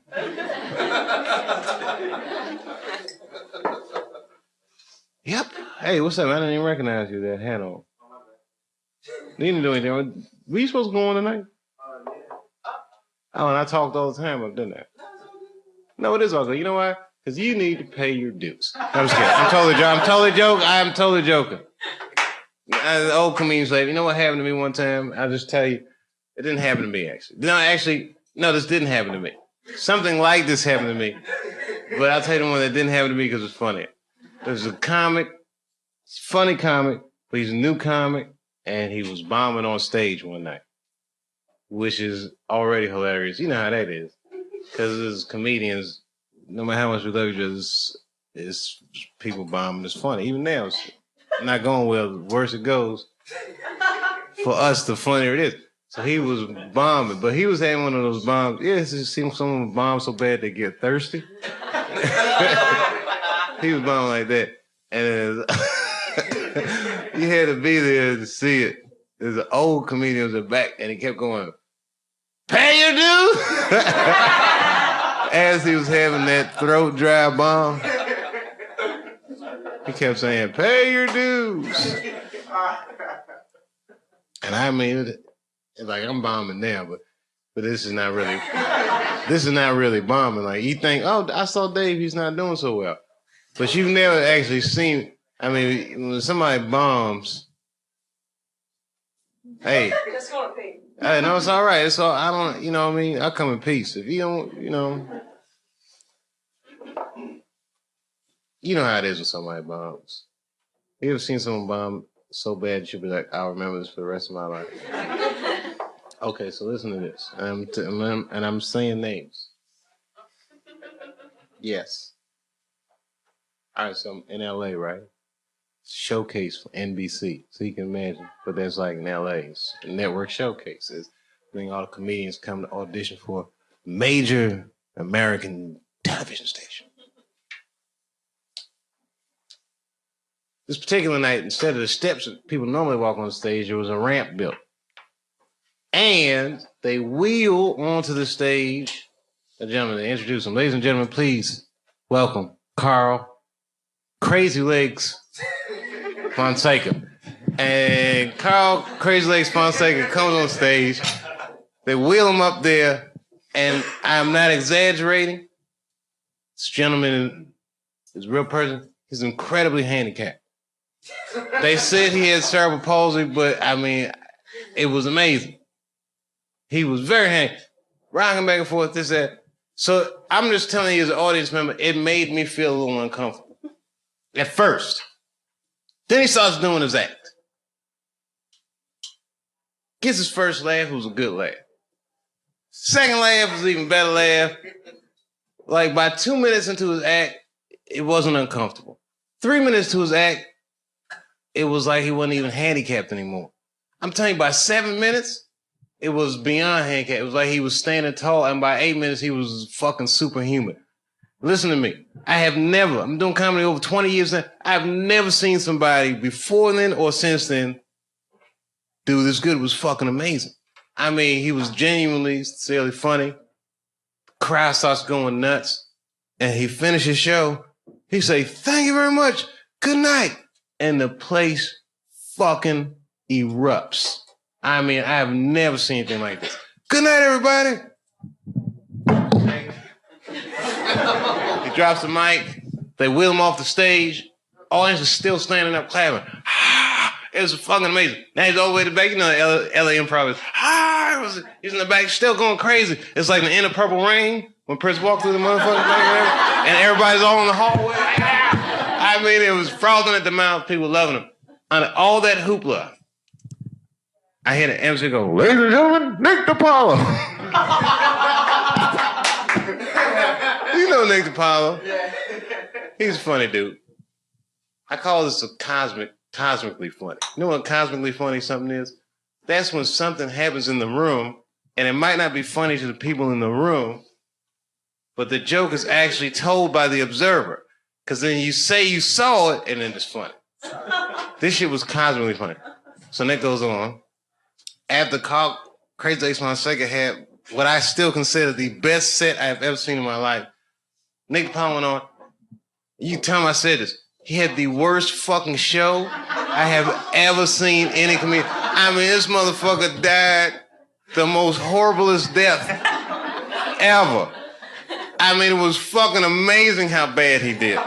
Yep. Hey, what's up? I didn't even recognize you with that hat on. You didn't do anything. Were you supposed to go on tonight? Oh, and I talked all the time, didn't I? No, it is all good. You know why? Because you need to pay your dues. I'm just kidding. I'm totally joking. The old comedian say, you know what happened to me one time? I'll just tell you. It didn't happen to me, actually. No, this didn't happen to me. Something like this happened to me. But I'll tell you the one that didn't happen to me because it's funny. There's a comic, funny comic, but he's a new comic, and he was bombing on stage one night, which is already hilarious. You know how that is. Because as comedians, no matter how much we love each other, it's people bombing. It's funny. Even now, it's not going well. The worse it goes, for us, the funnier it is. So he was bombing, but he was having one of those bombs. Yeah, it seems someone bomb so bad they get thirsty. He was bombing like that. And you had to be there to see it. There's an old comedian in the back, and he kept going, pay your dues! As he was having that throat dry bomb, he kept saying, pay your dues. And I mean, it's like I'm bombing now, but this is not really bombing. Like you think, oh, I saw Dave, he's not doing so well. But you've never actually seen, I mean, when somebody bombs, hey. Just go to pee. Hey, no, it's all right. It's all, I don't, you know what I mean? I come in peace. If you don't, you know how it is when somebody bombs. You ever seen someone bomb so bad you'll be like, I'll remember this for the rest of my life. Okay, so listen to this. And I'm saying names. Yes. All right, so I'm in LA, right? Showcase for NBC, so you can imagine. But that's like in LA. It's a network showcases. Bring all the comedians come to audition for a major American television station. This particular night, instead of the steps that people normally walk on stage, there was a ramp built. And they wheel onto the stage. The gentleman, they introduce him. Ladies and gentlemen, please welcome Carl Crazy Legs Fonseca. And Carl Crazy Legs Fonseca comes on stage. They wheel him up there, and I'm not exaggerating. This gentleman is a real person. He's incredibly handicapped. They said he had cerebral palsy, but I mean, it was amazing. He was very handy, rocking back and forth, this, that. So I'm just telling you as an audience member, it made me feel a little uncomfortable. At first. Then he starts doing his act. Gets his first laugh, it was a good laugh. Second laugh was an even better laugh. Like by 2 minutes into his act, it wasn't uncomfortable. 3 minutes to his act, it was like he wasn't even handicapped anymore. I'm telling you, by 7 minutes, it was beyond handicap. It was like he was standing tall, and by 8 minutes, he was fucking superhuman. Listen to me. I'm doing comedy over 20 years now. I've never seen somebody before then or since then do this good. It was fucking amazing. I mean, he was genuinely, sincerely funny. The crowd starts going nuts. And he finished his show. He say, thank you very much. Good night. And the place fucking erupts. I mean, I have never seen anything like this. Good night, everybody. He drops the mic. They wheel him off the stage. Audience is still standing up clapping. It was fucking amazing. Now he's all the way to the back. You know, LA Improv is, he's in the back still going crazy. It's like the end of Purple Rain when Prince walked through the motherfucking thing and everybody's all in the hallway. I mean, it was frothing at the mouth. People loving him. Under all that hoopla, I hear the MC go, "Ladies and gentlemen, Nick DiPaolo." You know Nick DiPaolo. He's a funny dude. I call this a cosmically funny. You know what cosmically funny something is? That's when something happens in the room, and it might not be funny to the people in the room, but the joke is actually told by the observer. Because then you say you saw it, and then it's funny. This shit was cosmically funny. So Nick goes on. After Crazy Ex Fonseca had what I still consider the best set I've ever seen in my life, Nick DiPaolo went on. You tell him I said this. He had the worst fucking show I have ever seen any comedian. I mean, this motherfucker died the most horriblest death ever. I mean, it was fucking amazing how bad he did.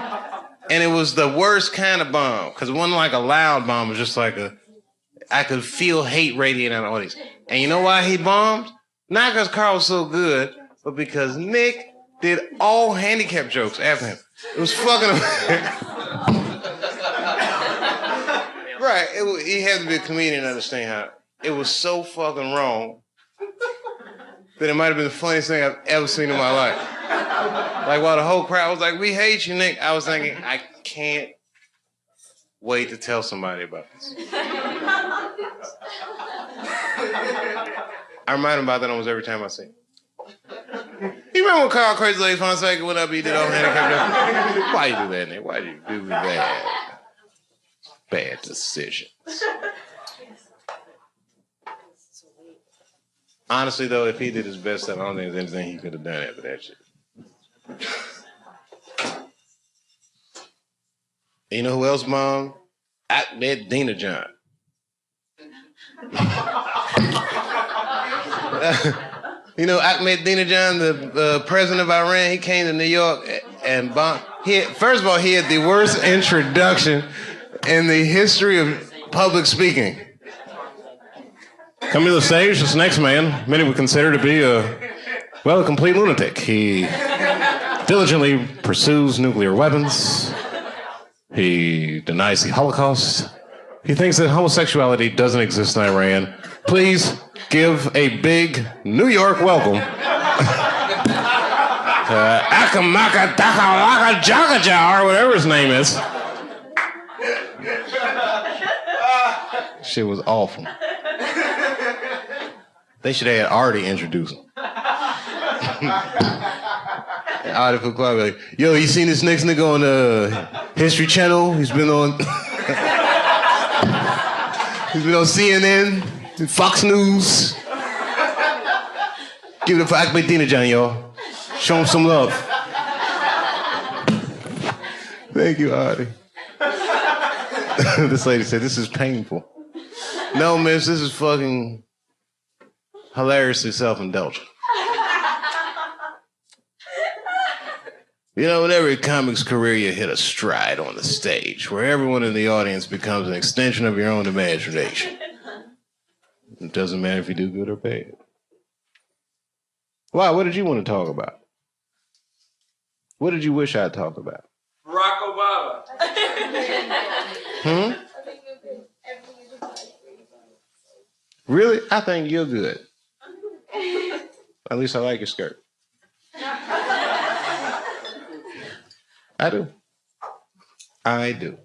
And it was the worst kind of bomb, because it wasn't like a loud bomb. It was just like I could feel hate radiating out of the audience. And you know why he bombed? Not because Carl was so good, but because Nick did all handicap jokes after him. It was fucking amazing. Right, he had to be a comedian to understand how it was so fucking wrong that it might have been the funniest thing I've ever seen in my life. Like while the whole crowd was like, "We hate you, Nick," I was thinking, I can't wait to tell somebody about this. I remind him about that almost every time I see him. You remember when Carl Crazy Legs Fonseca went up, he did all handicap? Why you do that, Nick? Why did you do that? Bad decisions. Honestly, though, if he did his best stuff, I don't think there's anything he could have done after that shit. You know who else bombed? Ahmed Dina-John. You know Ahmed Dina-John, the president of Iran, he came to New York and bombed. First of all, he had the worst introduction in the history of public speaking. Coming to the stage, this next man, many would consider to be a complete lunatic. He diligently pursues nuclear weapons. He denies the Holocaust. He thinks that homosexuality doesn't exist in Iran. Please give a big New York welcome. Akamaka Dakalaka Jagajar, or whatever his name is. Shit was awful. They should have already introduced him. Artie Fuqua be like, "Yo, you seen this next nigga on History Channel? He's been on CNN, Fox News. Give it up for Ahmed Dina-John, y'all. Show him some love." Thank you, Artie. This lady said, "This is painful." No, miss, this is fucking hilariously self-indulgent. You know, in every comic's career, you hit a stride on the stage where everyone in the audience becomes an extension of your own imagination. It doesn't matter if you do good or bad. Why? What did you want to talk about? What did you wish I'd talk about? Barack Obama. Really? I think you're good. At least I like your skirt. I do. I do.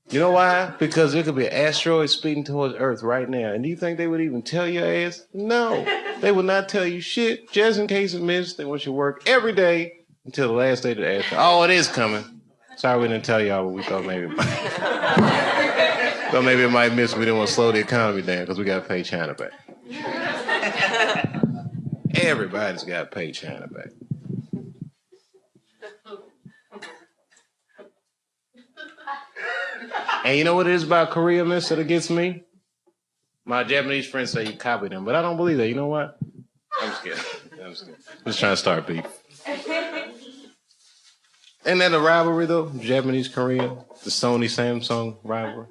You know why? Because there could be an asteroid speeding towards Earth right now. And do you think they would even tell your ass? No. They would not tell you shit. Just in case it missed, they want you to work every day until the last day of the asteroid. Oh, it is coming. Sorry we didn't tell y'all, but we thought maybe it might. Thought maybe it might miss. We didn't want to slow the economy down because we got to pay China back. Everybody's got to pay China back. And you know what it is about Korea, miss, that gets me? My Japanese friends say you copied them, but I don't believe that. You know what? I'm just kidding. I'm just trying to start beef. Isn't that a rivalry though? Japanese Korean, the Sony Samsung rivalry.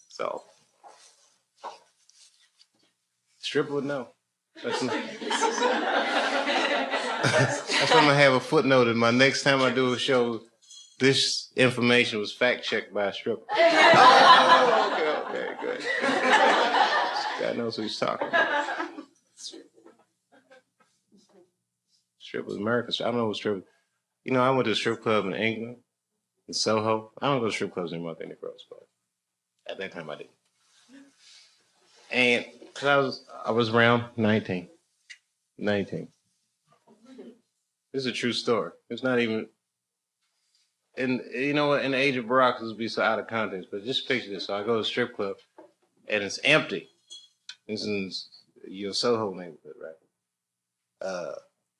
So, stripper would know. That's what I'm gonna have a footnote in my next time I do a show. This information was fact checked by a stripper. Oh, okay, good. God knows what he's talking about. Strippers, American. I don't know what strippers. You know, I went to a strip club in England, in Soho. I don't go to strip clubs anymore. I think they're gross, but at that time I didn't. And because I was around 19. This is a true story. It's not even. And you know what? In the age of Barack, this would be so out of context. But just picture this: so I go to a strip club, and it's empty. It's in your Soho neighborhood, right?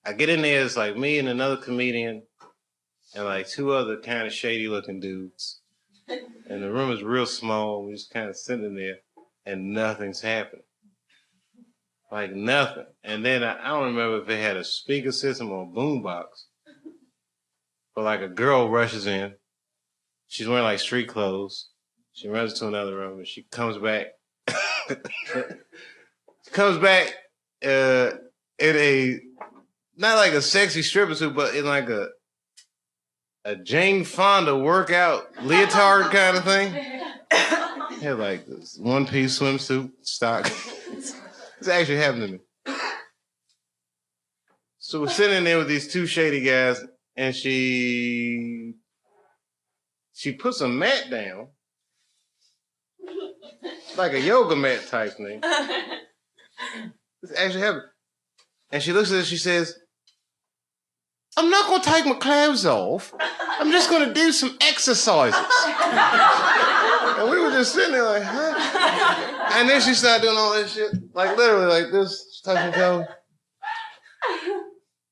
I get in there. It's like me and another comedian, and like two other kind of shady-looking dudes. And the room is real small. We're just kind of sitting there, and nothing's happening. Like nothing. And then I don't remember if it had a speaker system or a boombox. But like a girl rushes in. She's wearing like street clothes. She runs to another room and she comes back. In a, not like a sexy stripper suit, but in like a Jane Fonda workout leotard kind of thing. Had like this one-piece swimsuit stock. It's actually happening to me. So we're sitting in there with these two shady guys, and she puts a mat down, like a yoga mat type thing. It's actually happening. And she looks at us, she says, I'm not going to take my clothes off. I'm just going to do some exercises. And we were just sitting there like, huh? And then she started doing all this shit. Like literally like this, touching toes.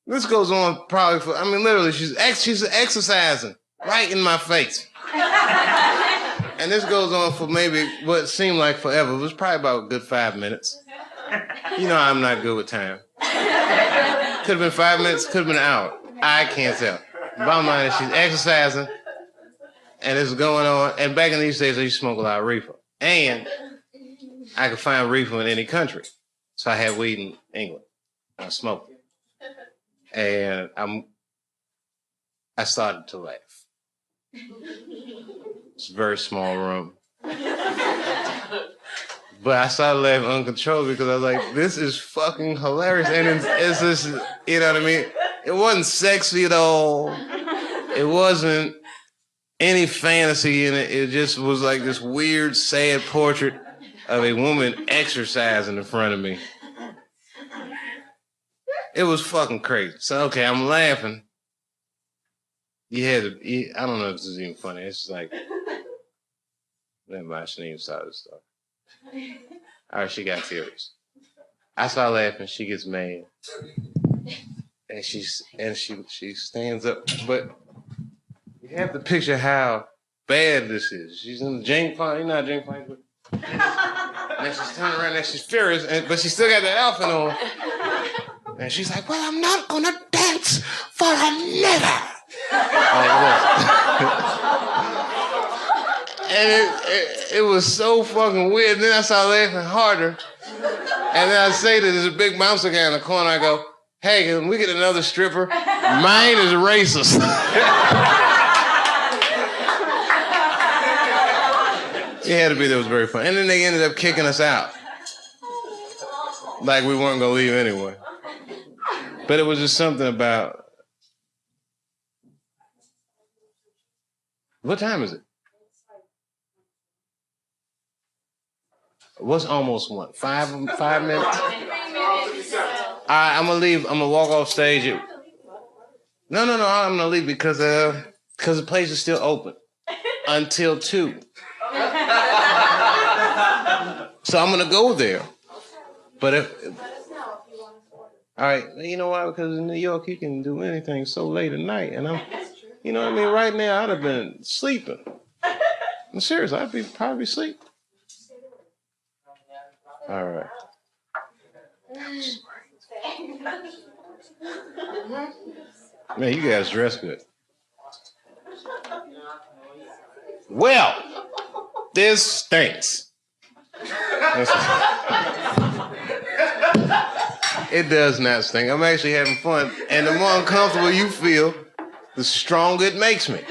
This goes on probably for, I mean literally, she's exercising right in my face. And this goes on for maybe what seemed like forever. It was probably about a good 5 minutes. You know I'm not good with time. Could have been 5 minutes, could have been an hour. I can't tell. Bottom line is she's exercising, and it's going on. And back in these days, I used to smoke a lot of reefer. And I could find reefer in any country. So I had weed in England. I smoked it. And I started to laugh. It's a very small room. But I started laughing uncontrollably because I was like, this is fucking hilarious. And it's just, you know what I mean? It wasn't sexy at all. It wasn't any fantasy in it. It just was like this weird, sad portrait of a woman exercising in front of me. It was fucking crazy. So, okay, I'm laughing. I don't know if this is even funny. It's just like, never mind, I shouldn't even start this stuff. All right, she got serious. I start laughing. She gets mad, and she stands up. But you have to picture how bad this is. She's in the Jane Fonda. You know how Jane Fonda. And then she's turning around and she's furious, but she still got the outfit on. And she's like, "Well, I'm not gonna dance for a nigger." And it was so fucking weird. And then I started laughing harder. And then I say that there's a big bouncer guy in the corner. I go, hey, can we get another stripper? Mine is racist. It had to be that was very fun. And then they ended up kicking us out. Like we weren't going to leave anyway. But it was just something about... What time is it? What's almost one? 5 minutes? All right, I'm gonna leave. I'm gonna walk off stage. No, I'm gonna leave because the place is still open until 2. So I'm gonna go there. But all right, you know why? Because in New York you can do anything so late at night, and you know what I mean. Right now I'd have been sleeping. I'm serious. I'd probably sleep. All right. Man, you guys dress good. Well, this stinks. It does not stink. I'm actually having fun. And the more uncomfortable you feel, the stronger it makes me.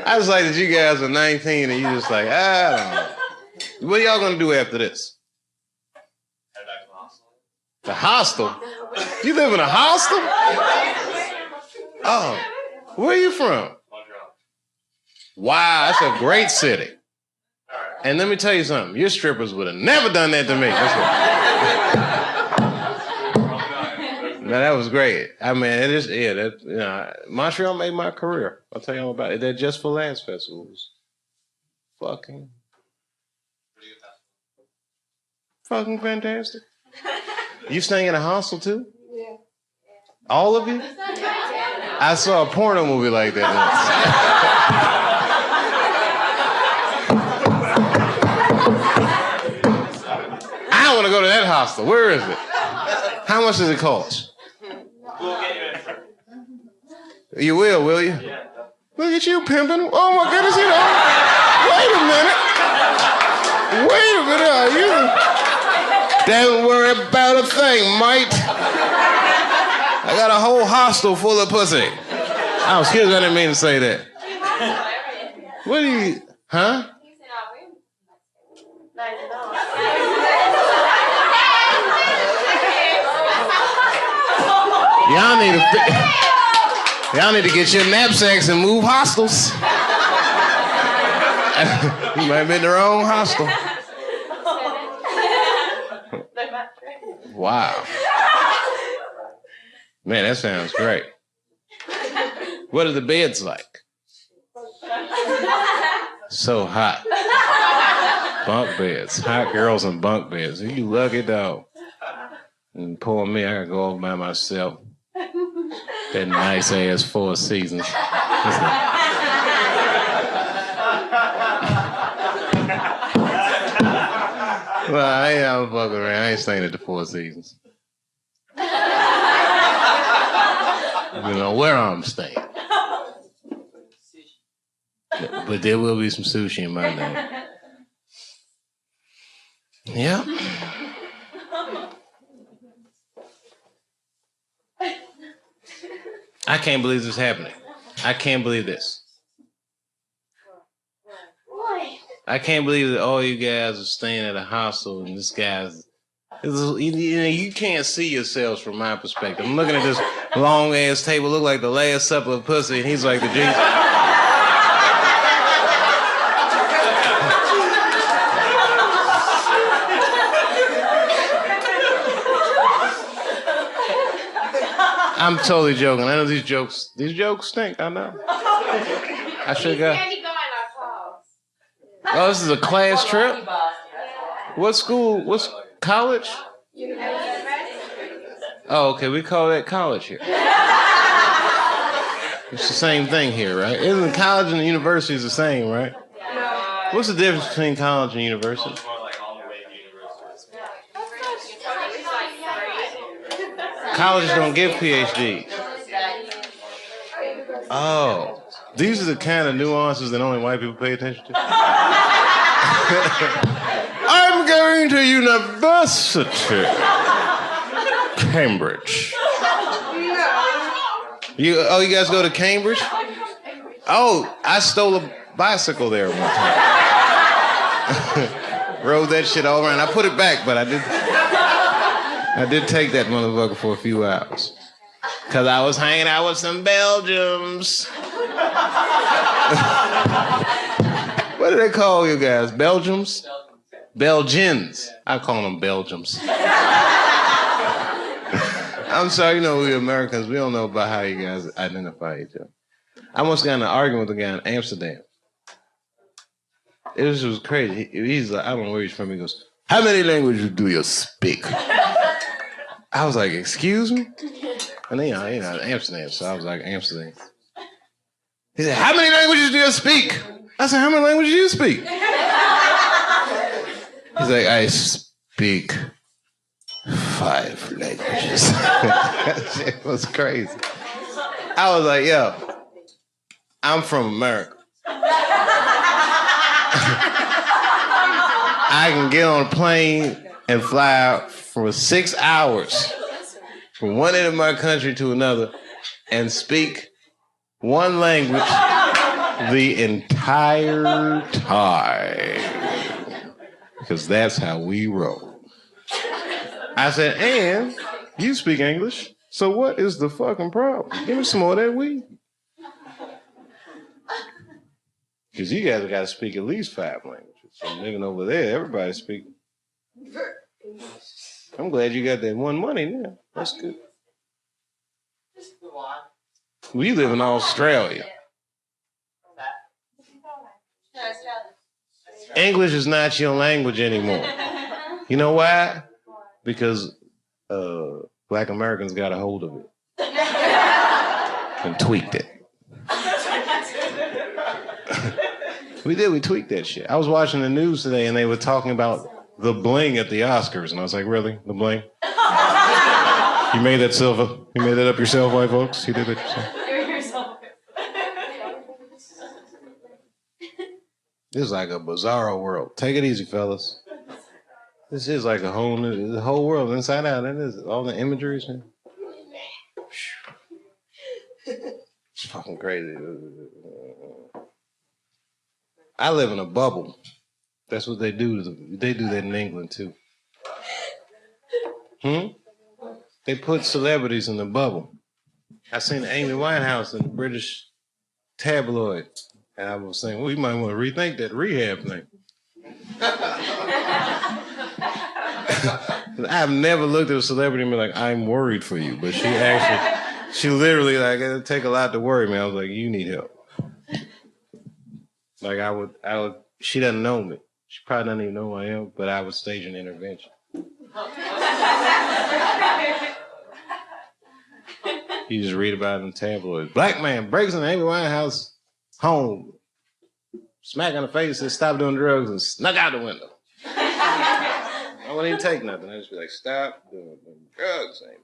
I was like that you guys are 19 and you just like, I don't know. What are y'all gonna do after this? Head back to the The hostel? You live in a hostel? Oh, where are you from? Montreal. Wow, that's a great city. And let me tell you something. Your strippers would have never done that to me. No, that was great. I mean, it is, yeah, that, you know, Montreal made my career. I'll tell you all about it. That Just for Laughs festival was fucking fantastic. You staying in a hostel too? Yeah. All of you? I saw a porno movie like that once. I want to go to that hostel. Where is it? How much does it cost? We'll get you in for it. You will you? Yeah. Look at you pimping. Oh my goodness, you know. Wait a minute. Are you? Don't worry about a thing, mate. I got a whole hostel full of pussy. Oh, excuse me, I didn't mean to say that. What do you, huh? Y'all need to get your knapsacks and move hostels. You might be in the wrong hostel. Wow. Man, that sounds great. What are the beds like? So hot. Bunk beds. Hot girls in bunk beds. You lucky dog. And poor me, I gotta go over by myself. That nice ass Four Seasons. Well, I ain't fucking around. I ain't staying at the Four Seasons. You know where I'm staying. But there will be some sushi in my name. Yeah. I can't believe this is happening. I can't believe this. I can't believe that all you guys are staying at a hostel and this guy's... You can't see yourselves from my perspective. I'm looking at this long-ass table, look like the Last Supper of pussy, and he's like the Jesus. I'm totally joking. I know these jokes stink, I know. I should go. Oh, this is a class trip? What school? What's college? Oh, okay. We call that college here. It's the same thing here, right? Isn't college and the university is the same, right? What's the difference between college and university? Colleges don't give PhDs. Oh. These are the kind of nuances that only white people pay attention to. I'm going to university. Cambridge. You guys go to Cambridge? Oh, I stole a bicycle there one time. Rode that shit all around. I put it back, but I did take that motherfucker for a few hours. Because I was hanging out with some Belgians. What do they call you guys? Belgians? Belgians. I call them Belgians. I'm sorry, you know, we Americans, we don't know about how you guys identify each other. I once got in an argument with a guy in Amsterdam. It was crazy. He's like, I don't know where he's from. He goes, how many languages do you speak? I was like, excuse me? And then, you know, Amsterdam, so I was like, Amsterdam. He said, how many languages do you speak? I said, how many languages do you speak? He's like, I speak 5 languages. That shit was crazy. I was like, yo, I'm from America. I can get on a plane and fly out for 6 hours from one end of my country to another and speak one language the entire time. Because that's how we roll. I said, and you speak English, so what is the fucking problem? Give me some more of that weed. Because you guys got to speak at least 5 languages. So living over there, everybody speaks. I'm glad you got that one money now. That's good. We live in Australia. English is not your language anymore. You know why? Because Black Americans got a hold of it and tweaked it. We tweaked that shit. I was watching the news today and they were talking about the bling at the Oscars, and I was like, really? The bling? You made that, Silva? You made that up yourself, white folks? You did it yourself? This is like a bizarro world. Take it easy, fellas. This is like the whole world inside out. That is all the imageries. It's fucking crazy. I live in a bubble. That's what they do. They do that in England too. They put celebrities in the bubble. I seen Amy Winehouse in the British tabloid. And I was saying, well, you might want to rethink that rehab thing. I've never looked at a celebrity and been like, I'm worried for you. But she literally, like, it'd take a lot to worry me. I was like, you need help. Like, I would, she doesn't know me. She probably doesn't even know who I am, but I would stage an intervention. You just read about it in tabloids. Black man breaks into Amy Winehouse home, smack on the face, says stop doing drugs, and snuck out the window. I wouldn't even take nothing. I'd just be like, stop doing drugs, Amy.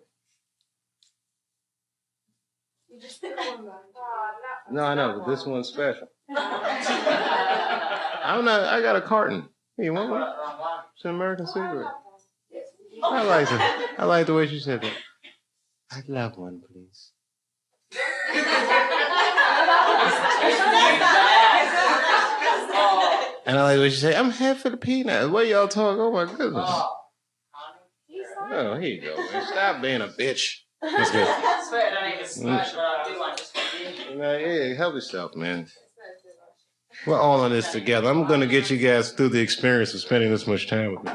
No, I know, but this one's special. I got a carton. Hey, you want one? It's an American cigarette. I like it. I like the way she said that. I'd love one, please. And I like the way she said, I'm half Filipino. What y'all talk? Oh my goodness. Oh, here you go, man. Stop being a bitch. That's good. Yeah, help yourself, man. We're all in this together. I'm going to get you guys through the experience of spending this much time with me.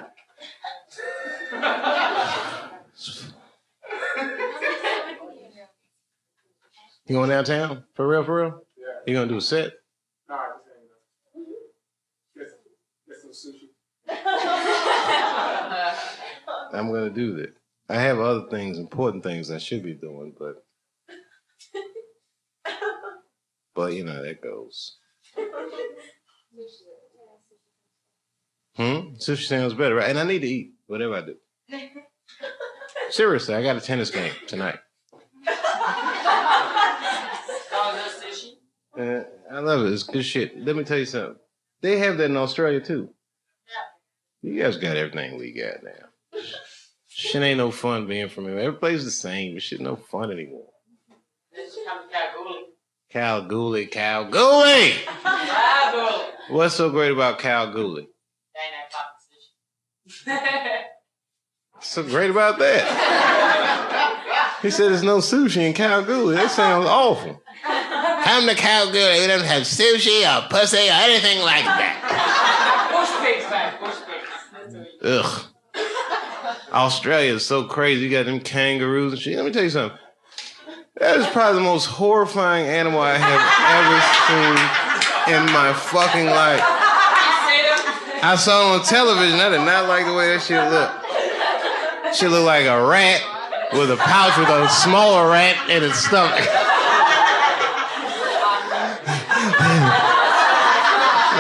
You going downtown? For real, for real? Yeah. You going to do a set? No, I'm just get some sushi. I'm going to do that. I have other things, important things I should be doing, but you know how that goes. Sushi sounds better, right? And I need to eat, whatever I do. Seriously, I got a tennis game tonight. I love it. It's good shit. Let me tell you something. They have that in Australia, too. You guys got everything we got now. Shit ain't no fun being from here. Every place is the same, but shit no fun anymore. Kalgoorlie. What's so great about Kalgoorlie? What's so great about that? He said there's no sushi in Kalgoorlie. That sounds awful. Come to Kalgoorlie. We don't have sushi or pussy or anything like that. Bush pigs. Ugh. Australia is so crazy. You got them kangaroos and shit. Let me tell you something. That is probably the most horrifying animal I have ever seen in my fucking life. I saw it on television. I did not like the way that shit looked. She looked like a rat with a pouch with a smaller rat in its stomach.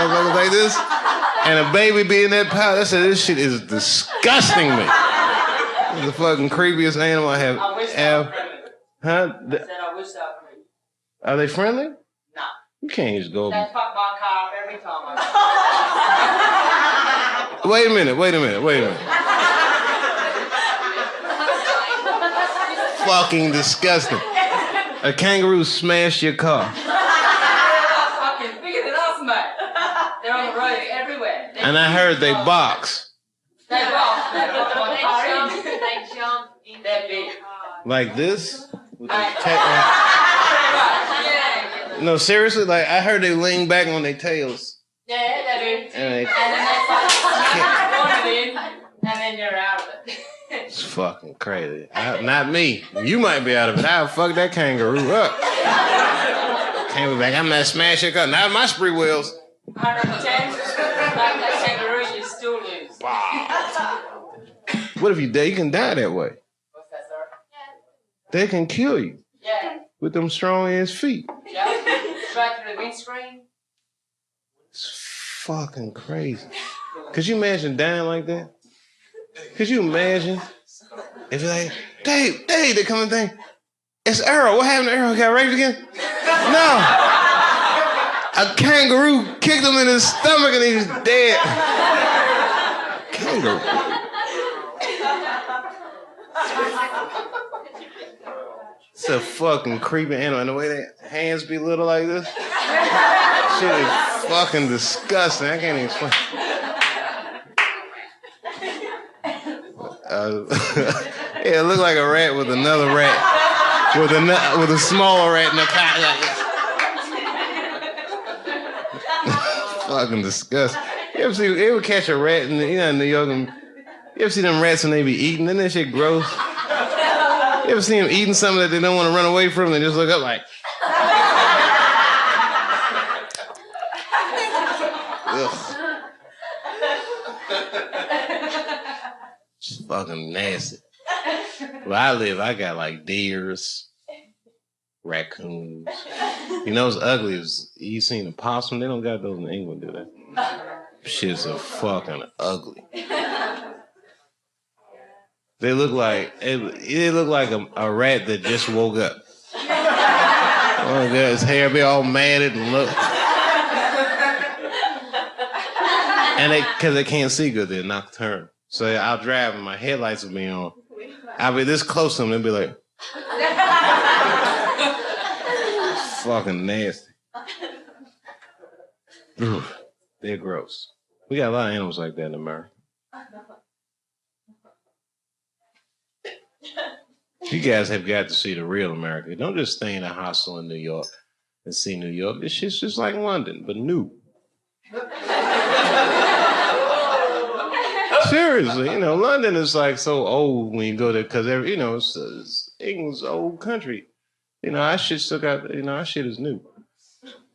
motherfuckers like this, and a baby be in that pouch. I said, this shit is disgusting me. It's the fucking creepiest animal I have. I wish they ever. were friendly. Huh? I said I wish they were friendly. Are they friendly? No. You can't just go. They fuck my car up every time I Wait a minute. Fucking disgusting. A kangaroo smashed your car. fucking bigger than us, mate. They're on the road everywhere. And I heard they box. They box. They box my car in. They jump in. They're big. Like this? With the Yeah. No, seriously, like I heard they lean back on their tails. Yeah, they do. And they, And then they fucking smack it in, and then you're out of it. it's fucking crazy. Not me. You might be out of it. I'll fuck that kangaroo up. Can't be back. I'm not smashing your car. Not my spree wheels. 110. That kangaroo, you still lose. Wow. What if you die? You can die that way. What's that, sir? They can kill you Yeah. with them strong ass feet. Yeah. Straight through the windscreen. It's fucking crazy. Could you imagine dying like that? Could you imagine if you're like, Dave, they come and think, it's Earl. What happened to Earl? He got raped again? No. A kangaroo kicked him in his stomach and he was dead. Kangaroo. It's a fucking creepy animal. And the way their hands be little like this, shit is fucking disgusting. I can't even explain. Yeah, it looked like a rat with another rat, with a smaller rat in the pouch. Fucking disgusting. You ever catch a rat in New York? And you ever see them rats when they be eating? Isn't that shit gross? You ever see them eating something that they don't want to run away from? They just look up like. Ugh. It's fucking nasty. Where I live, I got like deers, raccoons. You know what's ugly is you seen a possum? They don't got those in England, do they? Shit's a fucking ugly. They look like it look like a rat that just woke up. Oh, his hair be all matted and look. And because they can't see good, they're nocturnal. So I'll drive and my headlights will be on. I'll be this close to them, they'll be like, it's fucking nasty. They're gross. We got a lot of animals like that in America. You guys have got to see the real America. Don't just stay in a hostel in New York and see New York. This shit's just like London, but new. Seriously, London is like so old when you go there because it's England's old country. Our shit still got, our shit is new.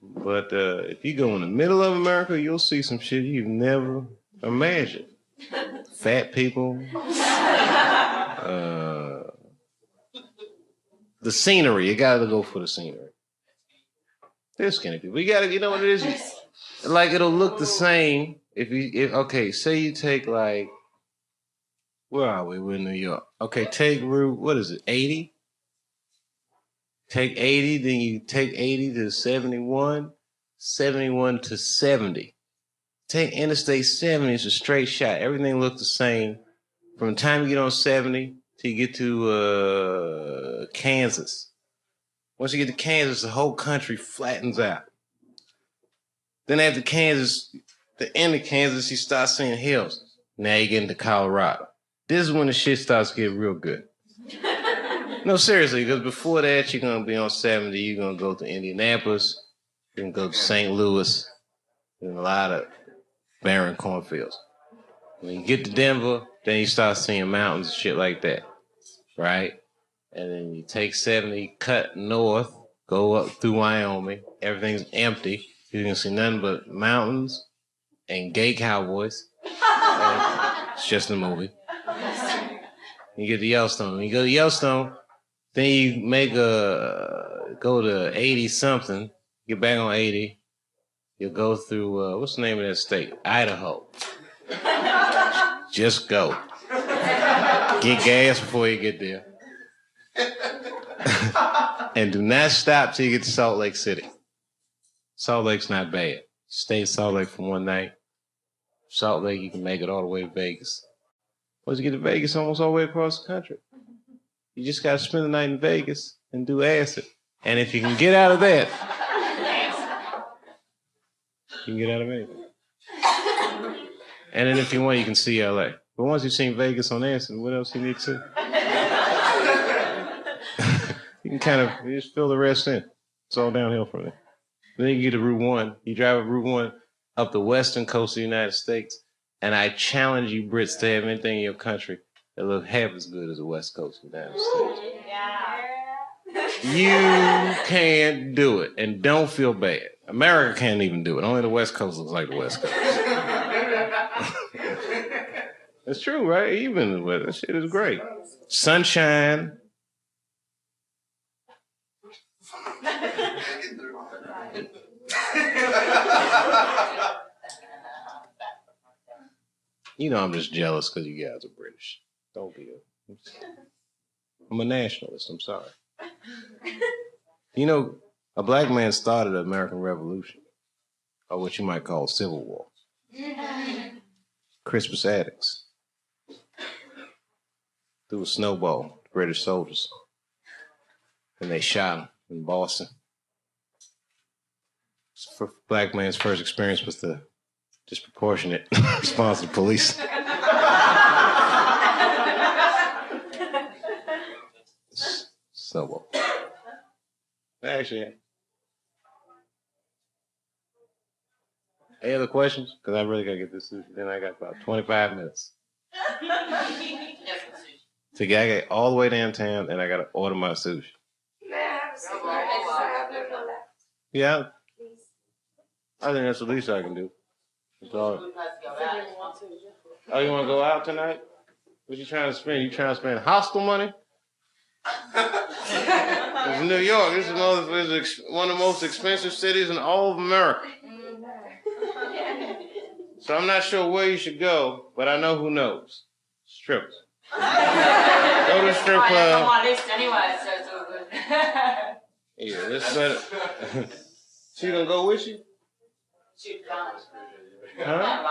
But if you go in the middle of America, you'll see some shit you've never imagined. Fat people. The scenery, you gotta go for the scenery. There's skinny people. You gotta, you know what it is? Like it'll look the same okay, say you take like, where are we? We're in New York. Okay, take Route, what is it, 80? Take 80, then you take 80 to 71, 71 to 70. Take Interstate 70, it's a straight shot. Everything looks the same. From the time you get on 70 till you get to Kansas. Once you get to Kansas, the whole country flattens out. Then after Kansas, the end of Kansas, you start seeing hills. Now you get into Colorado. This is when the shit starts to get real good. No, seriously, because before that, you're going to be on 70, you're going to go to Indianapolis, you're going to go to St. Louis, and a lot of barren cornfields. When you get to Denver, then you start seeing mountains and shit like that, right? And then you take 70, cut north, go up through Wyoming, everything's empty. You can see nothing but mountains and gay cowboys. It's just a movie. You get to Yellowstone. When you go to Yellowstone, then you go to 80 something, get back on 80, You'll go through, what's the name of that state? Idaho. Just go. Get gas before you get there. And do not stop till you get to Salt Lake City. Salt Lake's not bad. Stay in Salt Lake for one night. Salt Lake, you can make it all the way to Vegas. Once you get to Vegas, almost all the way across the country. You just got to spend the night in Vegas and do acid. And if you can get out of that, you can get out of anything. And then if you want, you can see LA. But once you've seen Vegas on acid, what else you need to see? You can you just fill the rest in. It's all downhill from there. Then you get to Route 1. You drive up Route 1 up the western coast of the United States, and I challenge you Brits to have anything in your country that look half as good as the west coast of the United States. You can't do it, and don't feel bad. America can't even do it. Only the west coast looks like the west coast. It's true, right? Even the weather, that shit is great. Sunshine. You know I'm just jealous because you guys are British. Don't be. I'm a nationalist. I'm sorry. You know, a black man started the American Revolution, or what you might call Civil War. Crispus Attucks threw a snowball at the British soldiers, and they shot him in Boston. For black man's first experience with the disproportionate response of the police. Snowball. Actually, any other questions? Because I really got to get this sushi. Then I got about 25 minutes. To get all the way downtown, and I got to order my sushi. Yeah. I think that's the least I can do. Oh, you want to go out tonight? What you trying to spend? You trying to spend hostel money? It's New York. This is one of the most expensive cities in all of America. So I'm not sure where you should go, but I know who knows. Strippers. Go to a strip club. On my list anyway, so it's all good. Yeah, this she gonna go with you? Huh?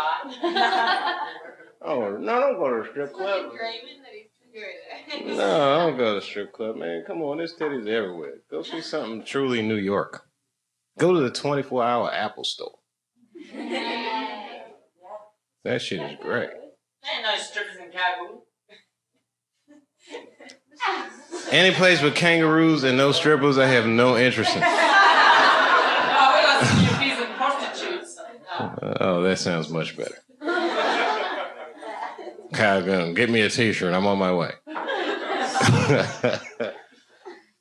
Oh, no, don't go to the strip club. No, I don't go to the strip club, man. Come on, there's titties everywhere. Go see something truly New York. Go to the 24-hour Apple store. That shit is great. Ain't no strippers in Kabul. Any place with kangaroos and no strippers, I have no interest in. Oh, we got some Europeans and prostitutes. Oh, that sounds much better. Calgoon, get me a t-shirt. I'm on my way.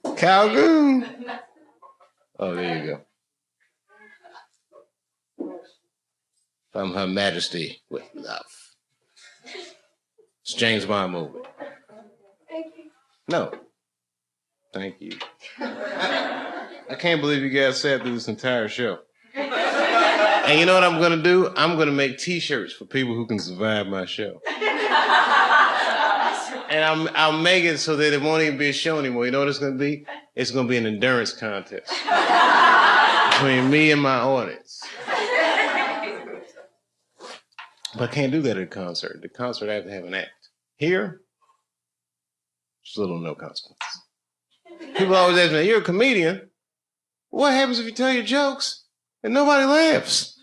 Calgoon. Oh, there you go. From Her Majesty with love. It's James Bond movie. Thank you. No. Thank you. I can't believe you guys sat through this entire show. And you know what I'm going to do? I'm going to make t-shirts for people who can survive my show. And I'll make it so that it won't even be a show anymore. You know what it's going to be? It's going to be an endurance contest between me and my audience. But I can't do that at a concert. The concert, I have to have an act. Here, just little no consequence. People always ask me, you're a comedian. What happens if you tell your jokes and nobody laughs?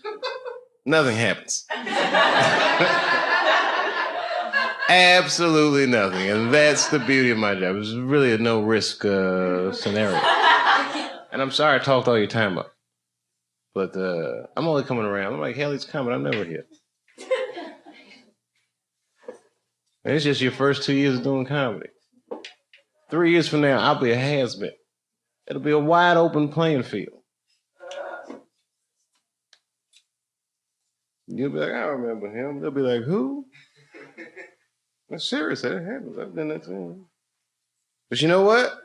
Nothing happens. Absolutely nothing. And that's the beauty of my job. It's really a no-risk scenario. And I'm sorry I talked all your time up. But I'm only coming around. I'm like, hell, he's coming. I'm never here. And it's just your first 2 years of doing comedy. 3 years from now, I'll be a has-been. It'll be a wide open playing field. You'll be like, I remember him. They'll be like, who? That's serious. That happens. I've done that too. But you know what?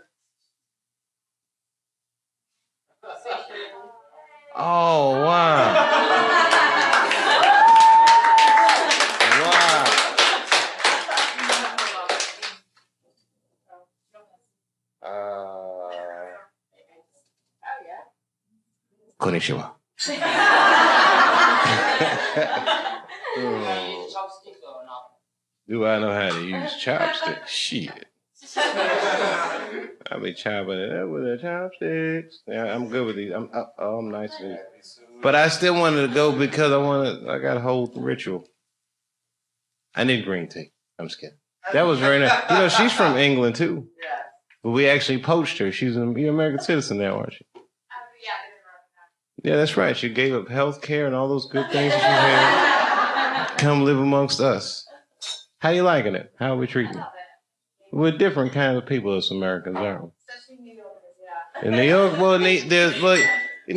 Oh, wow. Wow. Konnichiwa. Do I know how to use chopsticks? Shit. I be chopping it up with the chopsticks. Yeah, I'm good with these. I'm nice with these. But I still wanted to go because I got a whole ritual. I need green tea. I'm just kidding. That was very nice. You know, she's from England too. Yeah. But we actually poached her. She's an American citizen now, aren't she? Yeah, that's right. She gave up health care and all those good things that she had. Come live amongst us. How you liking it? How are we treating you? We're different kinds of people as Americans, aren't we? In New York, well, in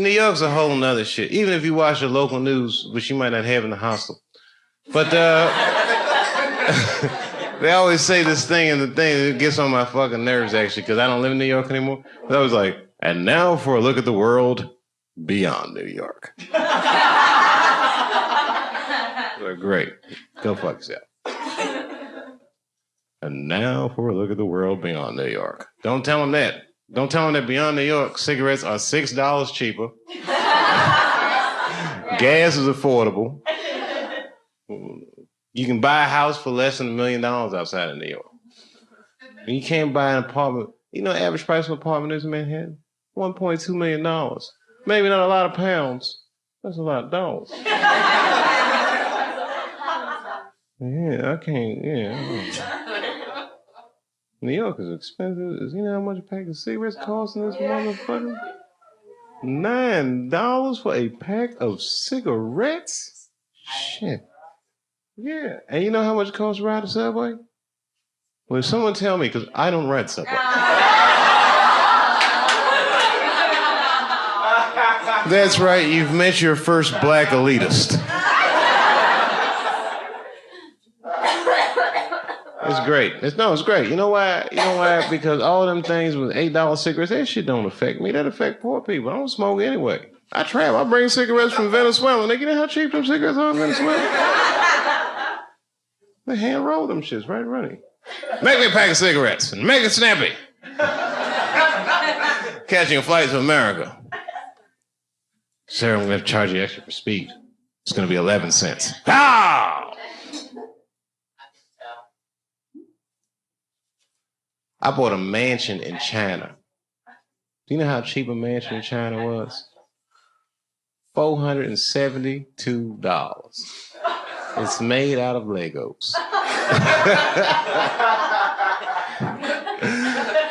New York's a whole nother shit. Even if you watch the local news, which you might not have in the hostel. But they always say this thing, and the thing that gets on my fucking nerves, actually, because I don't live in New York anymore. But I was like, and now for a look at the world beyond New York. They're great. Go fuck yourself. And now for a look at the world beyond New York. Don't tell them that. Don't tell them that beyond New York, cigarettes are $6 cheaper. Gas is affordable. You can buy a house for less than $1 million outside of New York. And you can't buy an apartment. You know, the average price of an apartment is in Manhattan? $1.2 million. Maybe not a lot of pounds. That's a lot of dollars. Yeah, I can't, yeah. New York is expensive. You know how much a pack of cigarettes costs in this motherfucker? $9 for a pack of cigarettes? Shit. Yeah. And you know how much it costs to ride the subway? Well, someone tell me, because I don't ride subway. That's right, you've met your first black elitist. It's great. It's great. You know why? Because all them things with $8 cigarettes, that shit don't affect me. That affect poor people. I don't smoke anyway. I travel. I bring cigarettes from Venezuela. Nigga, you know how cheap them cigarettes are in Venezuela? They hand roll them shits right running. Make me a pack of cigarettes and make it snappy. Catching a flight to America. Sir, I'm going to charge you extra for speed. It's going to be 11 cents. Ah! I bought a mansion in China. Do you know how cheap a mansion in China was? $472. It's made out of Legos.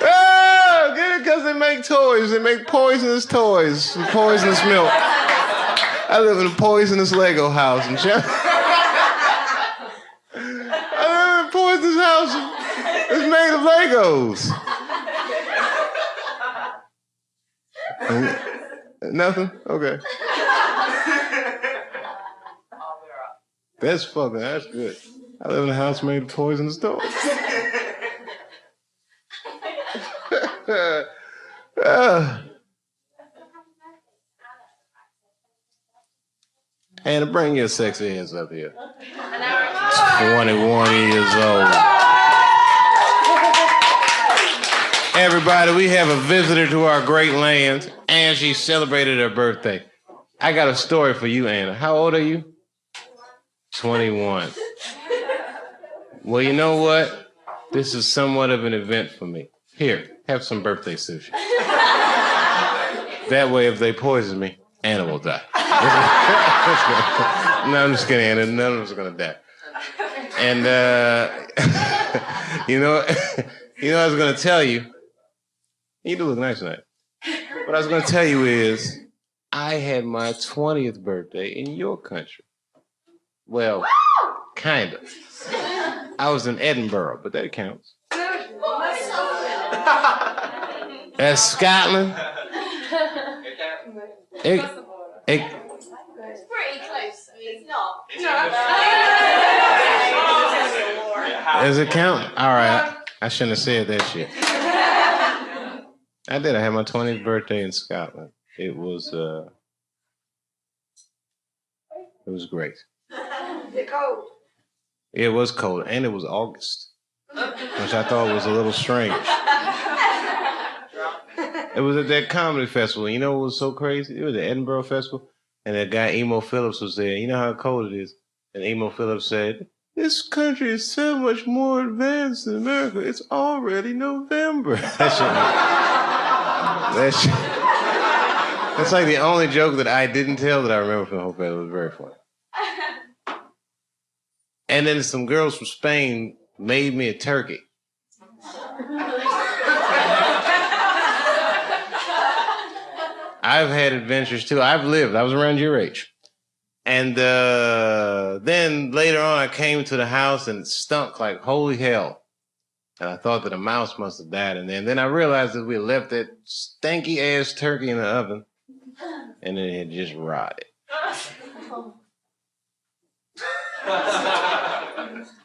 Oh, get it? Because they make toys. They make poisonous toys. Poisonous milk. I live in a poisonous Lego house in China. I live in a poisonous house. It's made of Legos. Nothing? Okay. That's good. I live in a house made of poisonous toys. Anna, bring your sexy ass up here. 21 years old. Everybody, we have a visitor to our great land, and she celebrated her birthday. I got a story for you, Anna. How old are you? 21. Well, you know what? This is somewhat of an event for me. Here, have some birthday sushi. That way, if they poison me, Anna will die. No, I'm just kidding, Anna. None of us are going to die. And, you know, I was going to tell you, you do look nice tonight. What I was going to tell you is, I had my 20th birthday in your country. Well, kind of. I was in Edinburgh, but that counts. That's Scotland. It's pretty close. It's not. Does it count? All right. I shouldn't have said that shit. I did. I had my 20th birthday in Scotland. It was It was great. It's cold. It was cold, and it was August, which I thought was a little strange. It was at that comedy festival. You know what was so crazy? It was the Edinburgh Festival, and that guy Emo Phillips was there. You know how cold it is? And Emo Phillips said, "This country is so much more advanced than America. It's already November." That's like the only joke that I didn't tell that I remember from the whole festival. It was very funny. And then some girls from Spain made me a turkey. I've had adventures too. I was around your age. And then later on, I came to the house and it stunk like holy hell. And I thought that a mouse must have died in there. And then I realized that we had left that stanky ass turkey in the oven and it had just rotted.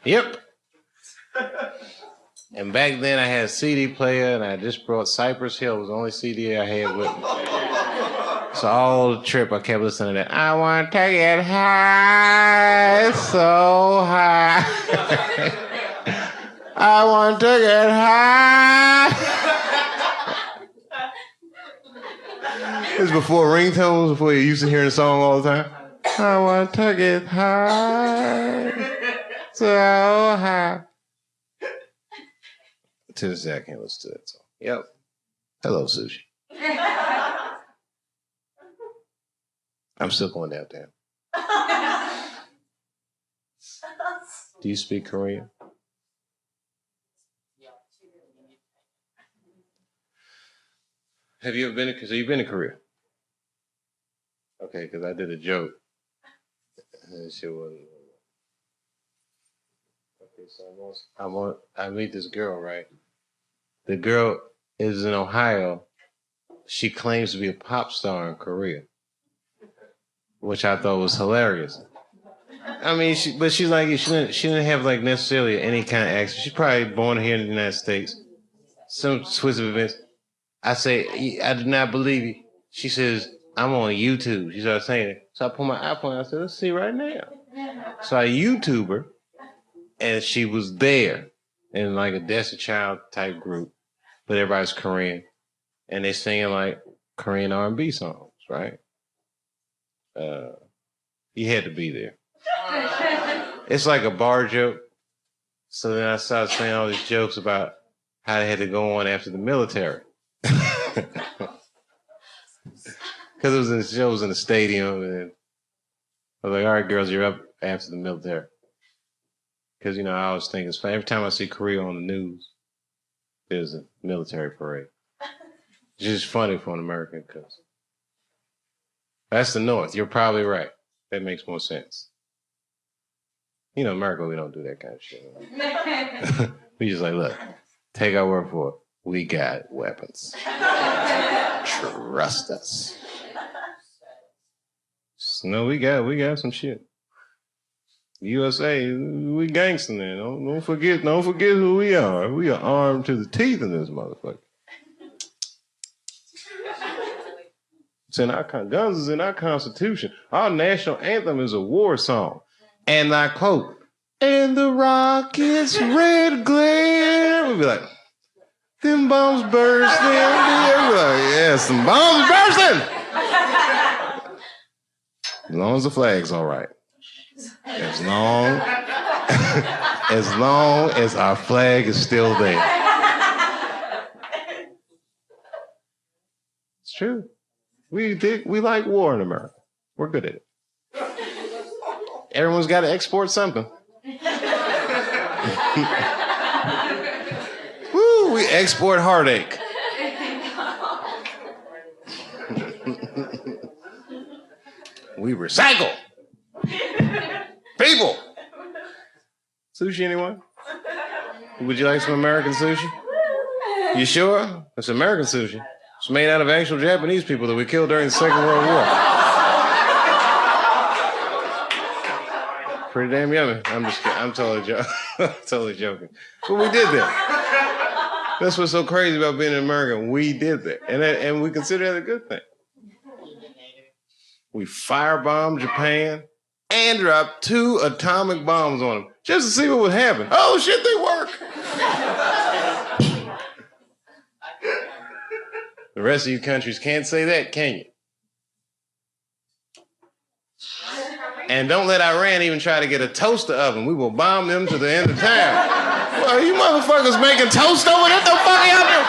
Yep. And back then I had a CD player and I just brought Cypress Hill. It was the only CD I had with me. So all the trip I kept listening to that. I want to get high, so high. I want to get high. This is before ringtones, before you used to hear the song all the time. I want to get high, so high. To this day, I can't listen to that song. Yep. Hello, Sushi. I'm still going downtown. Do you speak Korean? Have you ever been to, so you've been to Korea? Okay, because I did a joke. And that shit wasn't. Okay, so I meet this girl, right? The girl is in Ohio. She claims to be a pop star in Korea, which I thought was hilarious. I mean, but she's like, she didn't have like necessarily any kind of accent. She's probably born here in the United States. Some twist of events. I say, I do not believe you. She says, I'm on YouTube. She started saying it. So I pull my iPhone out. I said, let's see right now. So I YouTube her, and she was there in like a Destiny Child type group, but everybody's Korean, and they singing like Korean R&B songs, right? You had to be there. It's like a bar joke. So then I started saying all these jokes about how they had to go on after the military. Because it was in the stadium, and I was like, all right, girls, you're up after the military. Because, you know, I always think it's funny. Every time I see Korea on the news, there's a military parade. It's just funny for an American, because that's the North. You're probably right. That makes more sense. You know, America, we don't do that kind of shit. We just like, look, take our word for it. We got weapons. Trust us. No, we got some shit. USA, we gangsta now. Don't forget who we are. We are armed to the teeth in this motherfucker. It's in our guns is in our Constitution. Our national anthem is a war song, and I quote, "And the rockets red glare." We'll be like, "Them bombs bursting." We'll be like, "Yeah, some bombs bursting." As long as the flag's all right. As long as our flag is still there. It's true. We like war in America. We're good at it. Everyone's got to export something. Woo, we export heartache. We recycle. People. Sushi, anyone? Would you like some American sushi? You sure? It's American sushi. It's made out of actual Japanese people that we killed during the Second World War. Pretty damn yummy. I'm just kidding. I'm totally joking. But we did that. That's what's so crazy about being an American. We did that. And we consider that a good thing. We firebombed Japan. and dropped 2 atomic bombs on them just to see what would happen. Oh shit, they work. The rest of you countries can't say that, can you? And don't let Iran even try to get a toaster oven. We will bomb them to the end of time. Well, you motherfuckers making toast over there? What the fuck y'all doing?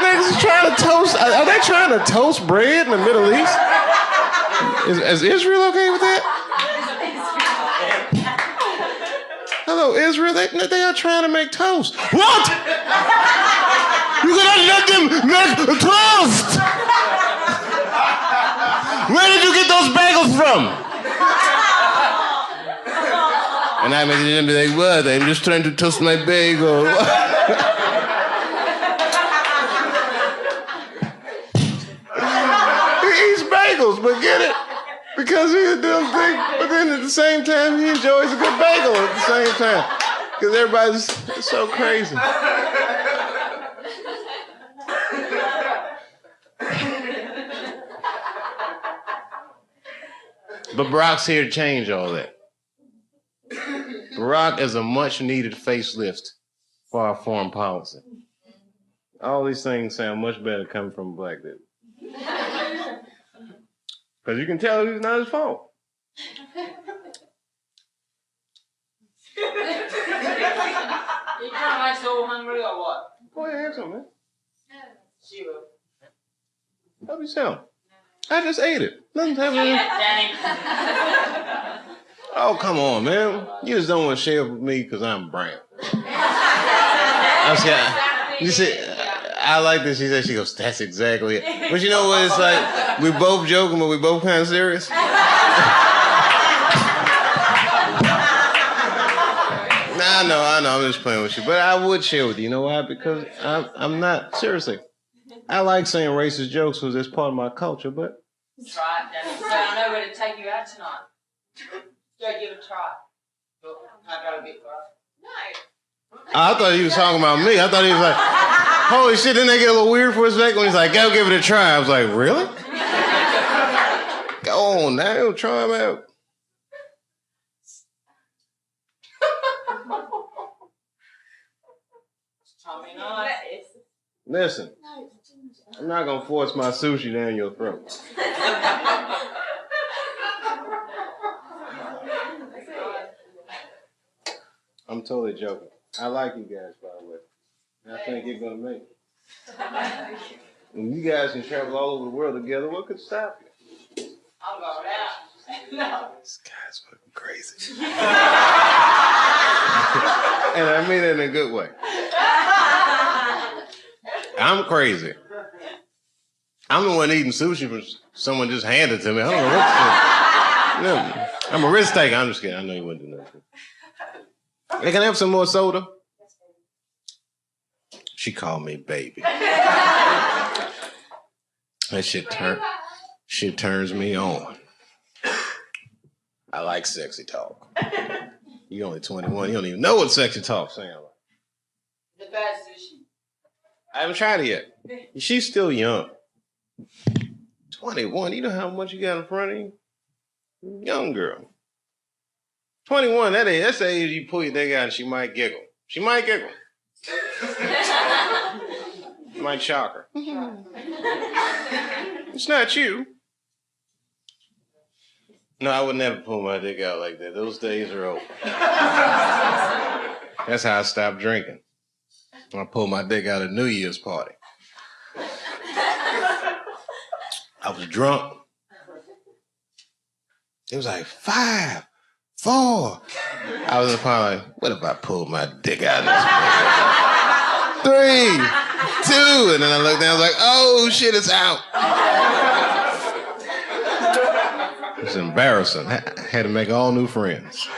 Niggas is trying to toast. Are they trying to toast bread in the Middle East? Is Israel okay with that? Hello, Israel. They are trying to make toast. What? You gonna let them make toast? Where did you get those bagels from? And I made them be like, what? I'm just trying to toast my bagel. He eats bagels, but get it? Because he's a dumb thing, but then at the same time, he enjoys a good bagel at the same time. Because everybody's so crazy. But Barack's here to change all that. Barack is a much-needed facelift for our foreign policy. All these things sound much better coming from a black dude. Because you can tell it's not his fault. You kind of like so hungry or what? Go ahead, have some, man. She will. Help yourself. I just ate it. Nothing's happening. Danny. Oh, come on, man. You just don't want to share with me because I'm brown. You see, I like this. She said, she goes, that's exactly it. But you know what? It's like, we both joking, but we both kind of serious. I know, I'm just playing with you. But I would share with you. You know why? Because I'm not, seriously. I like saying racist jokes because it's part of my culture, but... Try it, Danny. So I know where to take you out tonight. Go give it a try. Look, I got a bit for us. No. I thought he was talking about me. I thought he was like, holy shit, didn't they get a little weird for a second when he's like, go give it a try. I was like, really? Go on now, try him out. Tommy, nice. Listen, I'm not going to force my sushi down your throat. I'm totally joking. I like you guys, by the way. And I think you're going to make it. When you guys can travel all over the world together, what could stop you? I'm going out. No. This guy's fucking crazy. And I mean it in a good way. I'm crazy. I'm the one eating sushi for someone just handed it to me. I don't know what to say. I'm a risk taker. I'm just kidding. I know you wouldn't do nothing. Hey, can I have some more soda? She called me baby. That shit turns me on. I like sexy talk. You only 21. You don't even know what sexy talk sounds like. The bad sushi. I haven't tried it yet. She's still young. 21. You know how much you got in front of you? Young girl. 21. That's the age you pull your dick out and she might giggle. She might giggle. Might shock her. It's not you. No, I would never pull my dick out like that. Those days are over. That's how I stopped drinking. I pulled my dick out at New Year's party. I was drunk. It was like 5, 4. I was in the party like, what if I pulled my dick out of this? 3, 2, and then I looked down, I was like, oh shit, it's out. It's embarrassing. I had to make all new friends.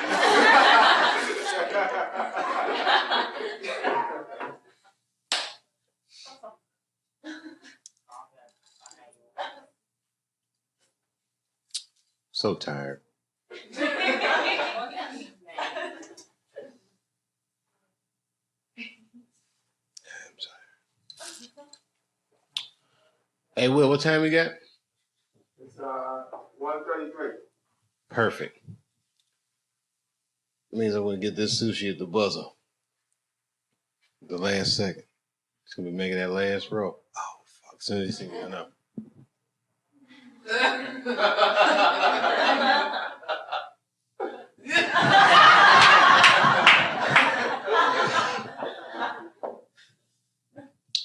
So tired. Hey, Will, what time you got? It's Perfect. It means I'm gonna get this sushi at the buzzer. The last second. It's gonna be making that last roll. Oh fuck. As soon as you see me, I know.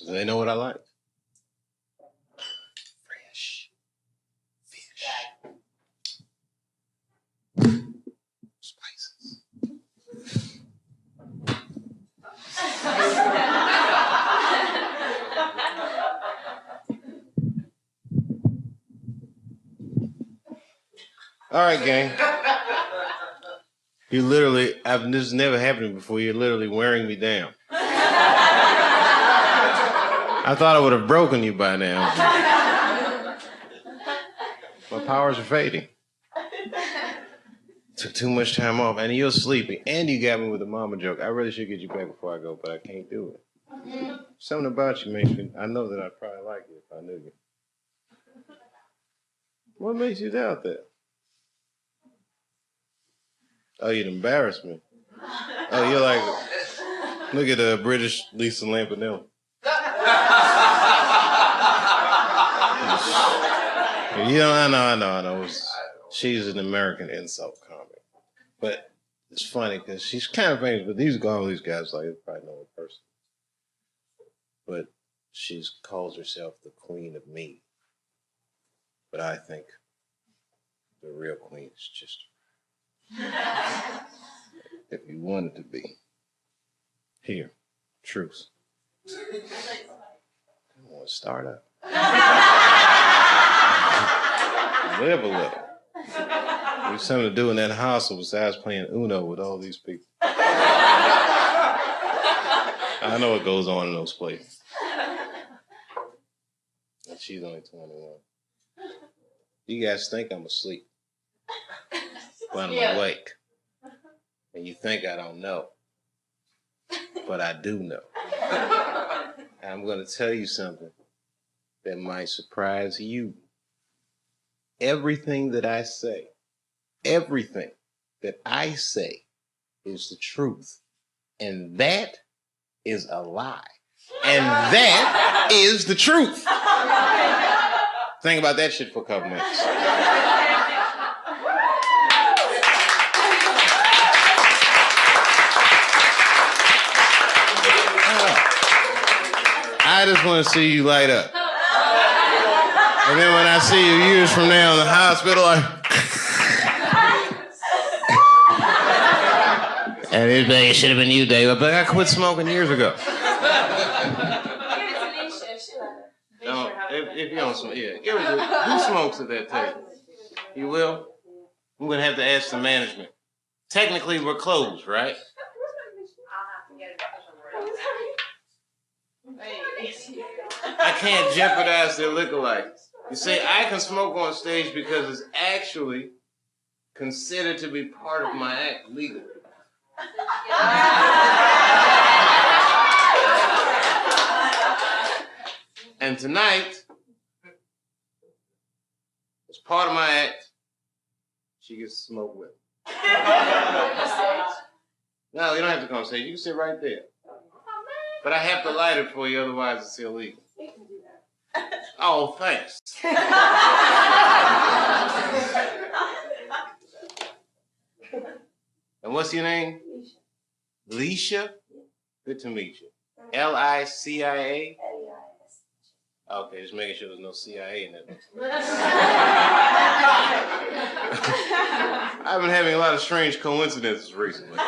They know what I like. Fresh fish. Spices. All right, gang. You literally, this has never happened before. You're literally wearing me down. I thought I would have broken you by now. My powers are fading. Took too much time off, and you're sleeping, and you got me with a mama joke. I really should get you back before I go, but I can't do it. Something about you makes me, I know that I'd probably like you if I knew you. What makes you doubt that? Oh, you'd embarrass me. Oh, you're like, look at the British Lisa Lampanelli. You know, I know. She's an American insult comic. But it's funny because she's kind of famous, but all these guys, like, they probably know her person. But she calls herself the queen of me. But I think the real queen is just if you wanted to be. Here, truce. I want to start up. Live a little. There's something to do in that hostel besides playing Uno with all these people. I know what goes on in those places. And she's only 21. You guys think I'm asleep. But I'm awake. And you think I don't know. But I do know. And I'm going to tell you something that might surprise you. Everything that I say is the truth. And that is a lie. And that is the truth. Think about that shit for a couple minutes. I just want to see you light up. And then when I see you years from now in the hospital, and it's like, it should have been you, Dave. But I quit smoking years ago. No, if you don't smoke, yeah. Give it to who smokes at that table? You will? I'm going to have to ask the management. Technically, we're closed, right? I can't jeopardize their liquor license. You see, I can smoke on stage because it's actually considered to be part of my act legally. And tonight, as part of my act, she gets to smoke with me. No, you don't have to come on stage. You can sit right there. But I have to light it for you, otherwise it's illegal. Oh, thanks. And what's your name? Leisha? Good to meet you. Licia? Okay, just making sure there's no CIA in it. I've been having a lot of strange coincidences recently.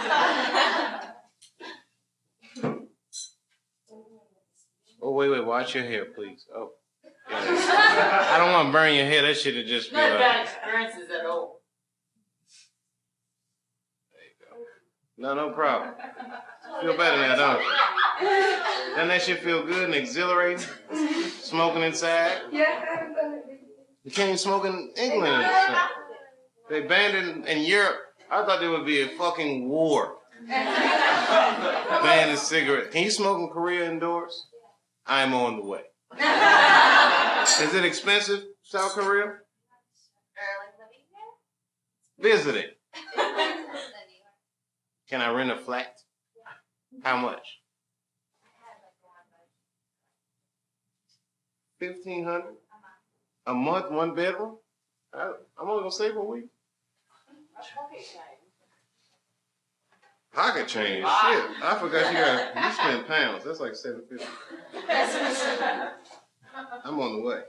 Oh, wait, watch your hair, please. Oh. Yeah. I don't want to burn your hair. That shit would just be Not bad experiences at all. There you go. No problem. Feel better now, don't you? Doesn't that shit feel good and exhilarating? Smoking inside? Yeah, I haven't done it. You can't even smoke in England. They banned it in Europe. I thought there would be a fucking war. Banning cigarettes. Can you smoke in Korea indoors? I'm on the way. Is it expensive, South Korea? Visiting. Can I rent a flat? How much? $1,500 a month, one bedroom. I'm only gonna stay for a week. Pocket change, shit. I forgot you spend pounds. That's like $750. I'm on the way.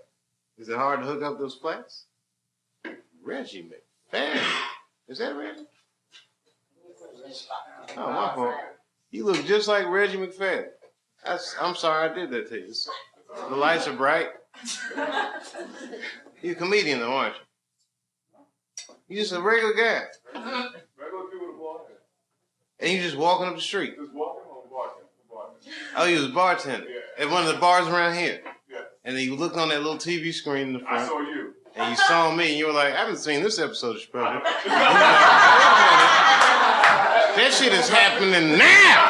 Is it hard to hook up those flats? Reggie McFadden. Is that Reggie? Oh, my fault. You look just like Reggie McFadden. I'm sorry I did that to you. The lights are bright. You're a comedian though, aren't you? You're just a regular guy. Regular dude with a ball head. And you just walking up the street. Just walking on bartender. Oh, you was a bartender Yeah. at one of the bars around here. Yeah. And then you looked on that little TV screen in the front. I saw you. And you saw me and you were like, I haven't seen this episode of Chappelle. That shit is happening now.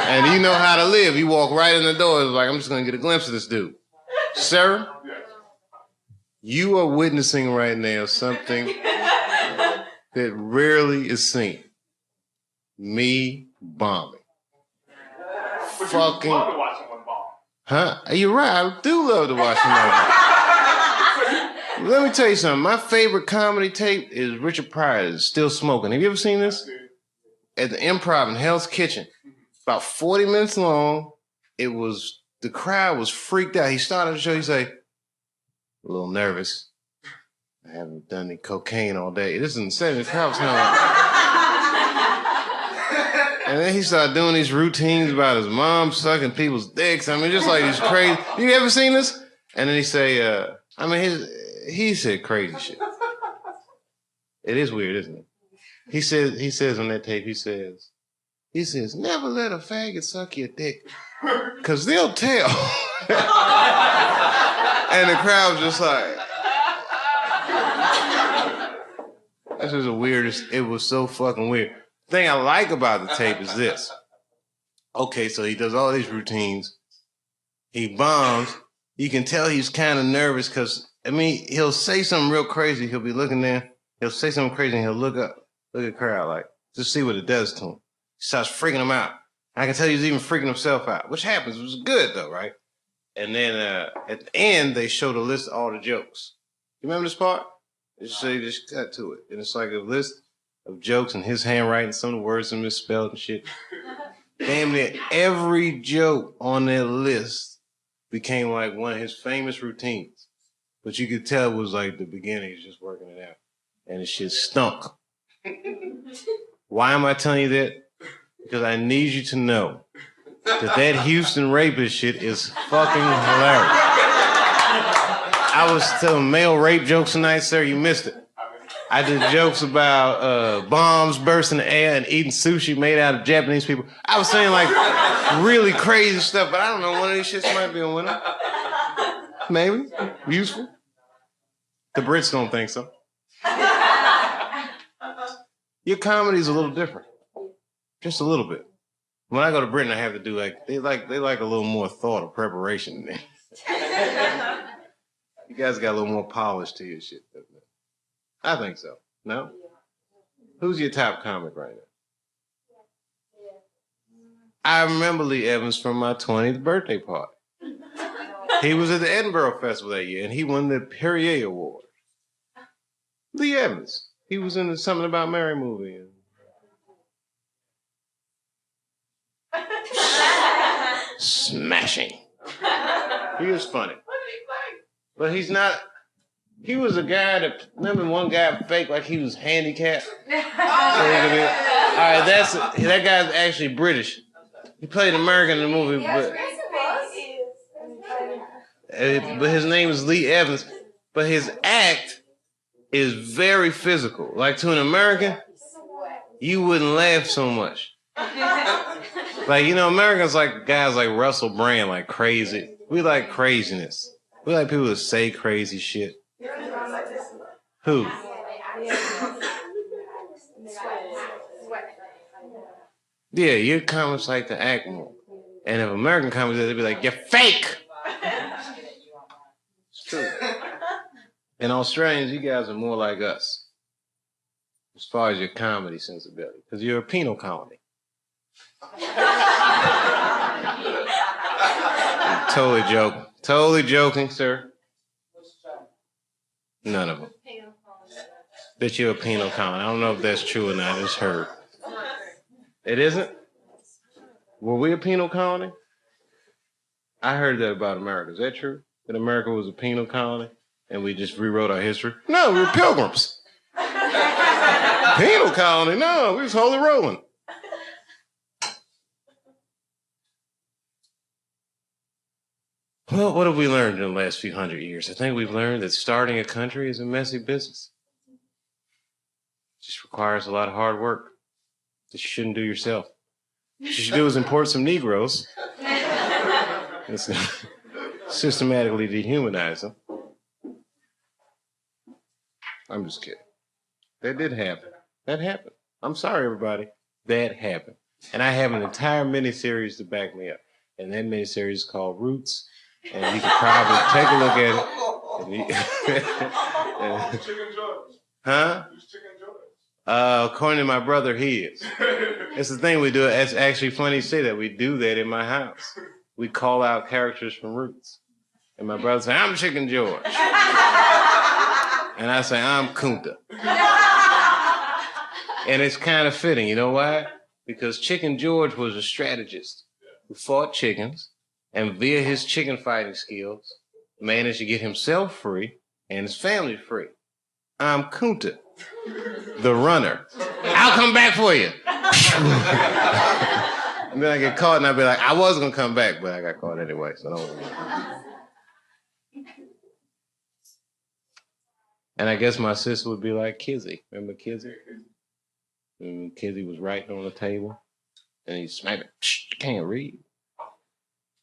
And you know how to live. You walk right in the door. It's like, I'm just going to get a glimpse of this dude. Sarah, you are witnessing right now something that rarely is seen. Me bombing. Fucking. You love to watch someone bomb. Huh? You're right. I do love to watch him. Let me tell you something. My favorite comedy tape is Richard Pryor's Still Smoking. Have you ever seen this? At the Improv in Hell's Kitchen. About 40 minutes long. The crowd was freaked out. He started the show. He say, a little nervous. I haven't done any cocaine all day. This is in the 70s. Crowd was and then he started doing these routines about his mom sucking people's dicks. I mean, just like these crazy. You ever seen this? And then he say, he said crazy shit. It is weird, isn't it? He says on that tape, he says, never let a faggot suck your dick, cause they'll tell. And the crowd's just like, this is the weirdest. It was so fucking weird. The thing I like about the tape is this. Okay, so he does all these routines. He bombs. You can tell he's kind of nervous because, he'll say something real crazy. He'll be looking there. He'll say something crazy and he'll look up, look at the crowd, like, just see what it does to him. He starts freaking him out. I can tell he's even freaking himself out, which happens. It was good, though, right? And then at the end, they show the list of all the jokes. You remember this part? They just cut to it. And it's like a list of jokes and his handwriting, some of the words are misspelled and shit. Damn near every joke on that list became like one of his famous routines. But you could tell it was like the beginning, he's just working it out. And the shit stunk. Why am I telling you that? Because I need you to know that Houston rapist shit is fucking hilarious. I was telling male rape jokes tonight, sir. You missed it. I did jokes about bombs bursting in the air and eating sushi made out of Japanese people. I was saying like really crazy stuff, but I don't know. One of these shits might be a winner. Maybe. Useful. The Brits don't think so. Your comedy's a little different. Just a little bit. When I go to Britain, I have to do they like a little more thought or preparation than me. You guys got a little more polish to your shit, doesn't it? I think so. No? Who's your top comic right now? I remember Lee Evans from my 20th birthday party. He was at the Edinburgh Festival that year, and he won the Perrier Award. Lee Evans. He was in the Something About Mary movie. Smashing. He was funny. But he's not. He was a guy that, remember one guy faked like he was handicapped? Alright, that guy's actually British. He played American in the movie, but his name is Lee Evans. But his act is very physical. Like to an American, you wouldn't laugh so much. Like, Americans like guys like Russell Brand, like crazy. We like craziness. We like people that say crazy shit. Who? Yeah, your comics like to act more. And if American comics, they'd be like, you're fake! It's true. And Australians, you guys are more like us as far as your comedy sensibility, because you're a penal colony. Totally joking. Totally joking, sir. None of them. That you're a penal colony. I don't know if that's true or not. I just heard. It isn't? Were we a penal colony? I heard that about America. Is that true? That America was a penal colony and we just rewrote our history? No, we were pilgrims. Penal colony? No, we was holy rolling. Well, what have we learned in the last few hundred years? I think we've learned that starting a country is a messy business. It just requires a lot of hard work that you shouldn't do yourself. What you should do is import some Negroes and systematically dehumanize them. I'm just kidding. That did happen. That happened. I'm sorry, everybody. That happened. And I have an entire miniseries to back me up. And that miniseries is called Roots. And you can probably take a look at it. Chicken George. Huh? Who's Chicken George? According to my brother, he is. It's the thing we do. It's actually funny you say that. We do that in my house. We call out characters from Roots. And my brother says, I'm Chicken George. And I say, I'm Kunta. And it's kind of fitting. You know why? Because Chicken George was a strategist who fought chickens and via his chicken fighting skills managed to get himself free and his family free. I'm Kunta, the runner. I'll come back for you. And then I get caught and I'll be like, I was going to come back, but I got caught anyway, so don't worry. And I guess my sister would be like Kizzy. Remember Kizzy? And Kizzy was writing on the table and he smacked it. Shh, you can't read.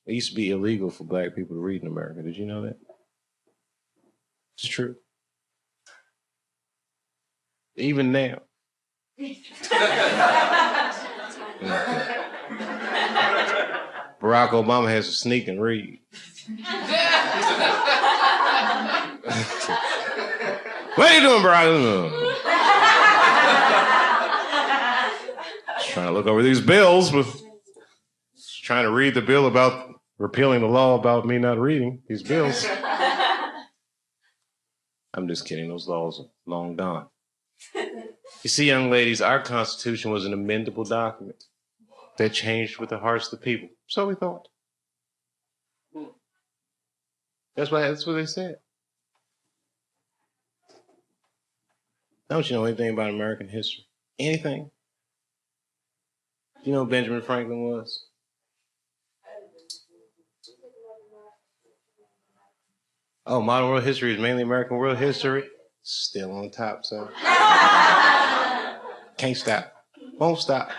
It used to be illegal for black people to read in America. Did you know that? It's true. Even now. Barack Obama has to sneak and read. What are you doing, Barack? Just trying to look over these bills, but just trying to read the bill about repealing the law about me not reading these bills. I'm just kidding. Those laws are long gone. You see, young ladies, our Constitution was an amendable document that changed with the hearts of the people. So we thought. That's what they said. Don't you know anything about American history? Anything? Do you know who Benjamin Franklin was? Oh, modern world history is mainly American world history. Still on top, son. Can't stop. Won't stop.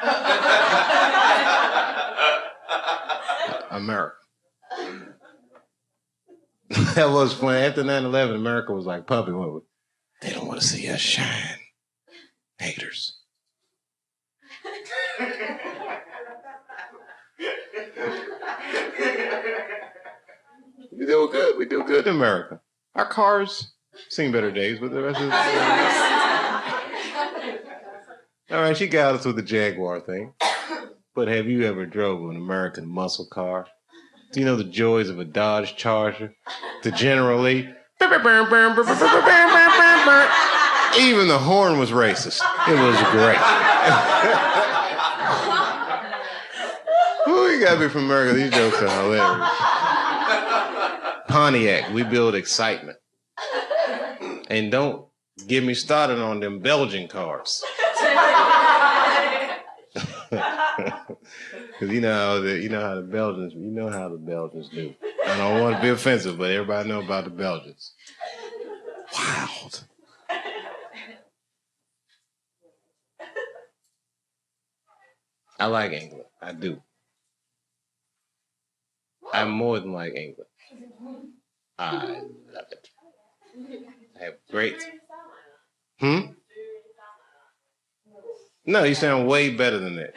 America. That was funny. After 9/11, America was like puppy. They don't want to see us shine. Haters. We do good. We do good in America. Our cars seen better days, but the rest of all right, she got us with the Jaguar thing. But have you ever drove an American muscle car? Do you know the joys of a Dodge Charger? The General Lee? Even the horn was racist. It was great. Ooh, you gotta be from America. These jokes are hilarious. Pontiac, we build excitement. And don't get me started on them Belgian cars. Because you know how the Belgians do. I don't want to be offensive, but everybody know about the Belgians. Wild. I like England. I do. I more than like England. I love it. I have great. No, you sound way better than that.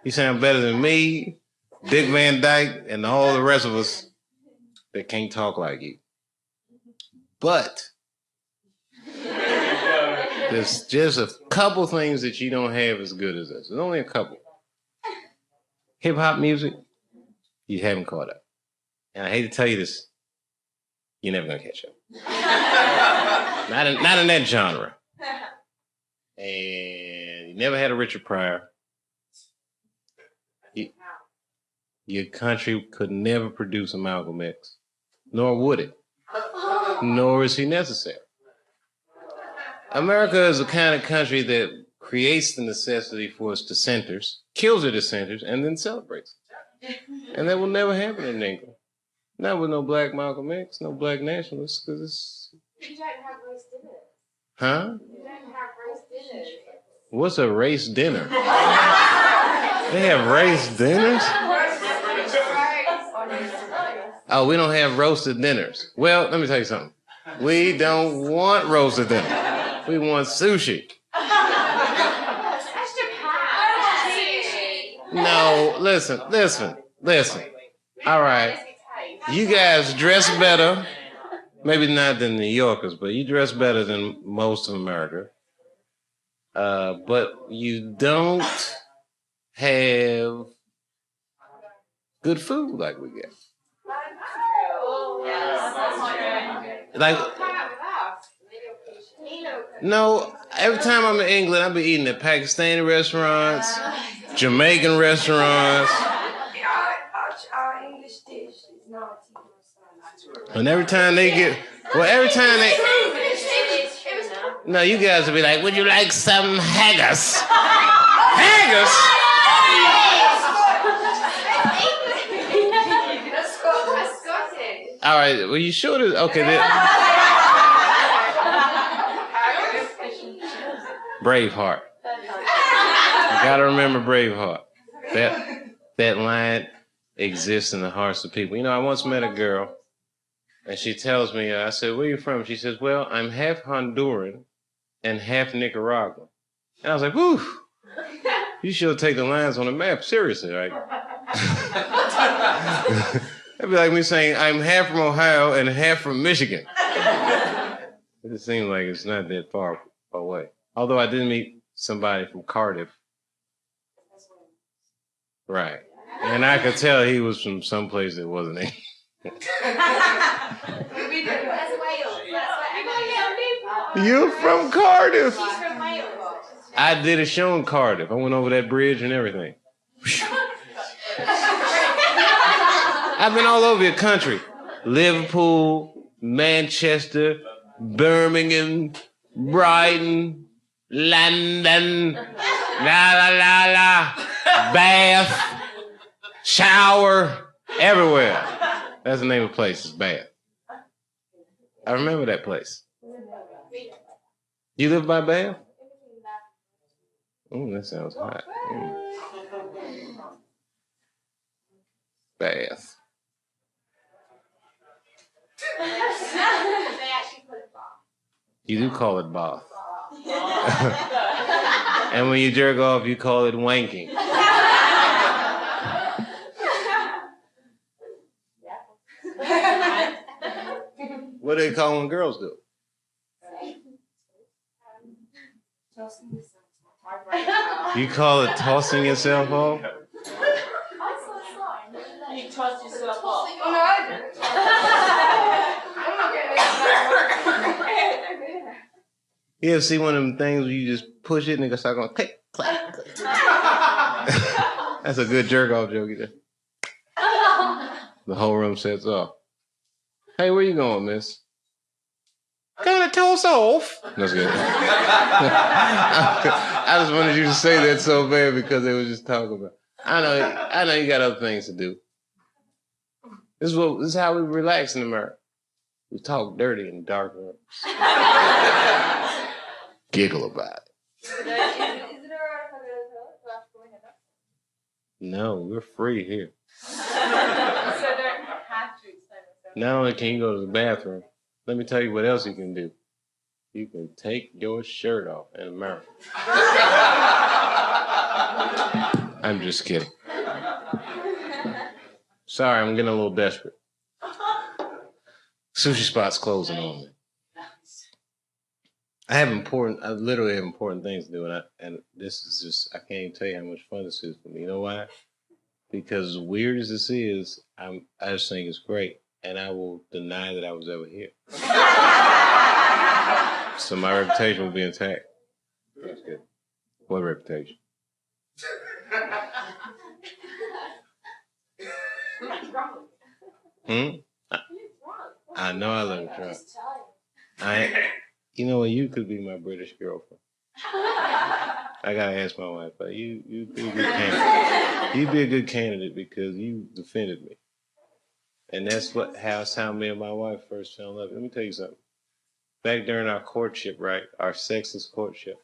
You sound better than me, Dick Van Dyke, and all the rest of us that can't talk like you. But There's just a couple things that you don't have as good as us. There's only a couple. Hip hop music, you haven't caught up. And I hate to tell you this, you're never gonna catch up. Not in that genre. And you never had a Richard Pryor. Your country could never produce a Malcolm X, nor would it. Nor is he necessary. America is the kind of country that creates the necessity for its dissenters, kills the dissenters, and then celebrates. And that will never happen in England. Not with no black Malcolm X, no black nationalists, because it's... You don't have roast dinners. Huh? You don't have roast dinners. What's a race dinner? They have race dinners? Oh, we don't have roasted dinners. Well, let me tell you something. We don't want roasted dinner. We want sushi. No, listen. All right. You guys dress better. Maybe not than New Yorkers, but you dress better than most of America. But you don't have good food like we get. Like, no, every time I'm in England, I be eating at Pakistani restaurants, Jamaican restaurants. Our English dish is not. And every time they get, no, you guys will be like, would you like some haggis? Haggis? All right, well, you sure that, okay, Braveheart. You gotta remember Braveheart. That line exists in the hearts of people. You know, I once met a girl, and she tells me, I said, where are you from? She says, well, I'm half Honduran and half Nicaraguan. And I was like, whew, you should take the lines on the map seriously, right? That'd be like me saying, I'm half from Ohio and half from Michigan. It just seems like it's not that far away. Although I did meet somebody from Cardiff. Right. And I could tell he was from someplace that wasn't England. You're from Cardiff. He's from Wales. I did a show in Cardiff. I went over that bridge and everything. I've been all over your country. Liverpool, Manchester, Birmingham, Brighton, London, Bath, Shower, everywhere. That's the name of the place, it's Bath. I remember that place. You live by Bath? Oh, that sounds hot. Bath. You do call it bath. And when you jerk off, you call it wanking. What do they call when girls do? You call it tossing yourself off? You toss yourself off. Oh, no, I didn't. I'm not getting it. You ever see one of them things where you just push it and it start going click, clack, click. That's a good jerk off joke there. The whole room sets off. Hey, where you going, miss? Gonna toss off. That's good. I just wanted you to say that so bad because they were just talking about. I know you got other things to do. This is how we relax in America. We talk dirty in dark rooms. Giggle about it. Is it alright if I go to the toilet after going in? No, we're free here. So don't have to explain myself. Not only can you go to the bathroom, let me tell you what else you can do. You can take your shirt off in America. I'm just kidding. Sorry, I'm getting a little desperate. Sushi spot's closing on me. I literally have important things to do, and this is just, I can't even tell you how much fun this is for me. You know why? Because as weird as this is, I just think it's great, and I will deny that I was ever here. So my reputation will be intact. That's good. What reputation? I know I look drunk. You know what? You could be my British girlfriend. I gotta ask my wife, but you'd be a good candidate. You'd be a good candidate because you defended me, and that's how me and my wife first fell in love. Let me tell you something. Back during our courtship, right, our sexless courtship,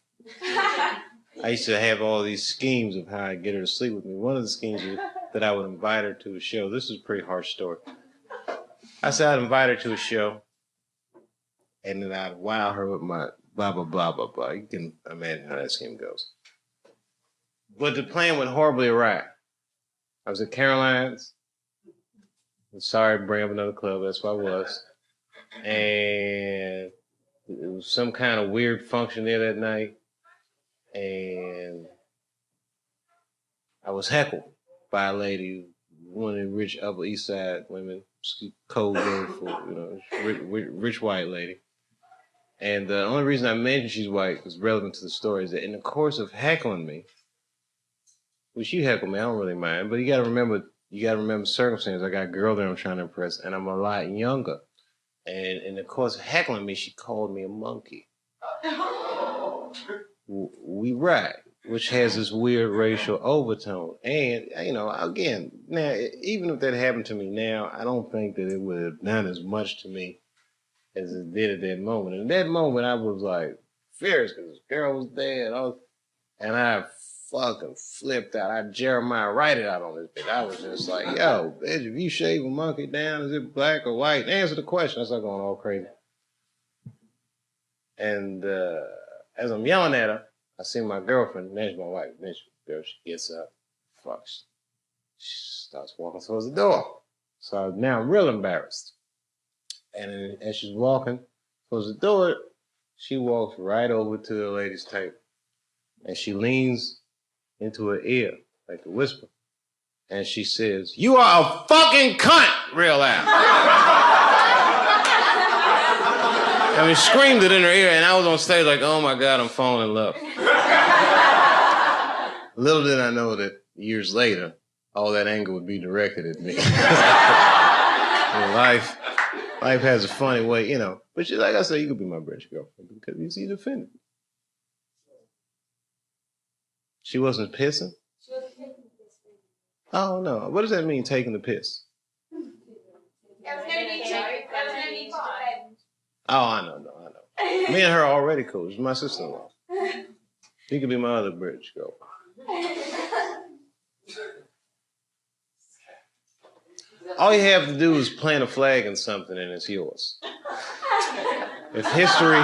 I used to have all these schemes of how I'd get her to sleep with me. One of the schemes was that I would invite her to a show. This is a pretty harsh story. I said I'd invite her to a show, and then I'd wow her with my blah, blah, blah, blah, blah. You can imagine how that scheme goes. But the plan went horribly awry. I was at Caroline's. I'm sorry to bring up another club. That's what I was. And it was some kind of weird function there that night. And I was heckled by a lady, one of the rich Upper East Side women, code word for, rich white lady. And the only reason I mentioned she's white is relevant to the story is that in the course of heckling me, which you heckle me, I don't really mind, but you gotta remember the circumstances. I got a girl that I'm trying to impress, and I'm a lot younger. And in the course of heckling me, she called me a monkey. We right, which has this weird racial overtone. And, again, now, even if that happened to me now, I don't think that it would have done as much to me as it did at that moment. And at that moment, I was like furious because this girl was there, and I fucking flipped out. I Jeremiah Wright it out on this bitch. I was just like, yo, bitch, if you shave a monkey down, is it black or white? Answer the question. I started going all crazy. And as I'm yelling at her, I see my girlfriend, there's my wife, she gets up, she starts walking towards the door. So now I'm real embarrassed. And as she's walking towards the door, she walks right over to the lady's table. And she leans into her ear, like a whisper. And she says, "You are a fucking cunt," real loud. I mean, screamed it in her ear, and I was on stage like, oh my God, I'm falling in love. Little did I know that years later, all that anger would be directed at me. Life has a funny way, But like I said, you could be my British girlfriend because you see the defendant. She wasn't pissing? She wasn't taking the piss. Oh, no. What does that mean, taking the piss? There was no need to defend. Oh, I know. Me and her are already cool. She's my sister-in-law. She could be my other British girlfriend. All you have to do is plant a flag in something and it's yours. If history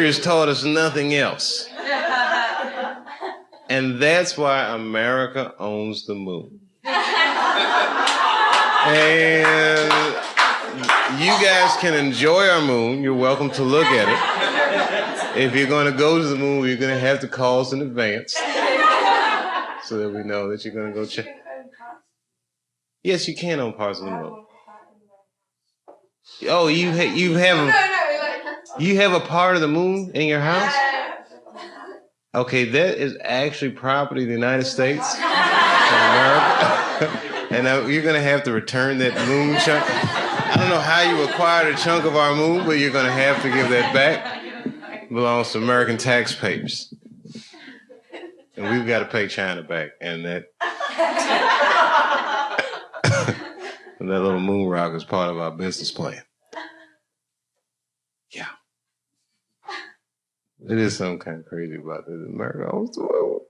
has taught us nothing else. And that's why America owns the moon. And you guys can enjoy our moon. You're welcome to look at it. If you're going to go to the moon, you're going to have to call us in advance so that we know that you're going to go check. Yes, you can own parts of the moon. Oh, you have a part of the moon in your house? Okay, that is actually property of the United States of America. And now you're going to have to return that moon chunk. I don't know how you acquired a chunk of our moon, but you're going to have to give that back. It belongs to American taxpayers. And we've got to pay China back. And that and that little moon rock is part of our business plan. Yeah. It is something kind of crazy about this. America owns the world.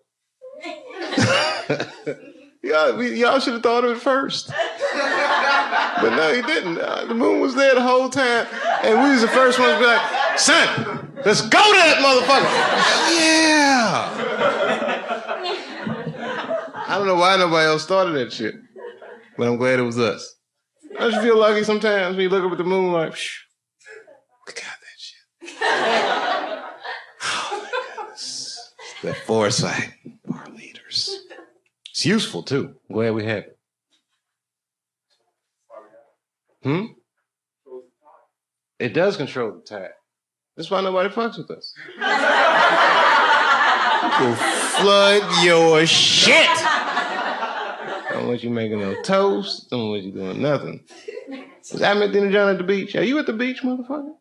Y'all should have thought of it first. But no, he didn't. The moon was there the whole time. And we was the first ones to be like, son, let's go to that motherfucker. Yeah. I don't know why nobody else started that shit. But I'm glad it was us. Don't you feel lucky sometimes when you look up at the moon like, look at that shit. Oh my goodness. It's the foresight of our leaders. It's useful too. Glad we have it. It does control the tide. That's why nobody fucks with us. Will flood your shit. Don't want you making no toast. Don't want you doing nothing. Is I met Dinner John at the beach? Are you at the beach, motherfucker?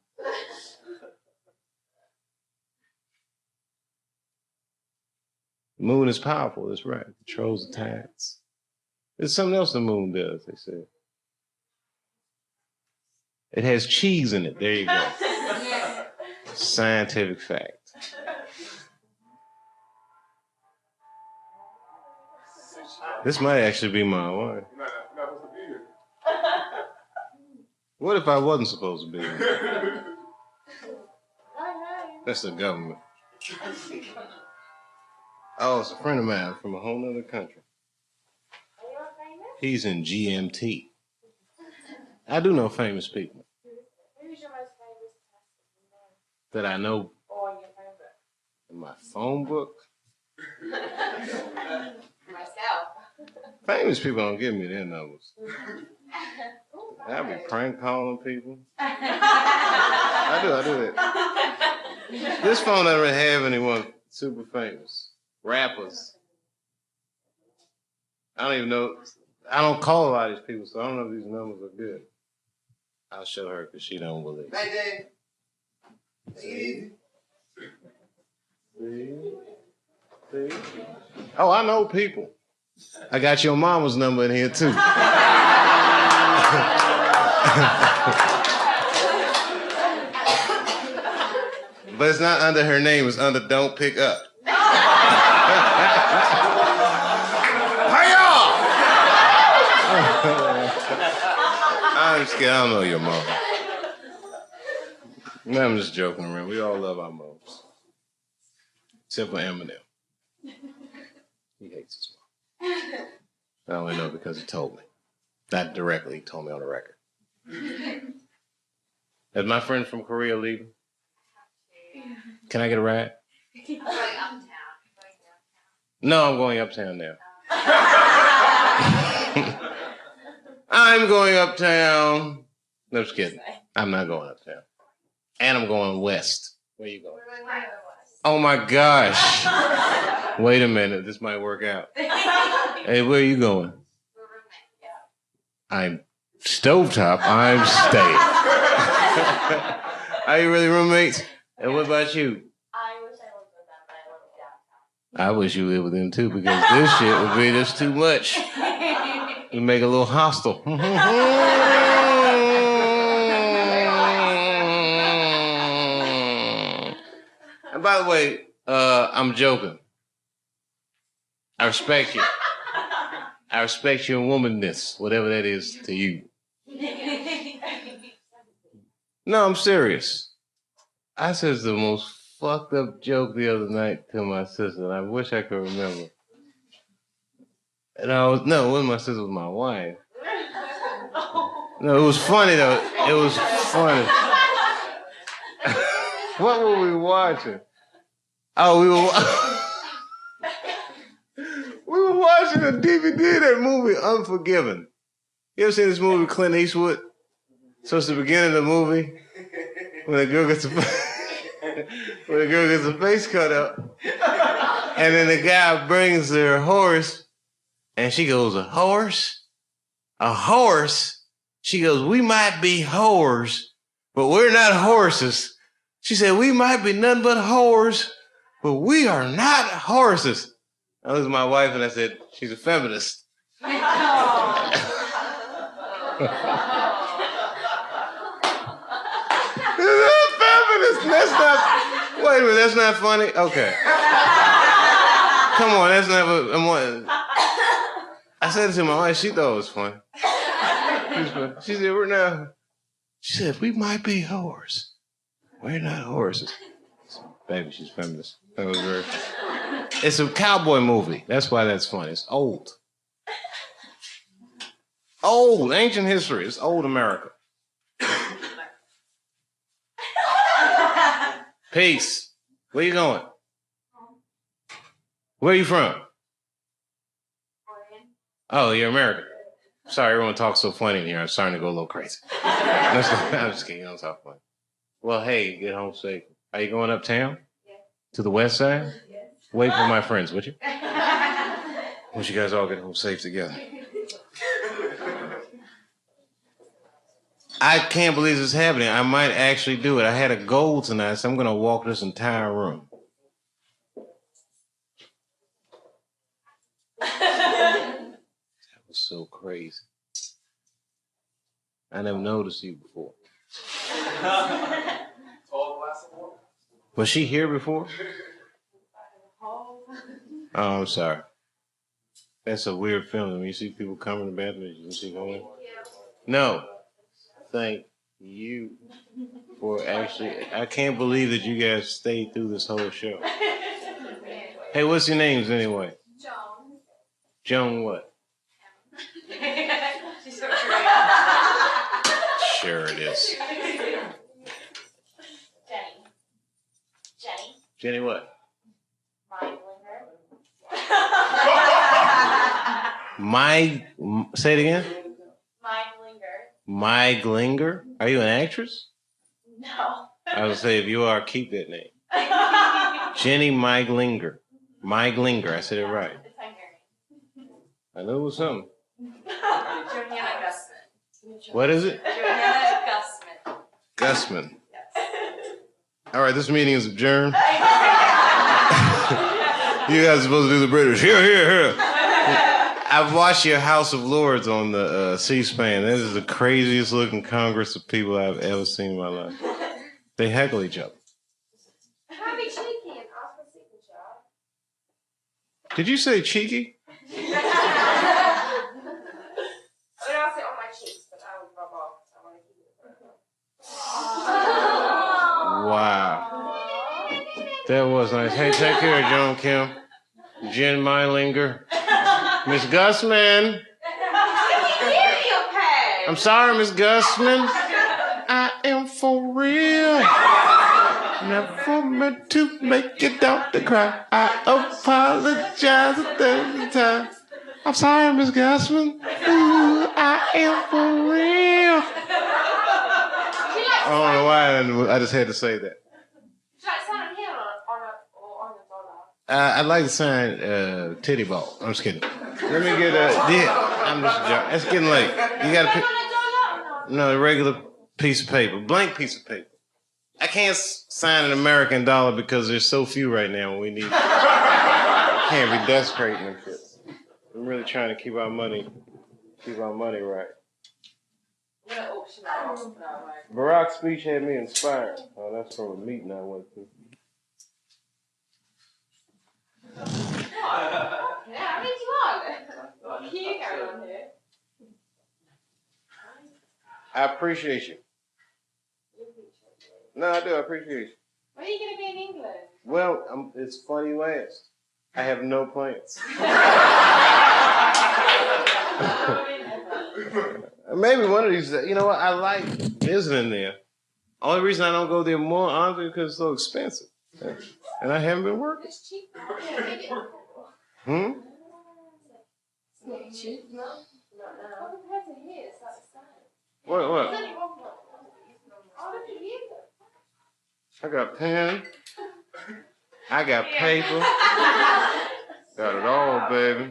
The moon is powerful, that's right. It controls the tides. There's something else the moon does, they said. It has cheese in it. There you go. Scientific fact. This might actually be my wine. What if I wasn't supposed to be here? That's the government. Oh, it's a friend of mine from a whole nother country. He's in GMT. I do know famous people. Who's your most famous person? That I know Or your favorite? in my phone book. Myself. Famous people don't give me their numbers. I be prank calling people. I do that. This phone doesn't really have anyone super famous. Rappers. I don't even know. I don't call a lot of these people, so I don't know if these numbers are good. I'll show her because she don't believe. Hey, Dave. Take it easy. See? Oh, I know people. I got your mama's number in here too. But it's not under her name, it's under Don't Pick Up. I'm just kidding, I don't know your mom. No, I'm just joking around. We all love our moms. Except for Eminem. He hates his mom. I only know because he told me. Not directly, he told me on the record. Is my friend from Korea leaving? Can I get a ride? Going uptown. No, I'm going uptown now. I'm going uptown. No, just kidding. I'm not going uptown. And I'm going west. Where you going? Oh my gosh. Wait a minute. This might work out. Hey, where are you going? I'm stovetop. I'm staying. Are you really roommates? And what about you? I wish I lived with them, but I live downtown. I wish you lived with them too, because this shit would be just too much. You make it a little hostile. And by the way, I'm joking. I respect you. I respect your womanness, whatever that is to you. No, I'm serious. I said the most fucked up joke the other night to my sister, and I wish I could remember. And it wasn't my sister, it was my wife. No, it was funny though. It was funny. What were we watching? Oh, we were watching a DVD of that movie, Unforgiven. You ever seen this movie with Clint Eastwood? So it's the beginning of the movie when a girl gets a face cut up, and then the guy brings her horse, and she goes, "A horse? A horse?" She goes, "We might be whores, but we're not horses." She said, "We might be nothing but whores, but we are not horses." That was my wife, and I said, "She's a feminist." That's not. Wait a minute, that's not funny. Okay. Come on, that's never. I said it to my wife. She thought it was funny. She said, "We're not." She said, "We might be whores. We're not horses." Baby, she's feminist. That was very. It's a cowboy movie. That's why that's funny. It's old. Old, ancient history. It's old America. Peace. Where you going? Where are you from? Oh, you're American. Sorry, everyone talks so funny in here. I'm starting to go a little crazy. I'm just kidding. You don't talk funny. Well, hey, get home safe. Are you going uptown? Yes. To the west side? Yes. Wait for my friends, would you? Once you guys all get home safe together. I can't believe this is happening. I might actually do it. I had a goal tonight, so I'm going to walk this entire room. That was so crazy. I never noticed you before. Was she here before? Oh, I'm sorry. That's a weird feeling when you see people come in the bathroom and you see going. No. Thank you for actually. I can't believe that you guys stayed through this whole show. Hey, what's your names anyway? Joan. Joan what? She's so curious. Sure it is. Jenny. Jenny what? Say it again? Glinger. Are you an actress? No. I would say if you are, keep that name. Jenny Glinger. Glinger. I said it right. It's Hungarian. I knew it was something. Johanna Gusman. What is it? Johanna Gusman. Gusman. Yes. All right, this meeting is adjourned. You guys are supposed to do the British. Here. I've watched your House of Lords on the C-SPAN. This is the craziest looking Congress of people I've ever seen in my life. They heckle each other. Can be cheeky and ask for signature? Did you say cheeky? I mean, I'll sit on my cheeks, but I will rub off. So I want to keep it. Wow. That was nice. Hey, take care, Joan Kim. Jen Meilinger. Miss Gusman. I'm sorry, Miss Gusman. I am for real. Never meant to make your daughter cry. I apologize 1,000 times. I'm sorry, Miss Gusman. Ooh, I am for real. I don't know why I just had to say that. I'd like to sign Titty Ball. I'm just kidding. Let me get I'm just joking. It's getting late. You got a regular piece of paper, blank piece of paper. I can't sign an American dollar because there's so few right now. We need. I can't be desecrating them shit. I'm really trying to keep our money right. Barack's speech had me inspired. Oh, that's from a meeting I went to. Yeah, I mean, come on. You carry on here. I appreciate you. No, I do. I appreciate you. When are you going to be in England? Well, it's funny you asked. I have no plans. Maybe one of these. You know what? I like visiting there. Only reason I don't go there more, honestly, because it's so expensive, and I haven't been working. It's cheap. Hmm? It's not cheap. No. Not now. Compared to here, it's like the same. What? It's only one block. Oh, look at you. I got pen. I got paper. Got it all, baby.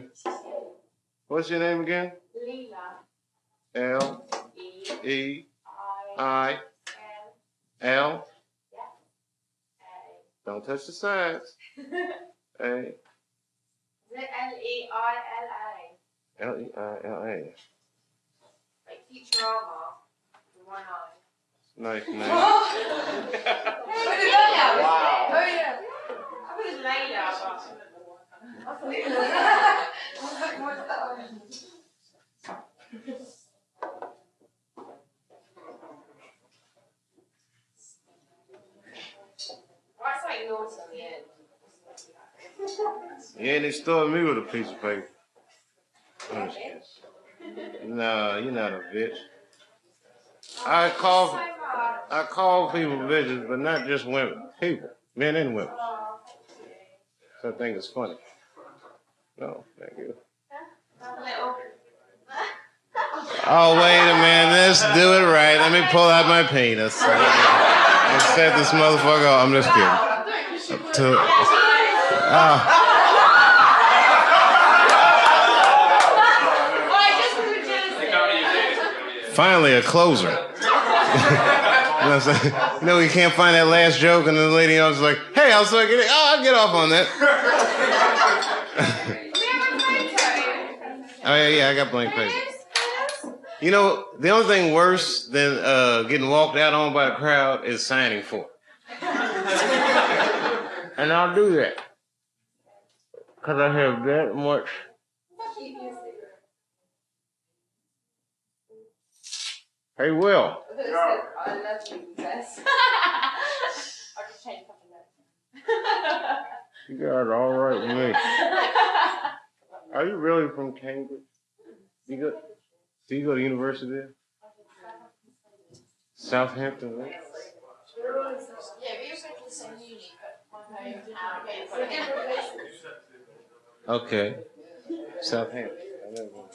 What's your name again? Leela. L-E-I-L. Don't touch the sides. A. Is it L-E-I-L-A? L-E-I-L-A. Like Futurama. With one eye. Nice name. Wow. Oh, yeah. I thought it was Layla, Why is like naughty on the end? Yeah, they started me with a piece of paper. No, you're not a bitch. I call people bitches, but not just women. People. Men and women. So I think it's funny. No, thank you. Oh, wait a minute. Let's do it right. Let me pull out my penis. And set this motherfucker off. I'm just kidding. Finally, a closer. You know, you can't find that last joke, and the lady was like, hey, I'll get off on that. Oh, yeah, I got blank paper. You know, the only thing worse than getting walked out on by the crowd is signing for it. And I'll do that. Because I have that much. Hey, Will. I love you, Bess. I just changed something else. You guys are all right with me. Are you really from Cambridge? Do you go to university there? Southampton, right? Yeah, we were going to the same uni, but my home. Okay. Southampton. I never been.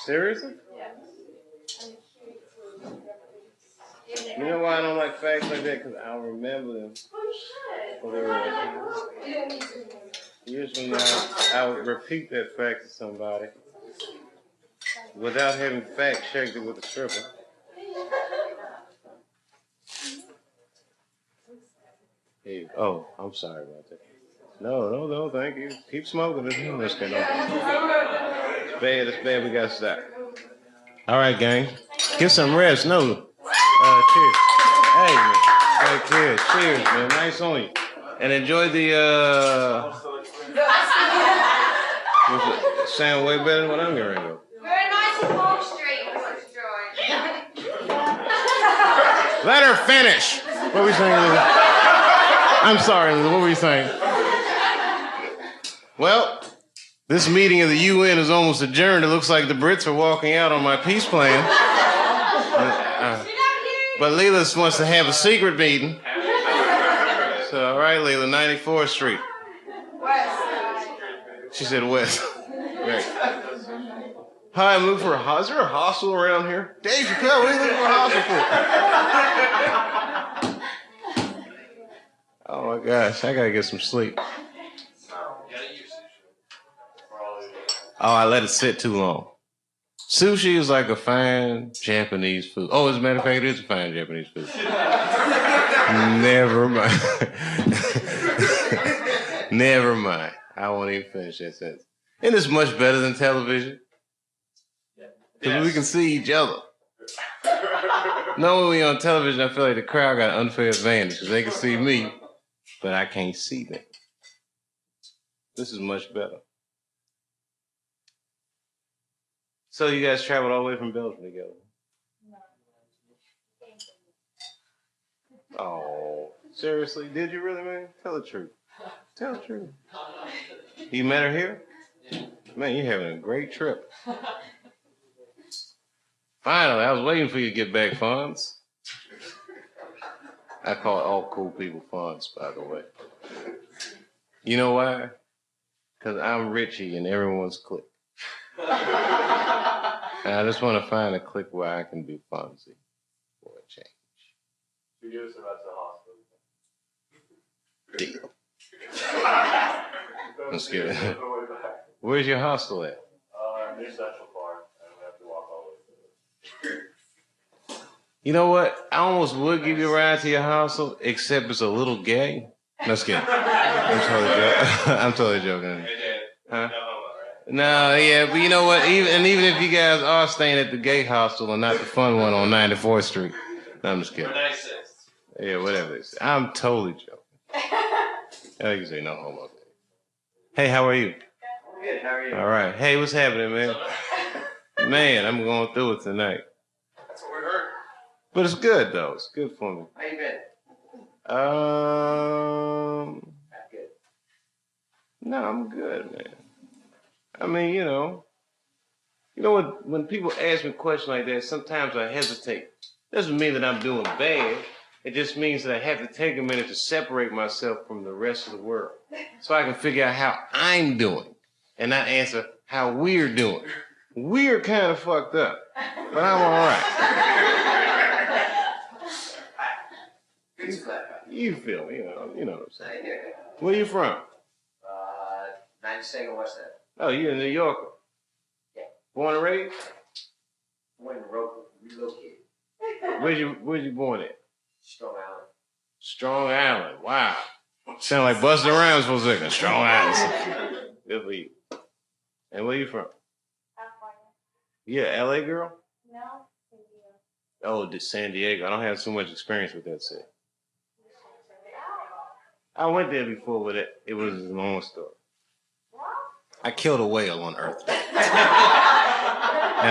Seriously? Yeah. You know why I don't like facts like that? Because I'll remember them. Years from now, I would repeat that fact to somebody without having fact checked it with a stripper. Hey, oh, I'm sorry about that. No, thank you. Keep smoking. It's bad. It's bad. We got to stop. All right, gang. Get some rest. No. Cheers. Hey, man. Hey, cheers, man. Nice on you. And enjoy the, sound way better than what I'm getting ready to go. We're at 94th Street. We want to join. Let her finish. What were we saying? I'm sorry, Lisa. What were you saying? Well, this meeting of the UN is almost adjourned. It looks like the Brits are walking out on my peace plan. But Leela wants to have a secret meeting. So, all right, Leela, 94th Street. West. She said west. Right. Hi, I'm looking for a hostel. Is there a hostel around here? Dave Chappelle, what are you looking for a hostel for? Oh my gosh, I gotta get some sleep. Oh, I let it sit too long. Sushi is like a fine Japanese food. Oh, as a matter of fact, it is a fine Japanese food. Never mind. Never mind. I won't even finish that sentence. And it's much better than television. Because we can see each other. Normally on television, I feel like the crowd got an unfair advantage because they can see me, but I can't see them. This is much better. So you guys traveled all the way from Belgium together? Oh, seriously? Did you really, man? Tell the truth. Tell the truth. You met her here? Man, you're having a great trip. Finally, I was waiting for you to get back, Fonz. I call all cool people Fonz, by the way. You know why? Because I'm Richie and everyone's clique. And I just want to find a clique where I can be Fonzie for a change. You give us about the Deal. hospital. I'm scared. Where's your hostel at? Near Central Park, and we have to walk all the way to it. You know what? I almost would give you a ride to your hostel, except it's a little gay. No, just kidding. I'm totally joking. Hey, Dad. Huh? No, right? No, yeah, but you know what? Even if you guys are staying at the gay hostel and not the fun one on 94th Street. No, I'm just kidding. We're 96. Yeah, whatever they say. I'm totally joking. I can say no homo. Hey, how are you? Good, how are you? All right. Hey, what's happening, man? Man, I'm going through it tonight. That's what we heard. But it's good, though. It's good for me. How you been? Good. No, I'm good, man. I mean, you know what? When people ask me questions like that, sometimes I hesitate. Doesn't mean that I'm doing bad. It just means that I have to take a minute to separate myself from the rest of the world so I can figure out how I'm doing and not answer how we're doing. We're kind of fucked up, but I'm all right. You feel me, you know what I'm saying. Where you from? 92nd West End. Oh, you're a New Yorker. Yeah. Born and raised? Born and relocated. Where'd you born at? Strong Island. Strong Island. Wow. Sound like Busta Rhymes for a second. Strong Island. Good for you. And where you from? California. You a LA girl? No, India. Oh, San Diego. I don't have too much experience with that city. I went there before, but it was a long story. I killed a whale on Earth Day. And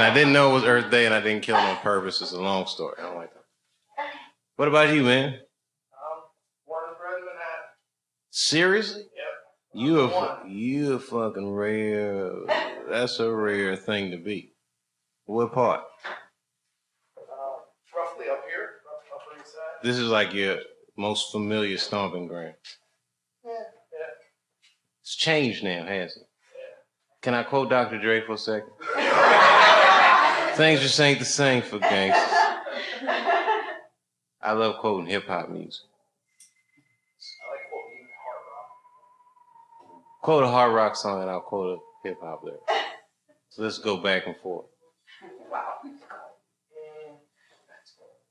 I didn't know it was Earth Day, and I didn't kill it on purpose. It's a long story. I don't like that. What about you, man? Born and bred in Manhattan. Seriously? Yep. You a fucking rare. That's a rare thing to be. What part? Roughly up here, Upper East Side. This is like your most familiar stomping ground. Yeah. It's changed now, hasn't it? Can I quote Dr. Dre for a second? Things just ain't the same for gangsters. I love quoting hip-hop music. I like quoting hard rock. Quote a hard rock song and I'll quote a hip-hop lyric. So let's go back and forth. Wow.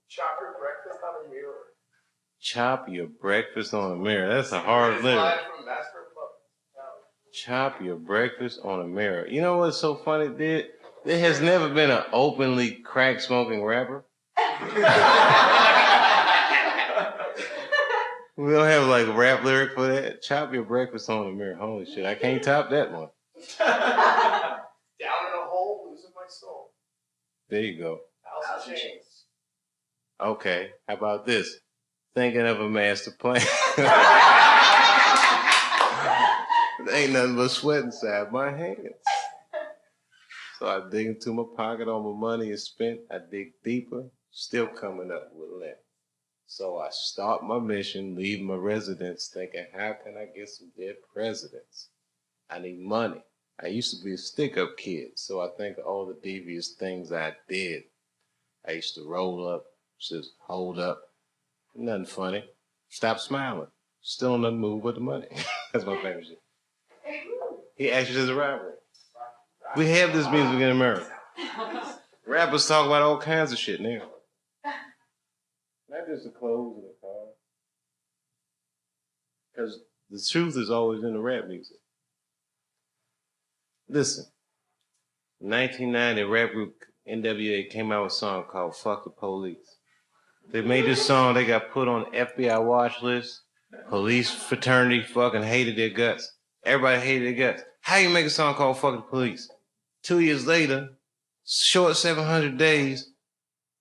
Chop your breakfast on a mirror. Chop your breakfast on a mirror. That's a hard lyric. Live from Master Club. Chop your breakfast on a mirror. You know what's so funny, dude? There has never been an openly crack-smoking rapper. We don't have like a rap lyric for that. Chop your breakfast on a mirror. Holy shit, I can't top that one. Down in a hole, losing my soul. There you go. House of Chains. Okay, how about this? Thinking of a master plan. There ain't nothing but sweat inside my hands. So I dig into my pocket, all my money is spent. I dig deeper, still coming up with lint. So I start my mission, leave my residence, thinking, how can I get some dead presidents? I need money. I used to be a stick-up kid, so I think of all the devious things I did. I used to roll up, just hold up. Nothing funny. Stop smiling. Still in the mood with the money. That's my favorite shit. He actually does a rapper. We have this music in America. Rappers talk about all kinds of shit now. Not just the clothes and the car. Because the truth is always in the rap music. Listen, in 1990, rap group NWA came out with a song called Fuck the Police. They made this song, they got put on FBI watch list. Police fraternity fucking hated their guts. Everybody hated their guts. How you make a song called Fuck the Police? 2 years later, short 700 days,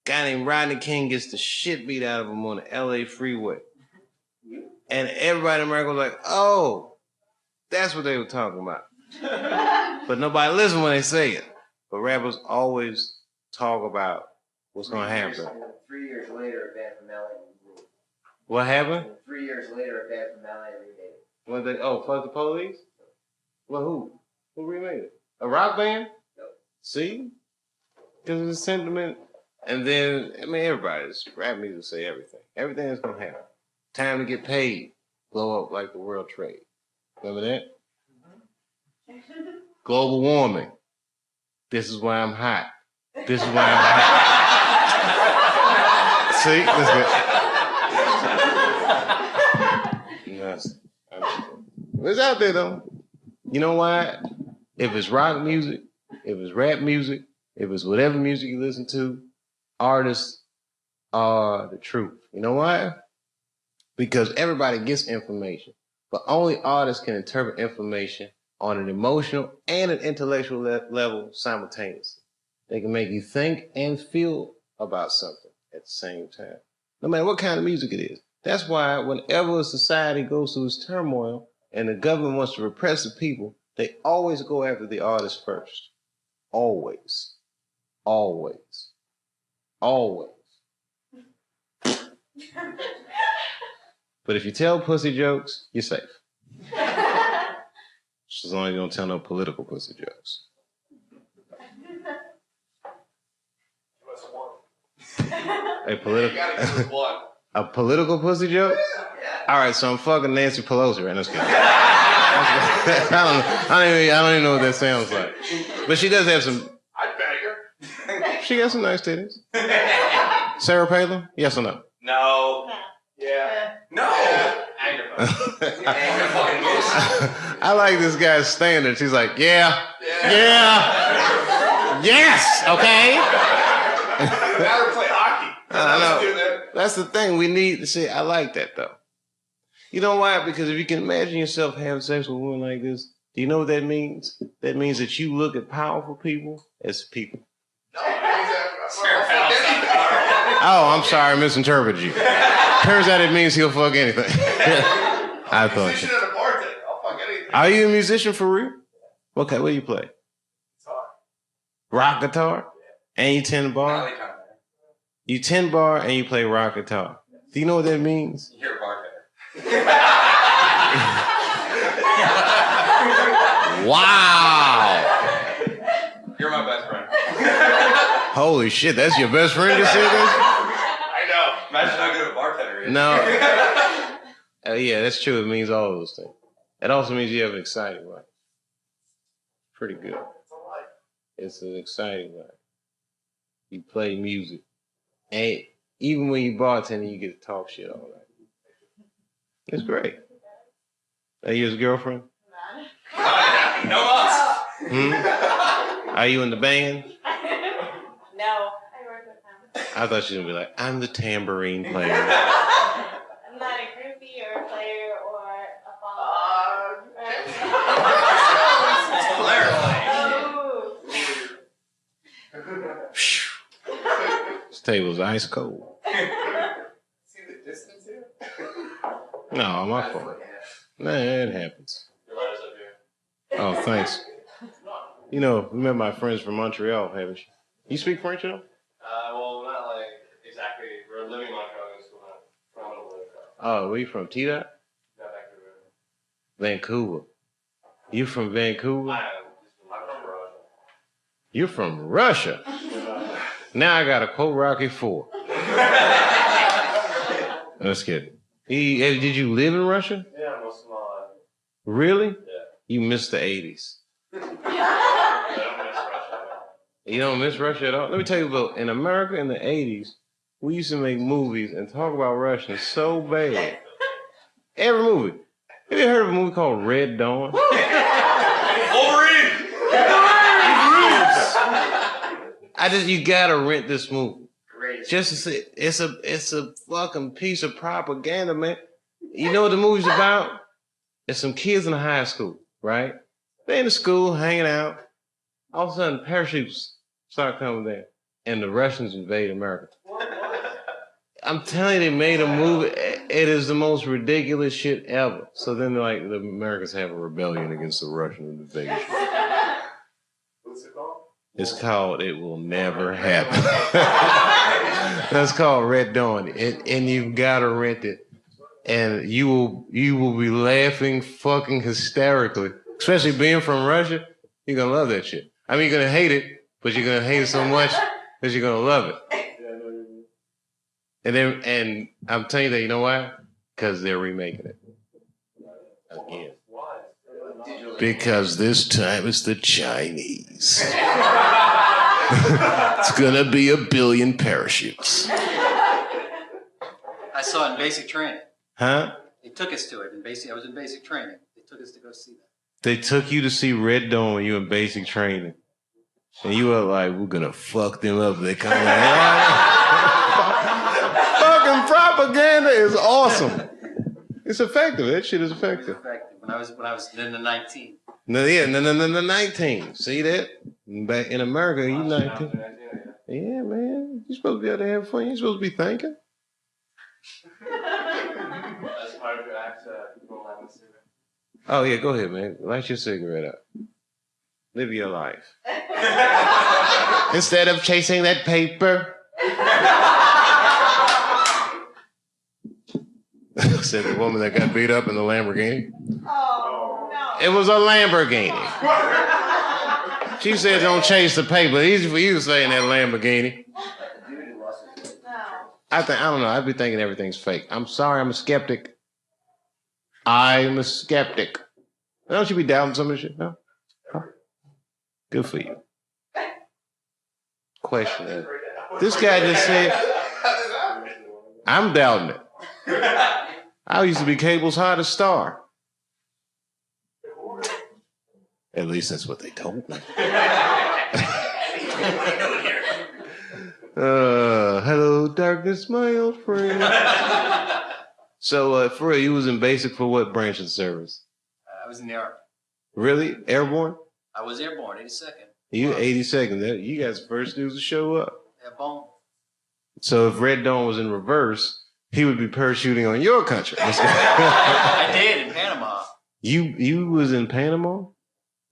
guy named Rodney King gets the shit beat out of him on the LA freeway. And everybody in America was like, oh, that's what they were talking about. But nobody listens when they say it. But rappers always talk about what's going to happen. 3 years later, a band from LA remade it. What happened? 3 years later, a band from LA remade it. When they, oh, Fuck the Police? Well, who? Who remade it? A rock band? No. See? Because of the sentiment. And then, I mean, everybody's rap music say everything. Everything is going to happen. Time to get paid. Blow up like the World Trade. Remember that? Global warming. This is why I'm hot. This is why I'm hot. See? That's good. It's out there, though. You know why? If it's rock music, if it's rap music, if it's whatever music you listen to, artists are the truth. You know why? Because everybody gets information, but only artists can interpret information on an emotional and an intellectual level simultaneously. They can make you think and feel about something at the same time, no matter what kind of music it is. That's why whenever a society goes through its turmoil and the government wants to repress the people, they always go after the artist first. Always. Always. Always. But if you tell pussy jokes, you're safe. Just as long as you don't tell no political pussy jokes. A political, a political pussy joke? All right, so I'm fucking Nancy Pelosi right now. I don't even know what that sounds like. But she does have some. I'd bang her. She got some nice titties. Sarah Palin? Yes or no? No. Yeah. No. I like this guy's standards. He's like, yeah. Yes. Okay. Now play hockey. I know. That's the thing. We need to see. I like that though. You know why? Because if you can imagine yourself having sex with a woman like this, do you know what that means? That means that you look at powerful people as people. No, it means Oh, I'm sorry, I misinterpreted you. Turns out it means he'll fuck anything. I thought. musician and a bartender. I'll fuck anything. Are you a musician for real? Okay, what do you play? Guitar. Rock guitar? And you 10 bar? Kind of. You 10 bar and you play rock guitar. Do you know what that means? You're a bartender. Wow! You're my best friend. Holy shit, that's your best friend that said that? I know. Imagine how good a bartender is. No. Yeah, that's true. It means all of those things. It also means you have an exciting life. Pretty good. It's an exciting life. You play music. And even when you bartending, you get to talk shit all night. It's great. Are you his girlfriend? No us. Are you in the band? No. I work with him. I thought she was going to be like, I'm the tambourine player. I'm not a groupie or a player or a follower. This table's ice cold. See the distance here? No, my fault. Nah, it happens. Oh, thanks. You know, we met my friends from Montreal, haven't you? You speak French at all? Well, not like exactly. We're living in Montreal in school now. From Honolulu. Oh, where you from? T-Dot? Not Vancouver. Vancouver. You from Vancouver? I'm from Russia. You're from Russia. Now I got to quote Rocky IV. Let's get it. Did you live in Russia? Yeah, most of my life. Really? Yeah. You missed the 80s. I don't miss Russia at all. You don't miss Russia at all? Let me tell you about, in America in the 80s, we used to make movies and talk about Russians so bad. Every movie. Have you heard of a movie called Red Dawn? You gotta rent this movie. Great. Just to see, it's a fucking piece of propaganda, man. You know what the movie's about? It's some kids in high school, right? They in the school hanging out. All of a sudden, parachutes start coming down, and the Russians invade America. I'm telling you, they made a movie. It is the most ridiculous shit ever. So then, like, the Americans have a rebellion against the Russian invasion. What's it called? It's called It Will Never Happen. That's called Red Dawn. And you've got to rent it. And you will be laughing fucking hysterically. Especially being from Russia, you're going to love that shit. I mean, you're going to hate it, but you're going to hate it so much that you're going to love it. And I'm telling you that, you know why? Because they're remaking it. Again. Because this time it's the Chinese. It's gonna be 1 billion parachutes. I saw it in basic training. Huh? They took us to it in basic. I was in basic training. They took us to go see that. They took you to see Red Dawn when you were in basic training. And you were like, we're gonna fuck them up. They come like, fucking propaganda is awesome. It's effective. That shit is effective. When I was in the 19. No, yeah, no, 19. See that? Back in America, you 19. Yeah, man. You're supposed to be able to have fun. You're supposed to be thinking. That's hard to access. People have a cigarette. Oh, yeah, go ahead, man. Light your cigarette up. Live your life. Instead of chasing that paper. Said the woman that got beat up in the Lamborghini. Oh, no. It was a Lamborghini. She said, "Don't chase the paper." Easy for you saying that Lamborghini. I don't know. I'd be thinking everything's fake. I'm sorry. I'm a skeptic. I'm a skeptic. Don't you be doubting some of this shit? No. Huh? Good for you. Question is, this guy just said, "I'm doubting it." I used to be cable's hottest star. At least that's what they told me. Hello, darkness, my old friend. So, for real, you was in basic for what branch of the service? I was in the Army. Really? Airborne? I was airborne, 82nd. You 82nd. You guys the first dudes to show up. Airborne. So if Red Dawn was in reverse, he would be parachuting on your country. I did in Panama. You was in Panama?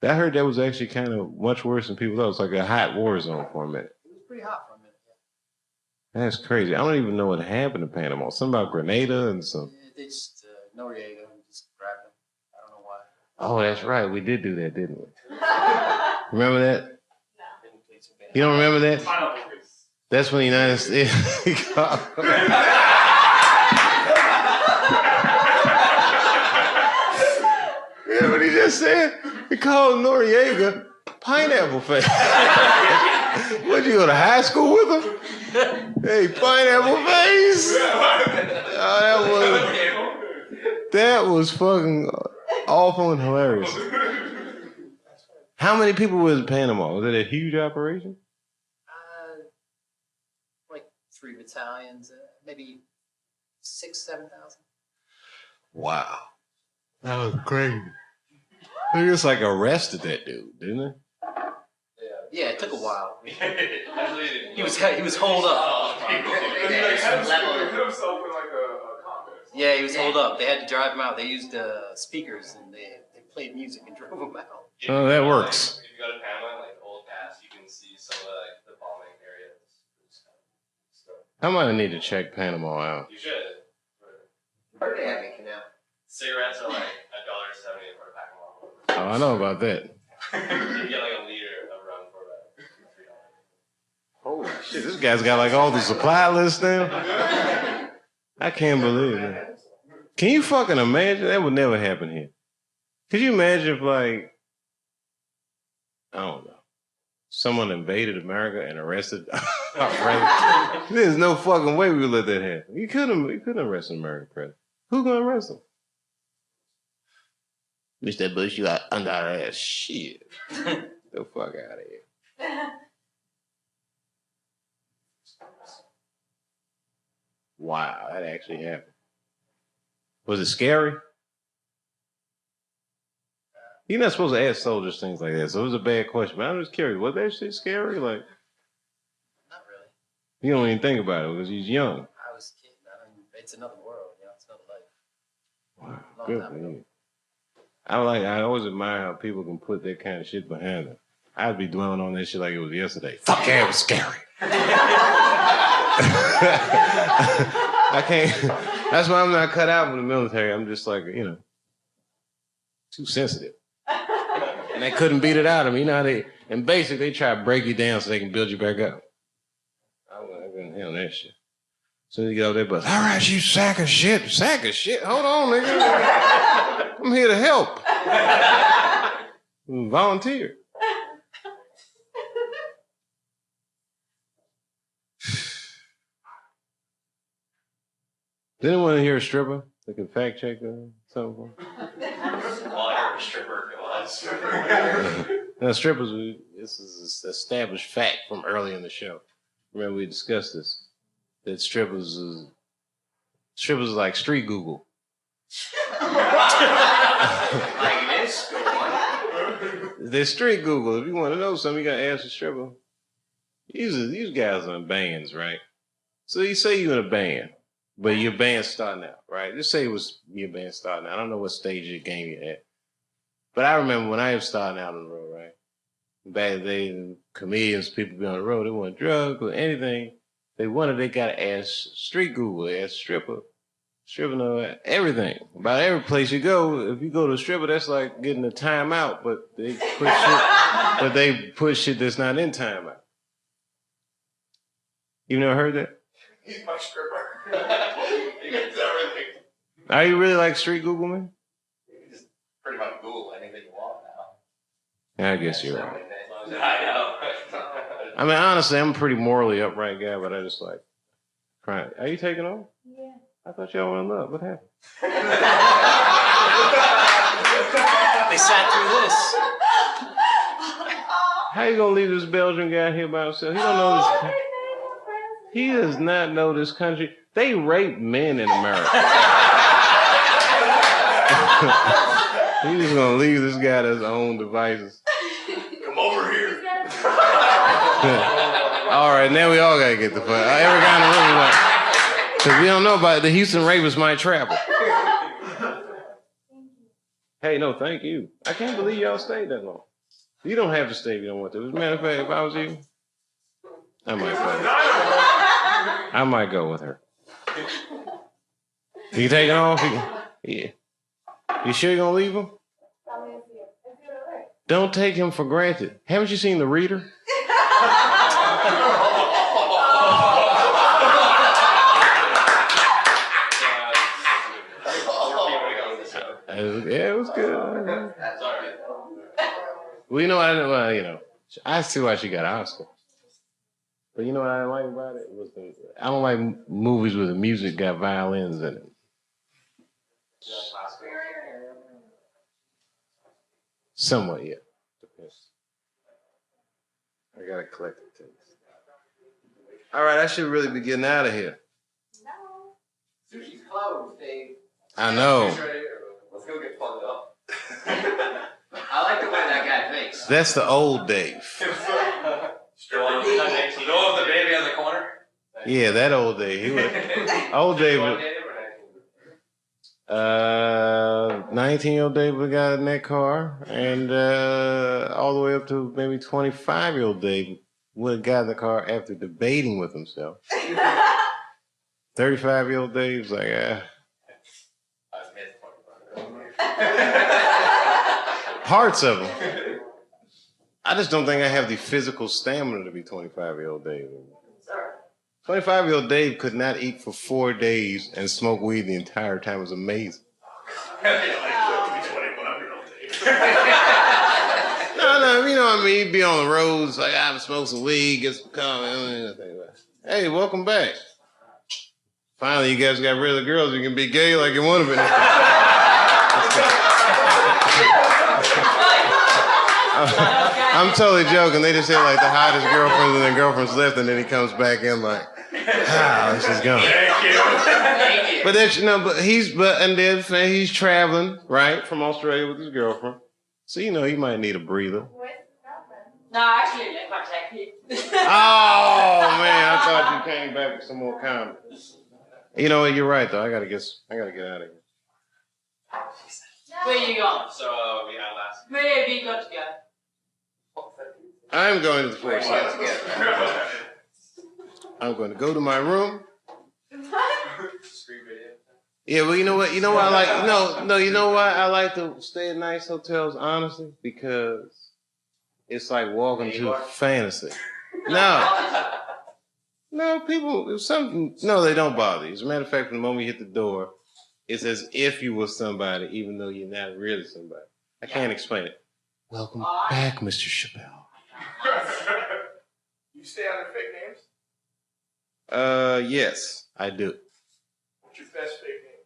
I heard that was actually kind of much worse than people thought. It was like a hot war zone for a minute. It was pretty hot for a minute. That's crazy. I don't even know what happened in Panama. Something about Grenada and some. Yeah, they just Noriega just grabbed them. I don't know why. Oh, that's right. We did do that, didn't we? Remember that? You don't remember that? That's when the United States. Yeah, what he just said? He called Noriega Pineapple Face. What'd you go to high school with him? Hey, Pineapple Face. Oh, that was fucking awful and hilarious. How many people was in Panama? Was it a huge operation? Like 3 battalions, maybe 6,000-7,000. Wow. That was crazy. They just like arrested that dude, didn't they? Yeah, it took a while. He was holed up. Yeah, he was holed up. They had to drive him out. They used speakers and they played music and drove him out. Oh, that works. If you go to Panama, like Old Pass, you can see some of the bombing areas. I might need to check Panama out. You should. Birthday at me, Canal. Cigarettes are like $1.70 for a pack of Marlboro. Oh, I know about that. You get like a liter of rum for about $3. Holy shit, this guy's got like all the supply lists now. I can't believe it. Can you fucking imagine? That would never happen here. Could you imagine if, like, I don't know, someone invaded America and arrested our president? There's no fucking way we would let that happen. You couldn't arrest an American president. Who's gonna arrest him? Mr. Bush, you got under our ass. Shit. The fuck out of here. Wow, that actually happened. Was it scary? You're not supposed to ask soldiers things like that, so it was a bad question. But I'm just curious, was that shit scary? Like, Not really. you don't even think about it because he's young. I was kidding. It's another world, it's another life. Wow, Long good time for ago. you. I always admire how people can put that kind of shit behind them. I'd be dwelling on that shit like it was yesterday. Fuck yeah, it was scary. I can't. That's why I'm not cut out for the military. I'm just like, too sensitive. And they couldn't beat it out of me. And basically they try to break you down so they can build you back up. I couldn't handle that shit. So you get over there, but all right, you sack of shit. Sack of shit? Hold on, nigga. I'm here to help. Volunteer. Does anyone hear a stripper that can fact check something? Well, I heard a stripper. It was. Now, strippers, this is an established fact from early in the show. Remember, we discussed this. That strippers is like street Google. Like this? Go on. They're street Google. If you want to know something, you got to ask the stripper. These guys are in bands, right? So you say you're in a band. But your band's starting out, right? Just say it was your band starting out. I don't know what stage of the game you're at. But I remember when I was starting out on the road, right? Back in the day, comedians, people be on the road, they want drugs or anything. They got to ask street Google, they ask stripper. Stripping, everything. About every place you go, if you go to a stripper, that's like getting a timeout, but they put shit that's not in timeout. You never heard that? He's my stripper. He gets everything. Are you really like street Google, man? You just pretty much Google anything you want now. I guess you're right. I know. I mean, honestly, I'm a pretty morally upright guy, but I just like crying. Are you taking off? Yeah. I thought y'all were in love. What happened? They sat through this. How you gonna leave this Belgian guy here by himself? He don't know this. He does not know this country. They rape men in America. He's just gonna leave this guy to his own devices. Come over here. All right, now we all gotta get the fuck. Every guy in the room is like, because we don't know about it. The Houston rapists might travel. Hey, no, thank you. I can't believe y'all stayed that long. You don't have to stay if you don't want to. As a matter of fact, if I was you, I might go. I might go with her. You taking off? Yeah. You sure you're gonna leave him? Don't take him for granted. Haven't you seen The Reader? Yeah, it was good. Well, you know, I see why she got an Oscar. But you know what I didn't like about it? I don't like movies where the music got violins in it. Somewhat, yeah. Depends. I gotta collect the things. All right, I should really be getting out of here. No. Sushi's closed, Dave. I know. Let's go get plugged up. I like the way that guy thinks. That's the old Dave. You know the baby on the corner? Yeah, that old Dave. He was old Dave. 19-year-old Dave would have got in that car, and all the way up to maybe 25-year-old Dave would have got in the car after debating with himself. 35-year-old Dave's like, parts of him. I just don't think I have the physical stamina to be 25-year-old Dave. 25-year-old Dave could not eat for 4 days and smoke weed the entire time. It was amazing. No, you know what I mean? He'd be on the roads, like, I'm smoking some weed, get some coffee. Hey, welcome back. Finally, you guys got rid of the girls. You can be gay like you want to be. I'm totally joking. They just had like the hottest girlfriends and then girlfriends left, and then he comes back in like, this is gone. Thank you. But that's and then he's traveling right from Australia with his girlfriend, so you know he might need a breather. No, actually, look my technique. Oh man, I thought you came back with some more comedy. You know what? You're right though. I gotta get out of here. Where are you going? So we had last. Where have you got to go? I'm going to the Four Seasons. I'm going to go to my room. Yeah, well, you know what? You know what I like? No. You know why I like to stay at nice hotels? Honestly, because it's like walking to fantasy. No, people. No, they don't bother you. As a matter of fact, from the moment you hit the door, it's as if you were somebody, even though you're not really somebody. I can't explain it. Welcome back, Mr. Chappelle. You stay under fake names? Yes, I do. What's your best fake name?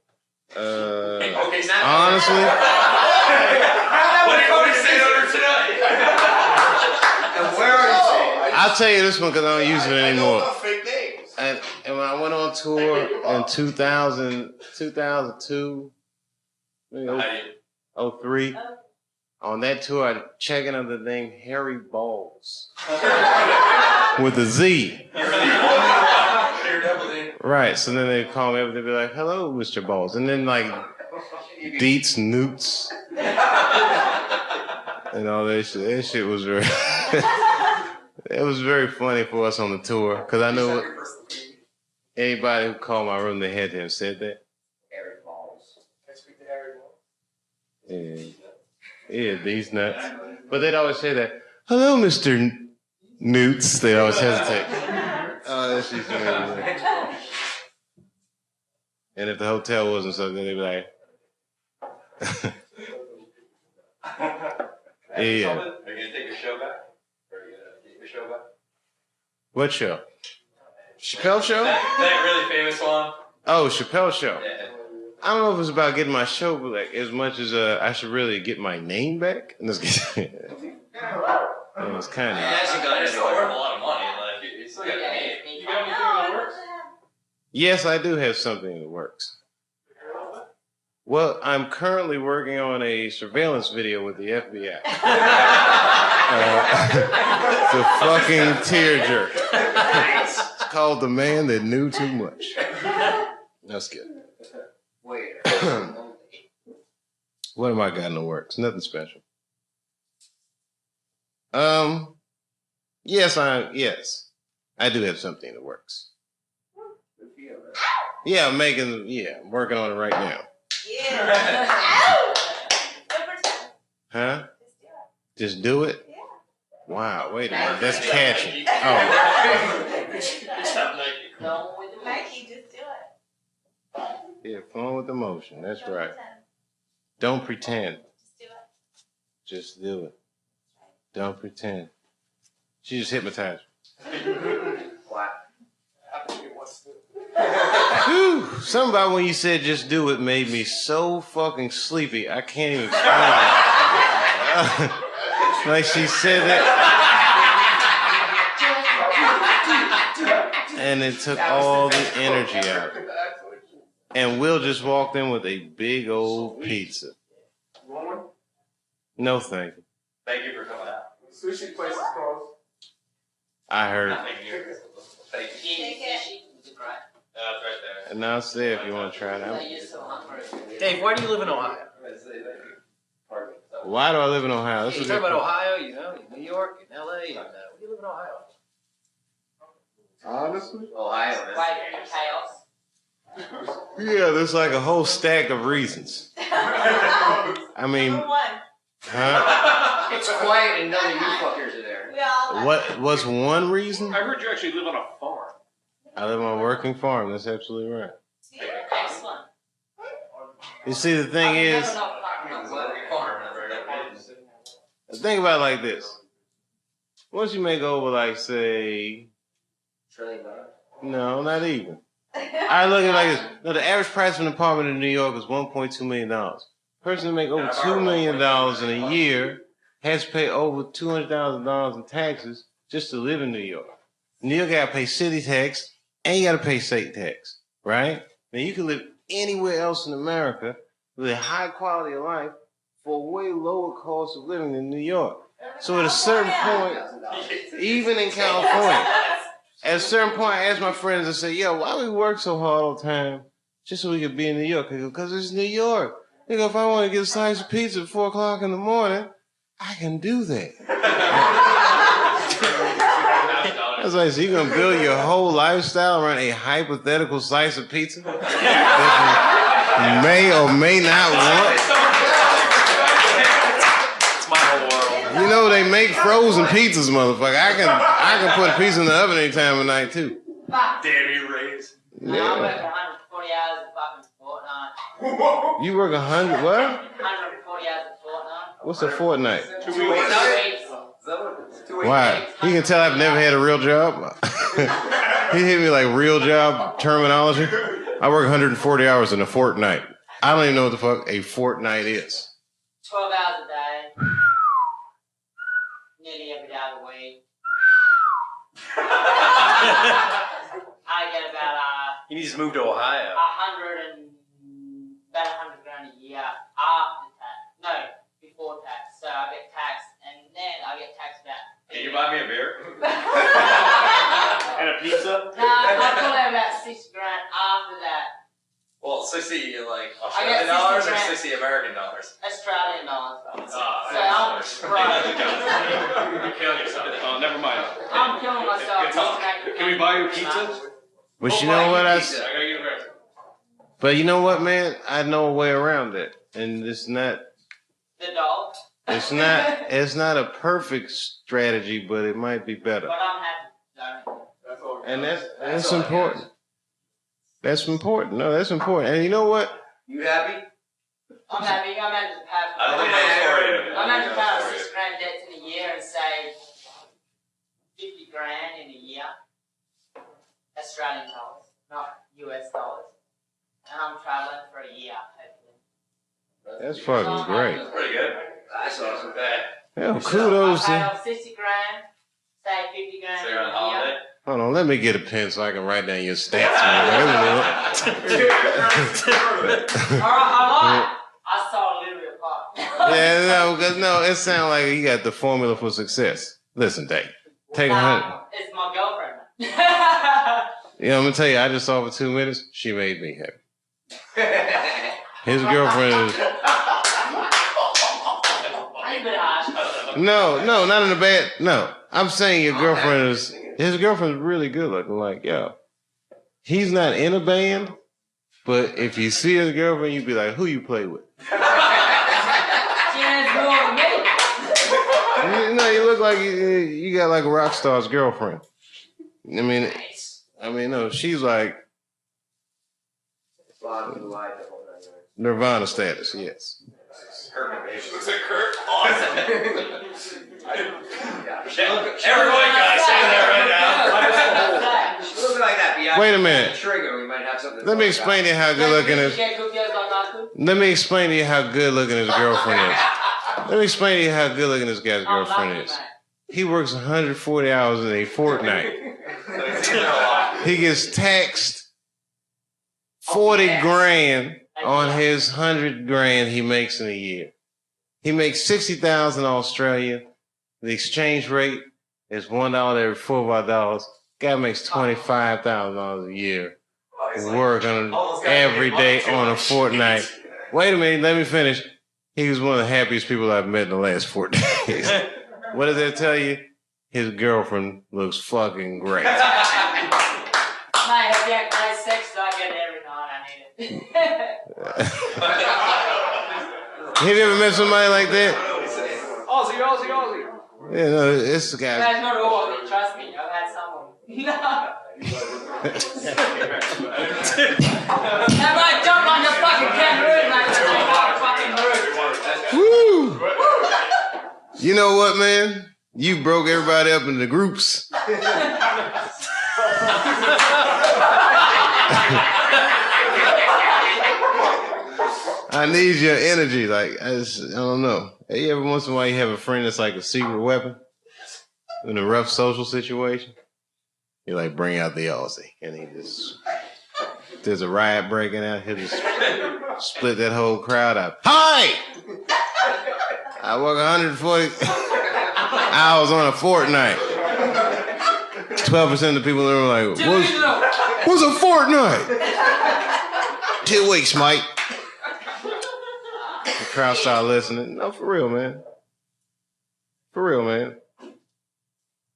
Okay, now. Honestly, What do you say under tonight? And where are you staying? I'll tell you this one because I don't use it I know anymore. about fake names. And when I went on tour in 2002, maybe 03, on that tour, I checked in under the name Harry Balls with a Z. Right, so then they'd call me up and they'd be like, hello, Mr. Balls. And then like Deets, Newts, and all that shit. That shit was very, it was very funny for us on the tour because I know anybody who called my room, they had to have said that. Yeah, these nuts. But they'd always say that, hello, Mr. Newts. They'd always hesitate. Oh, that's just amazing. And if the hotel wasn't so good, they'd be like, yeah. Are you gonna take your show back? Or are you gonna keep your show back? What show? Chappelle Show? That really famous one? Oh, Chappelle Show. Yeah. I don't know if it's about getting my show back as much as I should really get my name back. And it's kind of. It's still worth a lot of money. Like, you still got the name. You got anything in the works? Yes, I do have something in the works. Well, I'm currently working on a surveillance video with the FBI. It's a fucking tearjerker. It's called The Man That Knew Too Much. That's good. What am I got in the works? Nothing special. Yes, I do have something in the works. Yeah, I'm working on it right now. Yeah. Huh? Just do it? Yeah. Wow, wait a minute, that's catchy. Oh. Nike, just do it. Yeah, flowing with emotion, that's right. Don't pretend. Just do it. Just do it. Don't pretend. She just hypnotized me. Whew, something about when you said just do it made me so fucking sleepy, I can't even explain it. Like she said that. And it took all the energy out. And Will just walked in with a big old pizza. No, thank you. Thank you for coming out. Sushi place is closed. I heard. Thank you. Thank you. Take it. It's right there. And now say if you want to try it out. Dave, why do you live in Ohio? Why do I live in Ohio? You talk about Ohio, you know, New York, and LA, and why do you live in Ohio? Honestly? Ohio. Yeah, there's like a whole stack of reasons. I mean, Number one. huh? It's quiet and none of you fuckers are there. We all What's one reason? I heard you actually live on a farm. I live on a working farm. That's absolutely right. Excellent. You see, the thing is, think about it like this. Once you make over, like, say, no, not even. I look at it like this. No, the average price of an apartment in New York is $1.2 million. Person who make over $2 million in a year has to pay over $200,000 in taxes just to live in New York. New York got to pay city tax and you got to pay state tax, right? Now you can live anywhere else in America with a high quality of life for a way lower cost of living than New York. So at a certain point, even in California, at a certain point, I asked my friends, I said, yo, why we work so hard all the time just so we could be in New York? I go, because it's New York. They go, if I want to get a slice of pizza at 4 o'clock in the morning, I can do that. I was like, so you're going to build your whole lifestyle around a hypothetical slice of pizza that you may or may not want? It's my whole world. You know, they make frozen pizzas, motherfucker. I can put a pizza in the oven any time of night, too. Damn you, Rays. I work 140 hours a fucking fortnight. You work 100, what? 140 hours a fortnight. What's a fortnight? 2 weeks. Why? You can tell I've never had a real job. He hit me like real job terminology. I work 140 hours in a fortnight. I don't even know what the fuck a fortnight is. 12 hours a day. Nearly every day of the week. I get about You need to move to Ohio. about 100 grand a year after tax. No, before tax. So I get taxed, and then I get taxed back. Can you buy me a beer? And a pizza? No, I call it about 6 grand after that. Well, 60 like I Australian got dollars 60 or grand. 60 American dollars? Australian dollars. So Ah, I'm broke. You're killing yourself. Oh, never mind. I'm killing myself. Good talk. Can we buy you a pizza? But you know what I gotta get a beer. But you know what, man? I know a way around that, and it's not the dog. It's not a perfect strategy, but it might be better. But I'm happy. That's all. And that's all important. That's important. No, that's important. And you know what? You happy? I'm happy. I managed to have. I don't think that's story. I managed to have 6 grand debts in a year and save 50 grand in a year. Australian dollars, not US dollars. And I'm traveling for a year, hopefully. That's fucking great. That's pretty good. That's awesome. Hell, kudos I paid to. off 60 grand, saved 50 grand So in you're on a year. holiday? Hold on, let me get a pen so I can write down your stats, man. Wait a minute. Alright, I lied. I saw a little bit apart. Yeah, no, because it sounds like you got the formula for success. Listen, Dave, take 100. It's my girlfriend. You know, I'm gonna tell you, I just saw her for 2 minutes. She made me happy. His girlfriend is no, not in a bad. No, I'm saying your girlfriend is. His girlfriend is really good looking. Like, yo, he's not in a band, but if you see his girlfriend, you'd be like, who you play with? No, you look like you got like a rock star's girlfriend. I mean, no, she's like Nirvana status, yes. Looks like Kurt. Awesome. Everybody gotta say that right now. A little bit like that. Wait a minute. Trigger, we might have something. Let me explain to you how good looking his. Let me explain to you how good looking his girlfriend is. Let me explain to you how good looking this guy's girlfriend is. He works 140 hours in a fortnight. He gets taxed 40 grand on his 100 grand he makes in a year. He makes 60,000 Australian. The exchange rate is $1 every $4 Guy makes $25,000 a year. Working every day on a fortnight. Wait a minute, let me finish. He was one of the happiest people I've met in the last 4 days. What does that tell you? His girlfriend looks fucking great. Mate, if you have nice sex, I get it every night. I need it. Have you ever met somebody like that? Aussie. Yeah, no, it's the guy. That's not all of it, trust me. I've had someone. No. Everybody jump on the fucking kangaroo, mate. Fucking rude. Woo! You know what, man? You broke everybody up into groups. I need your energy. Like, I don't know. Hey, every once in a while you have a friend that's like a secret weapon in a rough social situation. You like bring out the Aussie, and he just, if there's a riot breaking out, he'll just split that whole crowd up. Hi! I work 140 hours on a fortnight. 12% of the people in the room are like, what's a fortnight? 2 weeks, mate. The crowd started listening. No, for real, man. For real, man.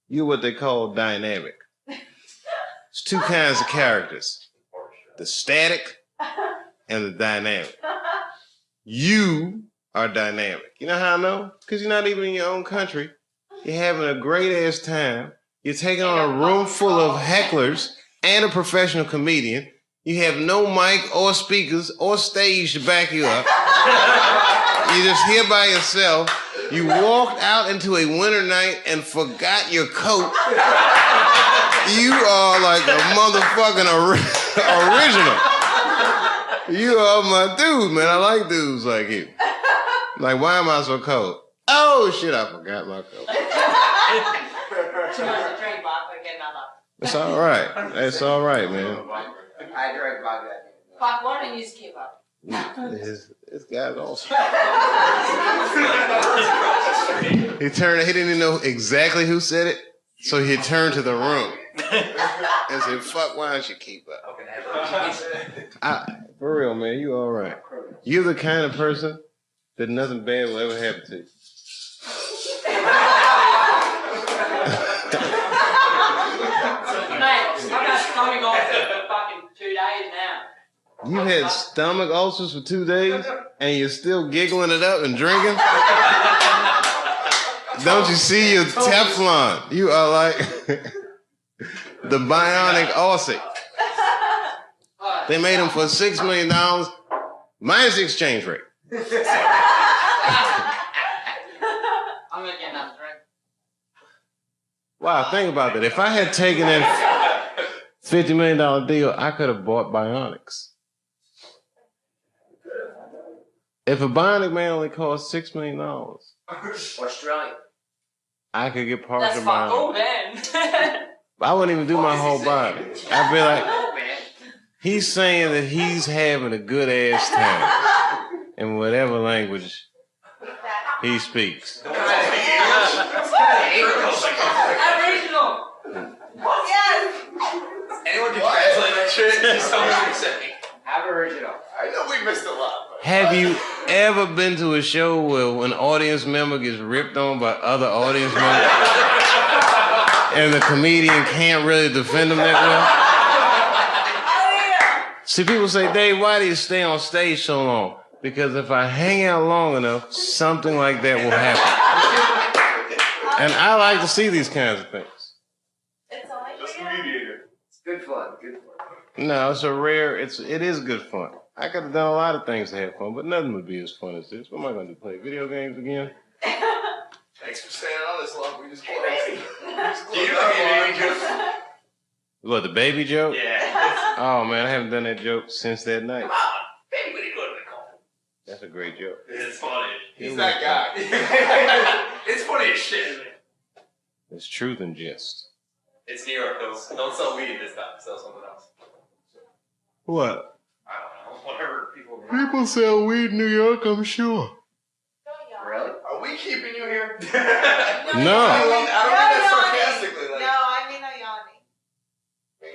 You're what they call dynamic. There's 2 kinds of characters. The static and the dynamic. You are dynamic. You know how I know? Because you're not even in your own country. You're having a great ass time. You're taking on a room full of hecklers and a professional comedian. You have no mic or speakers or stage to back you up. You're just here by yourself. You walked out into a winter night and forgot your coat. You are like a motherfucking original. You are my dude, man. I like dudes like you. Like, why am I so cold? Oh, shit, I forgot my coat. Too much to drink, but I get another. It's all right. It's all right, man. I drank vodka. Fuck, why don't you just keep up? This guy's awesome. He didn't even know exactly who said it, so he turned to the room and said, fuck, why don't you keep up? For real, man, you all right. You're the kind of person that nothing bad will ever happen to you. Mate, I've got stomach off for fucking 2 days now. You had stomach ulcers for 2 days and you're still giggling it up and drinking? Don't you see your Teflon? You are like the bionic Aussie. They made them for $6 million minus the exchange rate. I'm gonna get another drink. Wow, think about that. If I had taken that $50 million deal, I could have bought bionics. If a bionic man only cost $6 million, Australia. I could get That's partial fuck all bionics. then. I wouldn't even do my whole body. I'd be like, Oh, man. he's saying that he's having a good ass time in whatever language he speaks. Aboriginal. Yes. Anyone can translate that shit? Just tell me what you're saying. Aboriginal. I know we missed a lot. Have you ever been to a show where an audience member gets ripped on by other audience members and the comedian can't really defend them that well? See, people say, Dave, why do you stay on stage so long? Because if I hang out long enough, something like that will happen. And I like to see these kinds of things. It's only Just for the you. mediator. It's good fun. Good fun. No, it is good fun. I could have done a lot of things to have fun, but nothing would be as fun as this. What am I going to do, play video games again? Thanks for staying on this long. We just closed. Do you know any baby jokes? What, the baby joke? Yeah. Oh, man, I haven't done that joke since that night. Come on, baby, what are you doing in the car? That's a great joke. It's funny. He's that guy. It's funny as shit. It's truth and jest. It's New York, though. Don't sell weed this time. Sell something else. What? I don't know. Whatever people. People sell weed in New York, I'm sure. Really? Are we keeping you here? No. I don't mean that sarcastically. Like, No, I mean Ayani.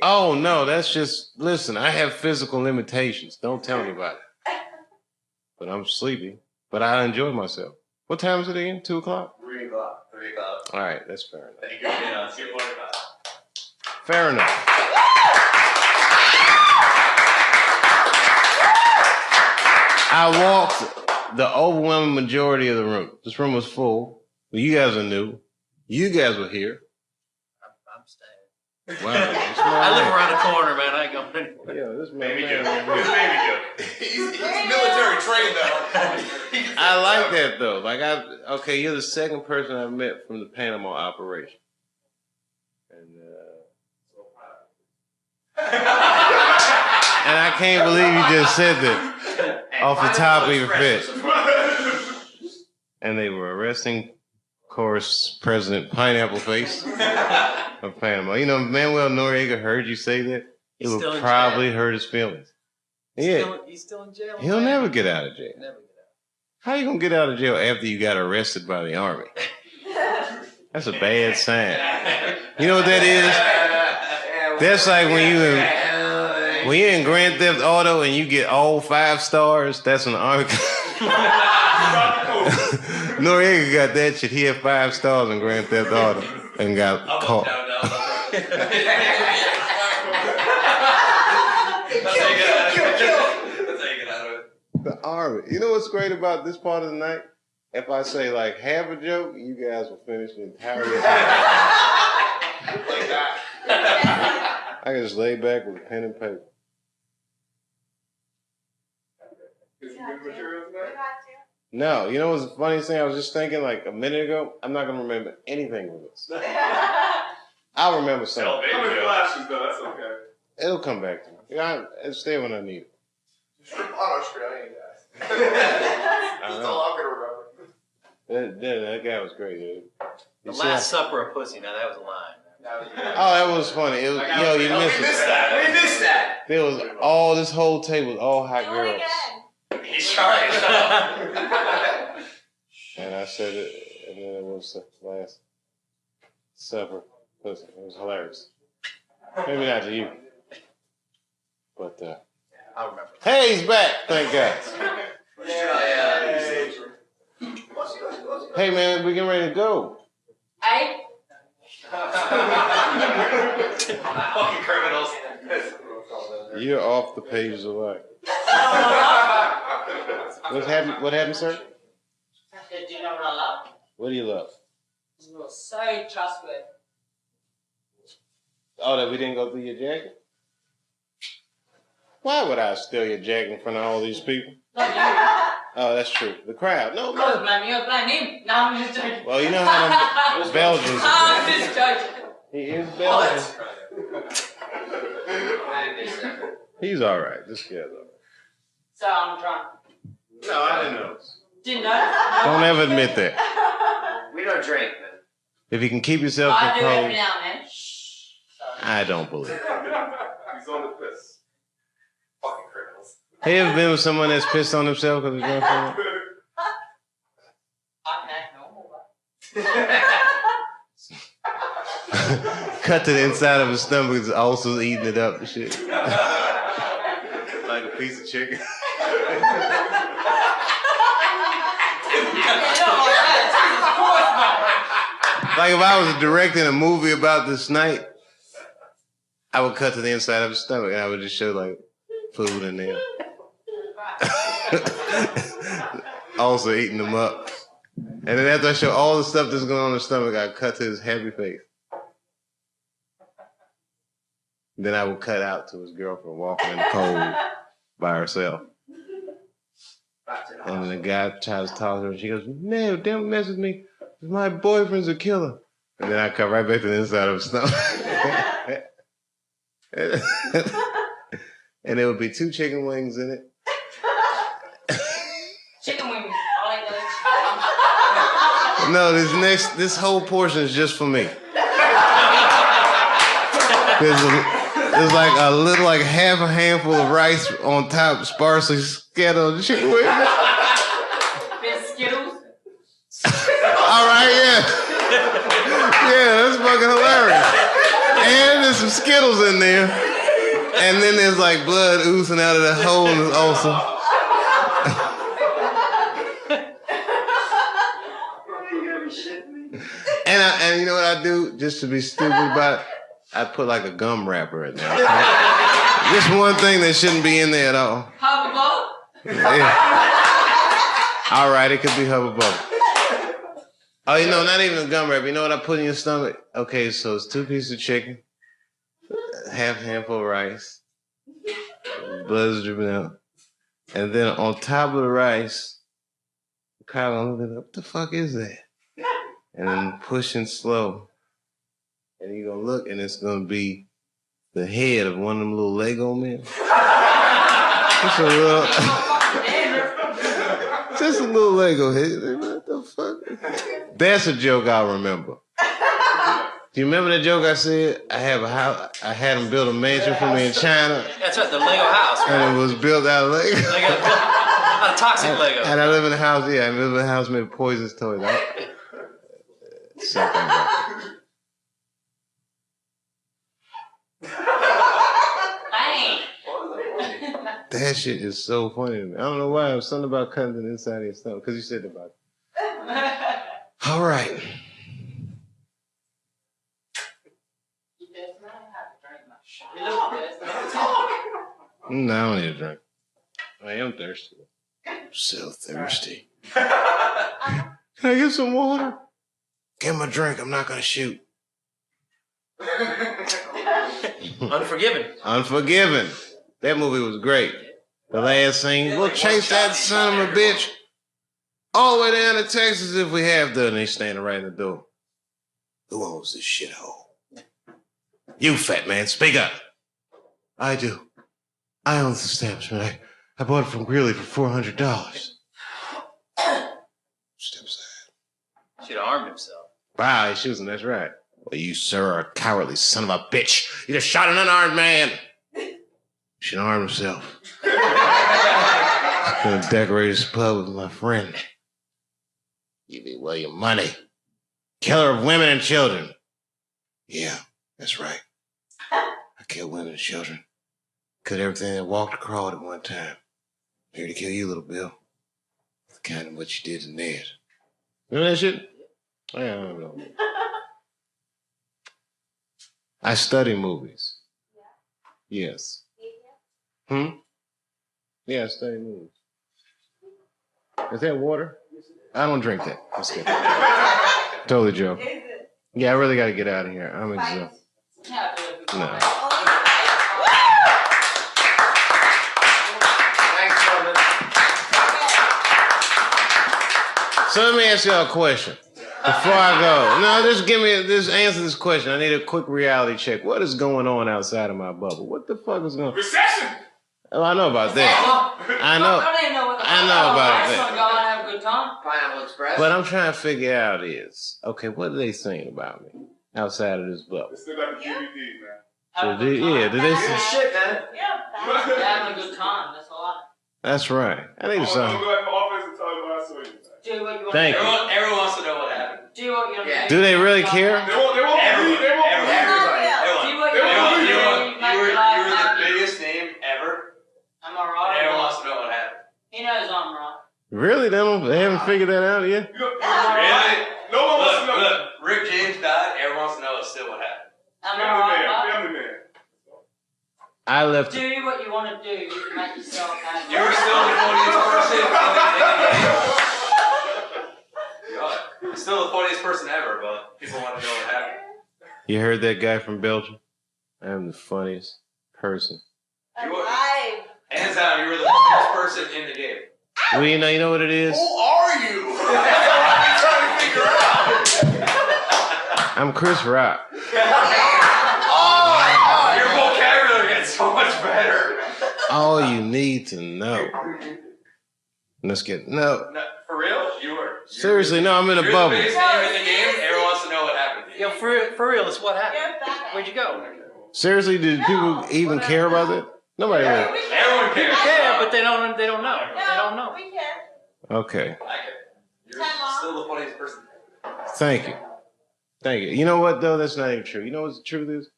Oh, no, that's just, listen, I have physical limitations. Don't tell anybody. But I'm sleepy. But I enjoy myself. What time is it again? 2 o'clock? 3 o'clock. 3 o'clock. All right, that's fair enough. Thank you for being on 2:45. Fair enough. I walked the overwhelming majority of the room. This room was full. Well, you guys are new. You guys were here. I'm staying. Wow. I live around the corner, man. I ain't going anywhere. Yeah, this man. Baby man joke. over It's a here. baby joke. He's military trained though. I like that though. Like okay, you're the second person I've met from the Panama operation. And I can't believe you just said that off the top of your head. And they were arresting, of course, President Pineapple Face of Panama. You know, Manuel Noriega heard you say that. It He's still would in probably jail. hurt his feelings. Yeah, He's still in jail. he'll man. never get out of jail. Never get out. How you gonna get out of jail after you got arrested by the army? That's a bad sign. You know what that is? That's like when you're in Grand Theft Auto and you get all 5 stars. That's an army. Noriega got that shit. He had 5 stars in Grand Theft Auto and got caught. The army. You know what's great about this part of the night? If I say like half a joke, you guys will finish the entire joke. Like that. I can just lay back with a pen and paper. Is some good material tonight? No, you know what's the funniest thing? I was just thinking like a minute ago, I'm not going to remember anything with this. I'll remember Tell something. baby Come in joke. flashes though, that's okay. It'll come back to me. It's there when I need it. Strip on Australian guys. I That's know. all I'm gonna remember. That guy was great, dude. The You Last see- Supper of Pussy. Now that was a line. Oh, that was funny. It was, yo, you Oh, missed we missed it. that. We missed that. There was all this whole table was all hot Do it girls, again. He's trying. and I said it, and then it was the Last Supper. Listen, it was hilarious. Maybe not to you, but I'll remember. hey, he's back. Thank God. Hey, man, we getting ready to go. Hey, Fucking criminals. You're off the pages of life. What happened, sir? Do you know what I love? What do you love? You're so trustworthy. Oh, that we didn't go through your jacket? Why would I steal your jacket in front of all these people? Not you. Oh, that's true. The crowd. No, Oh, no. man, you're blame him. No, I'm just joking. Well, you know how them Belgians are. I'm just joking. He is Belgian. He's all right. This guy's all right. So I'm drunk. No, I didn't know. Didn't know? Don't ever admit that. We don't drink, man. If you can keep yourself I do every controlled, now and then. Shh. Sorry. I don't believe it. He's on the piss. Fucking criminals. Have you ever been with someone that's pissed on himself because he's drunk? I can act normal, but. Cut to the inside of his stomach, is also eating it up and shit. Like a piece of chicken. Like if I was directing a movie about this night, I would cut to the inside of his stomach and I would just show like food in there. Also eating them up. And then after I show all the stuff that's going on in his stomach, I cut to his happy face. Then I would cut out to his girlfriend walking in the cold by herself. And then the guy tries to talk to her and she goes, "No, don't mess with me. My boyfriend's a killer." And then I cut right back to the inside of his stomach. And there would be 2 chicken wings in it. Chicken wings. I like those. No, this whole portion is just for me. There's like a little, like half a handful of rice on top, sparsely scattered on the chicken wings. Bit of Skittles. All right, yeah. Yeah, that's fucking hilarious. And there's some Skittles in there. And then there's like blood oozing out of the hole in his ulcer. And you know what I do, just to be stupid about it? I put like a gum wrapper in there. Just one thing that shouldn't be in there at all. Hubba bubba. Yeah. All right, it could be hubba bubba. Oh, you know, not even a gum wrapper. You know what I put in your stomach? Okay, so it's 2 pieces of chicken, half a handful of rice, blood is dripping out, and then on top of the rice, the crowd gonna look at it, what the fuck is that? And then pushing slow. And you're gonna look and it's gonna be the head of one of them little Lego men. Just a little Lego head. What the fuck? That's a joke I'll remember. Do you remember the joke I said? I have a house. I had him build a mansion for me in China. That's right, the Lego house. Right? And it was built out of Lego. Out of toxic Lego. And I live in a house. Yeah, I live in a house made of poisonous toys. Something like that. That shit is so funny to me. I don't know why. It was something about cutting to the inside of your stomach. Because you said about it. All right. No, I don't need a drink. I am thirsty. I'm so thirsty. Can I get some water? Give him a drink. I'm not going to shoot. Unforgiven. Unforgiven. That movie was great. The last scene, we'll chase that son of a bitch all the way down to Texas if we have to. And he's standing right in the door. Who owns this shithole? You, fat man, speak up. I do. I own this establishment. I bought it from Greeley for $400. Step aside. Should have armed himself. Wow, he's shooting, that's right. Well, you, sir, are a cowardly son of a bitch. You just shot an unarmed man. You should arm himself. I'm gonna decorate his pub with my friend. Give me well your money. Killer of women and children. Yeah, that's right. I kill women and children. Cut everything that walked or crawled at one time. I'm here to kill you, little Bill. That's kind of what you did to Ned. Remember that shit? Oh, yeah, I don't know. I study movies. Yes. Yeah, study moves. Is that water? I don't drink that. I'm just kidding. Totally joking. Yeah, I really got to get out of here. I'm exhausted. No. So let me ask y'all a question. Before I go, just answer this question. I need a quick reality check. What is going on outside of my bubble? What the fuck is going on? Recession! Oh, I know about that. I know about that. Go and have a good time. Pineapple Express. But I'm trying to figure out okay, what are they saying about me outside of this bubble? They still got the DVD, man. Do they say Shit, man. Having a good time. That's all I know. That's right. I need to I'm sign. gonna go back to my office and tell you what I saw you. Do what you want Thank to do. you. Everyone wants to know what happened. Do what you want to Yeah. do. Do they really care? They won't believe. They won't believe. Do what you want to do. You were the biggest name ever. Am I right? Everyone wants to know what happened. He knows I'm right. Really? They haven't figured that out yet? Really? No one wants to know. Look, Rick James died. Everyone wants to know still what happened. Am I right? Family man. I left. Do what you want to do to make yourself happy. You were still the funniest person in the game. You're still the funniest person ever, but people want to know what happened. You heard that guy from Belgium? I'm the funniest person. You were, hands down, you were the funniest person in the game. Well, you know what it is? Who are you? That's what I'm trying to figure out. I'm Chris Rock. Oh my God! Your vocabulary gets so much better. All you need to know. Let's get No, for real? You were. Seriously, no, I'm in a You're bubble. the biggest name in the game. Everyone wants to know what happened to you. Yo, for real, it's what happened. Where'd you go? Seriously, did people even care about that? Nobody really. Everyone cares. Yeah, but they don't know. They don't know. We can. Okay. I care. You're still the funniest person. Thank you. Thank you. You know what, though? That's not even true. You know what the truth is?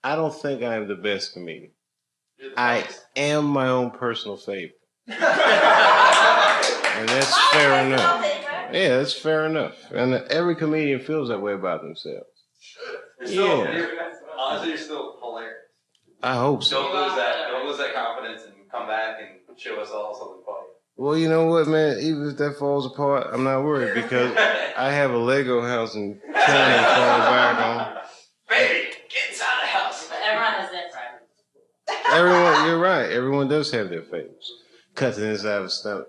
I don't think I am the best comedian. I am my own personal favorite. And that's fair enough. Yeah, that's fair enough. And every comedian feels that way about themselves. Honestly, you're still hilarious. I hope so. Don't lose that confidence and come back and show us all something funny. Well, you know what, man? Even if that falls apart, I'm not worried because I have a Lego house and China to fall back on. Baby, get inside the house. But everyone has their favorites. Everyone, you're right. Everyone does have their favorites. Cut to the inside of the stomach.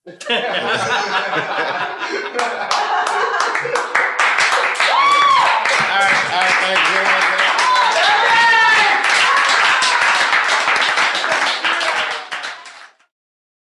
All right, thank you very much.